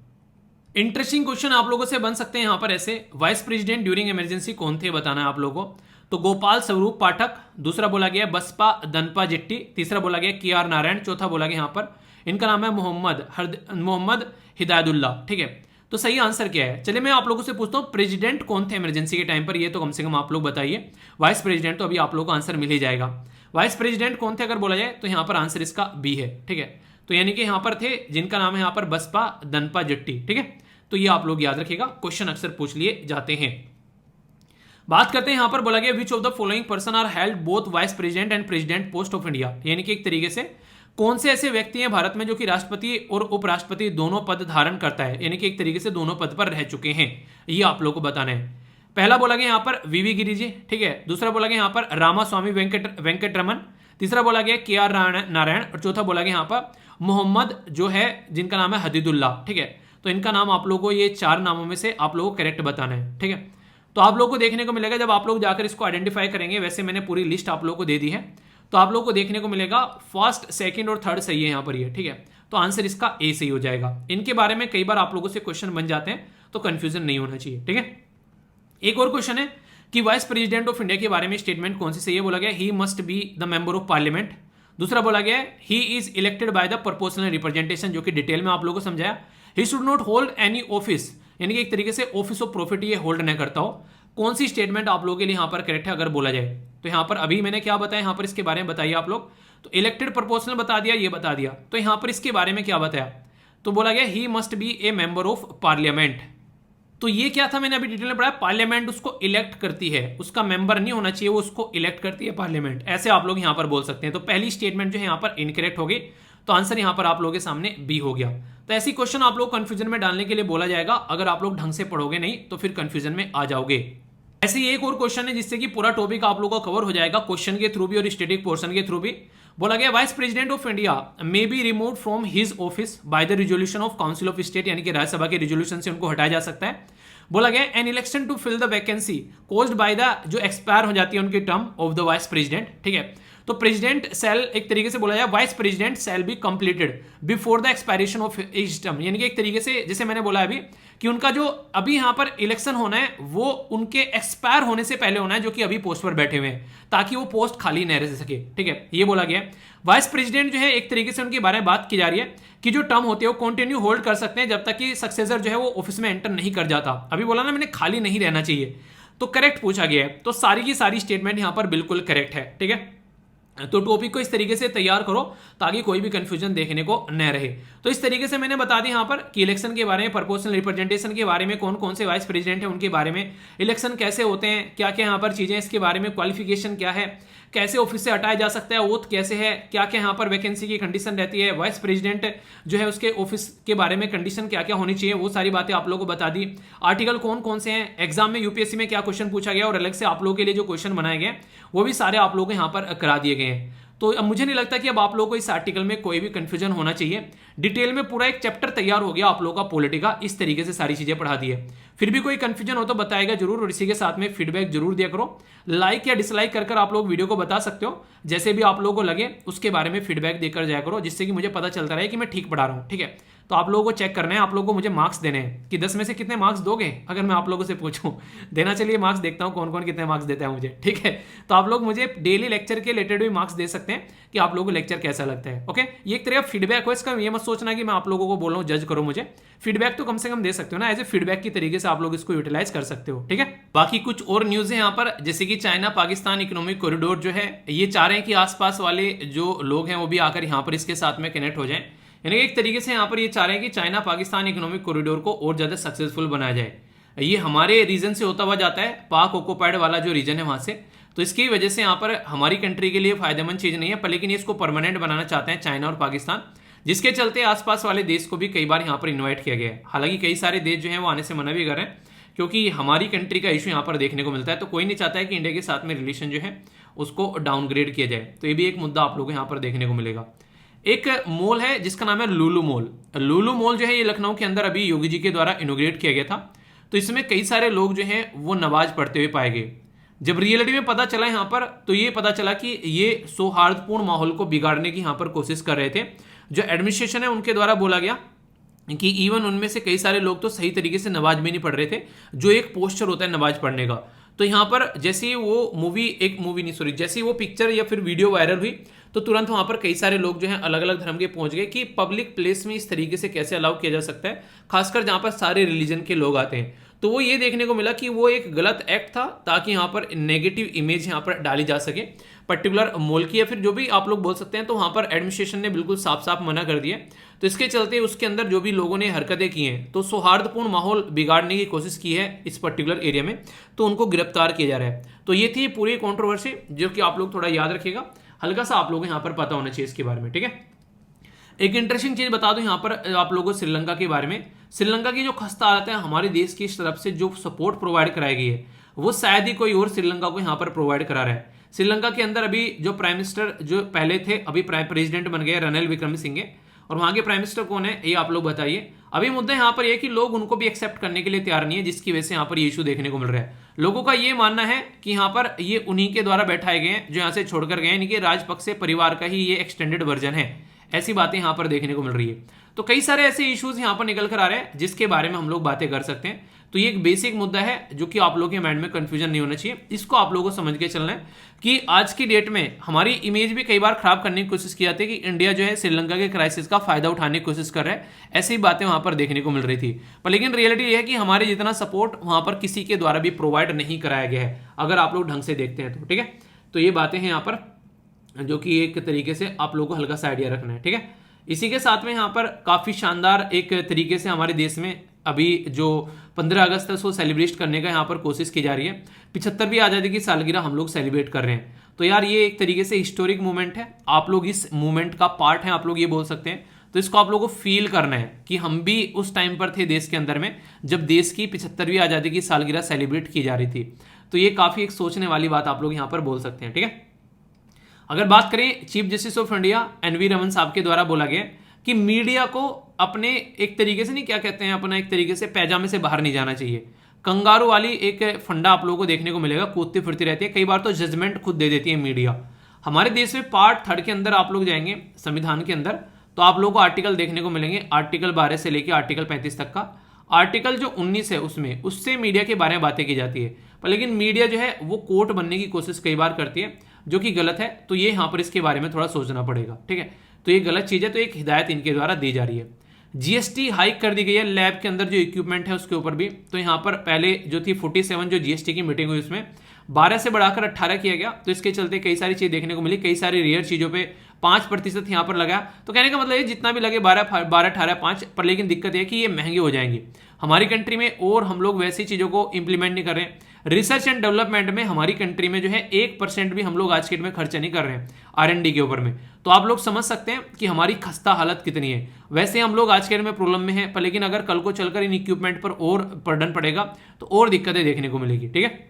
इंटरेस्टिंग क्वेश्चन आप लोगों से बन सकते हैं यहाँ पर ऐसे, वाइस प्रेसिडेंट ड्यूरिंग इमरजेंसी कौन थे बताना है आप लोगों को। तो गोपाल स्वरूप पाठक, दूसरा बोला गया बसपा दनपा जेट्टी, तीसरा बोला गया के आर नारायण, चौथा बोला गया यहाँ पर इनका नाम है मोहम्मद हिदायतुल्ला, ठीक है। तो सही आंसर क्या है? चलिए मैं आप लोगों से पूछता हूँ, प्रेसिडेंट कौन थे इमरजेंसी के टाइम पर, ये तो कम से कम आप लोग बताइए। वाइस प्रेसिडेंट तो अभी आप लोगों को आंसर मिल ही जाएगा। वाइस प्रेसिडेंट कौन थे अगर बोला जाए तो यहाँ पर आंसर इसका बी है, ठीक है। तो यानी कि यहाँ पर थे जिनका नाम है यहाँ पर बसपा दनपा जट्टी, ठीक है। तो ये आप लोग याद रखिएगा, क्वेश्चन अक्सर पूछ लिए जाते हैं। बात करते हैं यहाँ पर बोला गया which of the following person are held both vice president and president post of India, यानी कि एक तरीके से कौन से ऐसे व्यक्ति हैं भारत में जो कि राष्ट्रपति और उपराष्ट्रपति दोनों पद धारण करता है, यानी कि एक तरीके से दोनों पद पर रह चुके हैं, ये आप लोग को बताना है। पहला बोला गया यहाँ पर वीवी गिरी जी, ठीक है। दूसरा बोला गया यहाँ पर रामास्वामी वेंकट रमन, तीसरा बोला गया के आर नारायण और चौथा बोला गया यहाँ पर मोहम्मद जो है जिनका नाम है हदीदुल्ला, ठीक है। तो इनका नाम आप लोगों को ये चार नामों में से आप लोगों को करेक्ट बताना है, ठीक है। तो आप लोगों को देखने को मिलेगा जब आप लोग जाकर इसको आइडेंटिफाई करेंगे, वैसे मैंने पूरी लिस्ट आप लोगों को दे दी है, तो आप लोगों को देखने को मिलेगा फर्स्ट सेकंड और थर्ड सही है यहाँ पर ये, ठीक है। तो आंसर इसका ए सही हो जाएगा। इनके बारे में कई बार आप लोगों से क्वेश्चन बन जाते हैं, तो कंफ्यूजन नहीं होना चाहिए, ठीक है। एक और क्वेश्चन है कि वाइस प्रेसिडेंट ऑफ इंडिया के बारे में स्टेटमेंट कौन सी सही है? बोला गया he must be the member of parliament. दूसरा बोला गया he is elected by the proportional representation, जो कि डिटेल में आप लोगों को समझाया। He should not hold any office, यानी कि एक तरीके से ऑफिस ऑफ प्रॉफिट ये होल्ड न करता हो। कौन सी स्टेटमेंट आप लोगों के लिए यहाँ पर करेक्ट है अगर बोला जाए तो? यहाँ पर अभी मैंने क्या बताया, यहाँ पर इसके बारे में बताइए आप लोग। तो इलेक्टेड प्रोपोर्शनल बता दिया, ये बता दिया, तो यहाँ पर इसके बारे में क्या बताया? तो बोला गया he must be A member of parliament. तो ये क्या था, मैंने अभी डिटेल में पढ़ा, पार्लियामेंट उसको इलेक्ट करती है, उसका मेंबर नहीं होना चाहिए, वो उसको इलेक्ट करती है पार्लियामेंट, ऐसे आप लोग यहाँ पर बोल सकते हैं। तो पहली स्टेटमेंट जो है यहाँ पर इनकरेक्ट हो गई, तो आंसर यहाँ पर आप लोगों के सामने बी हो गया। तो ऐसी क्वेश्चन आप लोग कंफ्यूजन में डालने के लिए बोला जाएगा, अगर आप लोग ढंग से पढ़ोगे नहीं तो फिर कंफ्यूजन में आ जाओगे। ऐसे ही एक और क्वेश्चन है जिससे कि पूरा टॉपिक आप लोगों का कवर हो जाएगा, क्वेश्चन के थ्रू भी और स्टैटिक पोर्शन के थ्रू भी। बोला गया vice president of India may be remove from his office by the resolution of council of state, यानी कि राज्यसभा के रिजोल्यूशन से उनको हटाया जा सकता है। बोला गया an election to fill the vacancy caused by the, जो एक्सपायर हो जाती है उनकी term of the vice president, ठीक है। तो प्रेसिडेंट सेल एक तरीके से बोला जाए vice president shall be completed before the expiration of as term, यानी कि एक तरीके से जैसे मैंने बोला अभी कि उनका जो अभी यहां पर इलेक्शन होना है वो उनके एक्सपायर होने से पहले होना है, जो कि अभी पोस्ट पर बैठे हुए हैं, ताकि वो पोस्ट खाली न रह सके। ठीक है, ये बोला गया। वाइस प्रेसिडेंट जो है एक तरीके से उनके बारे में बात की जा रही है कि जो टर्म होते हैं वो कंटिन्यू होल्ड कर सकते हैं जब तक कि सक्सेसर जो है वो ऑफिस में एंटर नहीं कर जाता। अभी बोला ना मैंने, खाली नहीं रहना चाहिए, तो करेक्ट पूछा गया है। तो सारी की सारी स्टेटमेंट यहां पर बिल्कुल करेक्ट है। ठीक है, तो टॉपिक को इस तरीके से तैयार करो ताकि कोई भी कंफ्यूजन देखने को न रहे। तो इस तरीके से मैंने बता दी यहां पर कि इलेक्शन के बारे में, प्रोपोर्शनल रिप्रेजेंटेशन के बारे में, कौन कौन से वाइस प्रेसिडेंट हैं उनके बारे में, इलेक्शन कैसे होते हैं, क्या क्या यहां पर चीजें इसके बारे में, क्वालिफिकेशन क्या है, कैसे ऑफिस से हटाया जा सकता है, ओथ कैसे है, क्या क्या यहां पर वैकेंसी की कंडीशन रहती है, वाइस प्रेसिडेंट जो है उसके ऑफिस के बारे में कंडीशन क्या क्या होनी चाहिए, वो सारी बातें आप लोगों को बता दी। आर्टिकल कौन कौन से हैं, एग्जाम में यूपीएससी में क्या क्वेश्चन पूछा गया और अलग से आप लोगों के लिए जो क्वेश्चन बनाए गए वो भी सारे आप लोगों को यहां पर करा दिए गए हैं। तो अब मुझे नहीं लगता कि अब आप लोगों को इस आर्टिकल में कोई भी कंफ्यूजन होना चाहिए। डिटेल में पूरा एक चैप्टर तैयार हो गया आप लोगों का पॉलिटी का, इस तरीके से सारी चीजें पढ़ा दी है। फिर भी कोई कंफ्यूजन हो तो बताएगा जरूर, और इसी के साथ में फीडबैक जरूर दिया करो। लाइक या डिसलाइक कर आप लोग वीडियो को बता सकते हो, जैसे भी आप लोगों को लगे उसके बारे में फीडबैक देकर जाया करो, जिससे कि मुझे पता चलता रहे कि मैं ठीक पढ़ा रहा हूँ। ठीक है, तो आप लोगों को चेक करना है, आप लोगों को मुझे मार्क्स देने हैं कि 10 में से कितने मार्क्स दोगे, अगर मैं आप लोगों से पूछूं देना। चलिए मार्क्स देखता हूं कौन कौन कितने मार्क्स देता है मुझे। ठीक है, तो आप लोग मुझे डेली लेक्चर के रिलेटेड भी मार्क्स दे सकते हैं कि आप लोगों को लेक्चर कैसा लगता है। ओके, ये एक तरह फीडबैक हो, इसका ये मत सोचना कि मैं आप लोगों को बोल रहा हूं जज करो मुझे। फीडबैक तो कम से कम दे सकते हो ना, एज ए फीडबैक की तरीके से आप लोग इसको यूटिलाइज कर सकते हो। ठीक है, बाकी कुछ और न्यूज है यहाँ पर, जैसे कि चाइना पाकिस्तान इकोनॉमिक कॉरिडोर जो है ये चाह रहे हैं कि आसपास वाले जो लोग हैं वो भी आकर यहाँ पर इसके साथ में कनेक्ट हो जाएं। यानी एक तरीके से यहाँ पर ये चाह रहे हैं कि चाइना पाकिस्तान इकोनॉमिक कॉरिडोर को और ज्यादा सक्सेसफुल बनाया जाए। ये हमारे रीजन से होता हुआ जाता है, पाक ऑक्युपाइड वाला जो रीजन है वहां से, तो इसकी वजह से यहाँ पर हमारी कंट्री के लिए फायदेमंद चीज नहीं है, पर लेकिन इसको परमानेंट बनाना चाहते हैं चाइना और पाकिस्तान, जिसके चलते आसपास वाले देश को भी कई बार यहाँ पर इन्वाइट किया गया है। हालांकि कई सारे देश जो है वो आने से मना भी कर रहे हैं, क्योंकि हमारी कंट्री का इशू यहाँ पर देखने को मिलता है, तो कोई नहीं चाहता है कि इंडिया के साथ में रिलेशन जो है उसको डाउनग्रेड किया जाए। तो ये भी एक मुद्दा आप लोगों को यहाँ पर देखने को मिलेगा। एक मॉल है जिसका नाम है लुलु मॉल। लुलु मॉल जो है ये लखनऊ के अंदर अभी योगी जी के द्वारा इनोग्रेट किया गया था। तो इसमें कई सारे लोग जो हैं वो नमाज पढ़ते हुए पाए गए। जब रियलिटी में पता चला यहाँ पर, तो ये पता चला कि ये सौहार्दपूर्ण माहौल को बिगाड़ने की यहाँ पर कोशिश कर रहे थे। जो एडमिनिस्ट्रेशन है उनके द्वारा बोला गया कि इवन उनमें से कई सारे लोग तो सही तरीके से नमाज भी नहीं पढ़ रहे थे, जो एक पोस्चर होता है नमाज पढ़ने का। तो यहाँ पर जैसे ही वो जैसे ही वो पिक्चर या फिर वीडियो वायरल हुई, तो तुरंत वहां पर कई सारे लोग जो हैं अलग अलग धर्म के पहुंच गए कि पब्लिक प्लेस में इस तरीके से कैसे अलाउ किया जा सकता है, खासकर जहां पर सारे रिलीजन के लोग आते हैं। तो वो ये देखने को मिला कि वो एक गलत एक्ट था, ताकि यहाँ पर नेगेटिव इमेज यहाँ पर डाली जा सके पर्टिकुलर मॉल की, या फिर जो भी आप लोग बोल सकते हैं। तो वहां पर एडमिनिस्ट्रेशन ने बिल्कुल साफ साफ मना कर दिया। तो इसके चलते उसके अंदर जो भी लोगों ने हरकतें की हैं, तो सौहार्दपूर्ण माहौल बिगाड़ने की कोशिश की है इस पर्टिकुलर एरिया में, तो उनको गिरफ्तार किया जा रहा है। तो ये थी पूरी कॉन्ट्रोवर्सी, जो कि आप लोग थोड़ा याद रखिएगा, हल्का सा आप लोगों को यहाँ पर पता होना चाहिए इसके बारे में। ठीक है, एक इंटरेस्टिंग चीज बता दूं यहाँ पर आप लोगों को श्रीलंका के बारे में। श्रीलंका की जो खस्ता हालत है, हमारे देश की तरफ से जो सपोर्ट प्रोवाइड कराई गई है वो शायद ही कोई और श्रीलंका को यहाँ पर प्रोवाइड करा रहा है। श्रीलंका के अंदर अभी जो प्राइम मिनिस्टर जो पहले थे, अभी प्रेसिडेंट बन गए रनिल विक्रमसिंघे, और वहां के प्राइम मिनिस्टर कौन है ये आप लोग बताइए। अभी मुद्दा यहाँ पर यह कि लोग उनको भी एक्सेप्ट करने के लिए तैयार नहीं है, जिसकी वजह से यहाँ पर ये इशू देखने को मिल रहा है। लोगों का ये मानना है कि यहाँ पर ये उन्हीं के द्वारा बैठाए गए हैं जो यहाँ से छोड़कर गए, इनके राजपक्षे परिवार का ही ये एक्सटेंडेड वर्जन है। ऐसी बातें यहाँ पर देखने को मिल रही है। तो कई सारे ऐसे इश्यूज यहाँ पर निकल कर आ रहे हैं जिसके बारे में हम लोग बातें कर सकते हैं। तो ये एक बेसिक मुद्दा है जो कि आप लोगों के माइंड में कंफ्यूजन नहीं होना चाहिए, इसको आप लोगों को समझ के चलना है कि आज की डेट में हमारी इमेज भी कई बार खराब करने की कोशिश की जाती है कि इंडिया जो है श्रीलंका के क्राइसिस का फायदा उठाने की कोशिश कर रहा है। ऐसी बातें वहां पर देखने को मिल रही थी, पर लेकिन रियलिटी ये है कि हमारे जितना सपोर्ट वहां पर किसी के द्वारा भी प्रोवाइड नहीं कराया गया है, अगर आप लोग ढंग से देखते हैं तो। ठीक है, तो ये बातें हैं यहाँ पर जो कि एक तरीके से आप लोगों को हल्का सा आइडिया रखना है। ठीक है, इसी के साथ में यहाँ पर काफी शानदार एक तरीके से हमारे देश में अभी जो 15 अगस्त है उसको सेलिब्रेट करने का यहाँ पर कोशिश की जा रही है। 75वीं आजादी की सालगिरह हम लोग सेलिब्रेट कर रहे हैं। तो यार ये एक तरीके से हिस्टोरिक मूवमेंट है, आप लोग इस मूवमेंट का पार्ट हैं, आप लोग ये बोल सकते हैं। तो इसको आप लोगों को फील करना है कि हम भी उस टाइम पर थे देश के अंदर में जब देश की 75वीं आजादी की सालगिरह सेलिब्रेट की जा रही थी। तो ये काफी एक सोचने वाली बात आप लोग यहाँ पर बोल सकते हैं। ठीक है, अगर बात करें chief justice of India NV Raman साहब के द्वारा बोला गया कि मीडिया को अपने एक तरीके से नहीं क्या कहते हैं अपना एक तरीके से पैजामे से बाहर नहीं जाना चाहिए। कंगारू वाली एक फंडा आप लोगों को देखने को मिलेगा, कूदती फिरती रहती है, कई बार तो जजमेंट खुद दे देती है मीडिया। हमारे देश में पार्ट 3 के अंदर आप लोग जाएंगे संविधान के अंदर, तो आप लोगों को आर्टिकल देखने को मिलेंगे, आर्टिकल 12 से लेकर आर्टिकल 35 तक का। आर्टिकल जो 19 है उसमें उससे मीडिया के बारे में बातें की जाती है, पर लेकिन मीडिया जो है वो कोर्ट बनने की कोशिश कई बार करती है, जो कि गलत है। तो ये यहाँ पर इसके बारे में थोड़ा सोचना पड़ेगा, ठीक है। तो ये गलत चीज़ है, तो एक हिदायत इनके द्वारा दी जा रही है। जीएसटी हाइक कर दी गई है लैब के अंदर जो इक्विपमेंट है उसके ऊपर भी। तो यहाँ पर पहले जो थी 47 जो जीएसटी की मीटिंग हुई उसमें 12 से बढ़ाकर 18 किया गया। तो इसके चलते कई सारी चीज़ देखने को मिली, कई सारी रेयर चीज़ों पे 5% यहाँ पर लगा। तो कहने का मतलब ये जितना भी लगे 12, 18, 5 पर, लेकिन दिक्कत है कि ये महंगे हो जाएंगे हमारी कंट्री में, और हम लोग वैसी चीज़ों को इंप्लीमेंट नहीं कर रहे हैं। रिसर्च एंड डेवलपमेंट में हमारी कंट्री में जो है 1% भी हम लोग आज के डेट में खर्चा नहीं कर रहे हैं R&D के ऊपर में। तो आप लोग समझ सकते हैं कि हमारी खस्ता हालत कितनी है। वैसे हम लोग आज के डेट में प्रॉब्लम में हैं, पर लेकिन अगर कल को चलकर इन इक्विपमेंट पर और बर्डन पड़ेगा तो और दिक्कतें देखने को मिलेगी, ठीक है।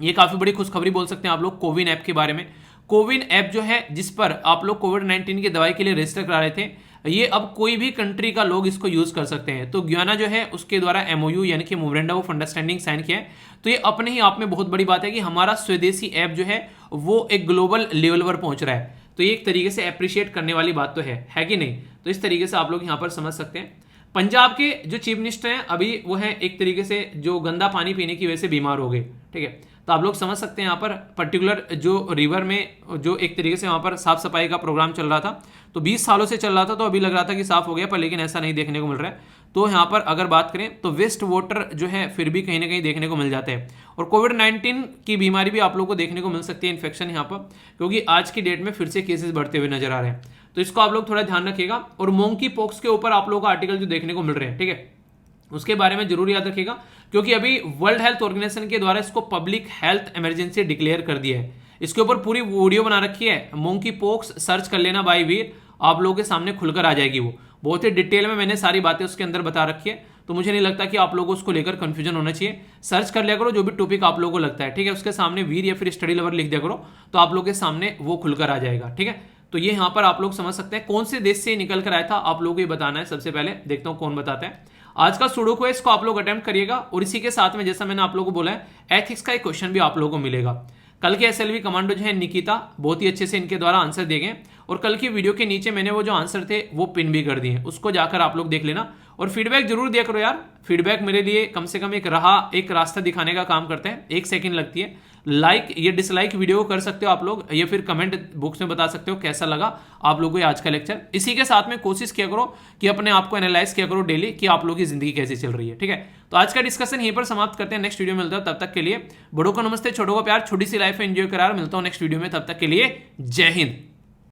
ये काफ़ी बड़ी खुशखबरी बोल सकते हैं आप लोग कोविन ऐप के बारे में। कोविन ऐप जो है जिस पर आप लोग कोविड-19 की दवाई के लिए रजिस्टर करा रहे थे, ये अब कोई भी कंट्री का लोग इसको यूज कर सकते हैं। तो गयाना जो है उसके द्वारा MOU यानी कि मेमोरेंडम ऑफ अंडरस्टैंडिंग साइन किया है। तो ये अपने ही आप में बहुत बड़ी बात है कि हमारा स्वदेशी ऐप जो है वो एक ग्लोबल लेवल पर पहुंच रहा है। तो ये एक तरीके से अप्रिशिएट करने वाली बात तो है कि नहीं। तो इस तरीके से आप लोग यहाँ पर समझ सकते हैं। पंजाब के जो चीफ मिनिस्टर हैं अभी वो है एक तरीके से जो गंदा पानी पीने की वजह से बीमार हो गए, ठीक है। तो आप लोग समझ सकते हैं यहाँ पर पर्टिकुलर जो रिवर में जो एक तरीके से वहाँ पर साफ सफाई का प्रोग्राम चल रहा था, तो 20 सालों से चल रहा था, तो अभी लग रहा था कि साफ हो गया, पर लेकिन ऐसा नहीं देखने को मिल रहा है। तो यहाँ पर अगर बात करें तो वेस्ट वाटर जो है फिर भी कहीं ना कहीं देखने को मिल जाते हैं। और कोविड-19 की बीमारी भी आप लोगों को देखने को मिल सकती है, इन्फेक्शन यहाँ पर, क्योंकि आज की डेट में फिर से केसेस बढ़ते हुए नजर आ रहे हैं। तो इसको आप लोग थोड़ा ध्यान रखिएगा। और मोंकी पॉक्स के ऊपर आप लोगों को आर्टिकल जो देखने को मिल रहे हैं, ठीक है, उसके बारे में जरूर याद रखिएगा, क्योंकि अभी वर्ल्ड हेल्थ ऑर्गेनाइजेशन के द्वारा इसको पब्लिक हेल्थ इमरजेंसी डिक्लेयर कर दिया है। इसके ऊपर पूरी वीडियो बना रखी है, मोंकी पॉक्स सर्च कर लेना भाई वीर, आप लोगों के सामने खुलकर आ जाएगी। वो बहुत ही डिटेल में मैंने सारी बातें उसके अंदर बता रखी है। तो मुझे नहीं लगता कि आप लोगों को उसको लेकर कंफ्यूजन होना चाहिए। सर्च कर लिया करो जो भी टॉपिक आप लोगों को लगता है, ठीक है, उसके सामने वीर या फिर स्टडी लवर लिख दिया करो, तो आप लोगों के सामने वो खुलकर आ जाएगा, ठीक है। तो ये यहाँ पर आप लोग समझ सकते हैं कौन से देश से निकल कर आया था, आप लोगों को ये बताना है। सबसे पहले देखता हूँ कौन बताता है। आज का सुडोकू है, इसको आप लोग अटेम्प्ट करिएगा। और इसी के साथ में जैसा मैंने आप लोगों को बोला है, एथिक्स का एक क्वेश्चन भी आप लोगों को मिलेगा। कल के SLV कमांडो जो है निकिता, बहुत ही अच्छे से इनके द्वारा आंसर दिए गए। और कल की वीडियो के नीचे मैंने वो जो आंसर थे वो पिन भी कर दिए हैं, उसको जाकर आप लोग देख लेना। और फीडबैक जरूर दिया करो यार, फीडबैक मेरे लिए कम से कम एक रास्ता दिखाने का काम करते हैं। 1 सेकंड लगती है। लाइक या डिसलाइक वीडियो को कर सकते हो आप लोग, या फिर कमेंट बॉक्स में बता सकते हो कैसा लगा आप लोगों को आज का लेक्चर। इसी के साथ में कोशिश किया करो कि अपने आप को एनालाइज किया करो डेली कि आप लोगों की जिंदगी कैसी चल रही है, ठीक है। तो आज का डिस्कशन यहीं पर समाप्त करते हैं, नेक्स्ट वीडियो में मिलता है। तब तक के लिए बड़ों को नमस्ते, छोटों को प्यार, छोटी सी लाइफ एंजॉय करार। मिलता हूं नेक्स्ट वीडियो में, तब तक के लिए जय हिंद।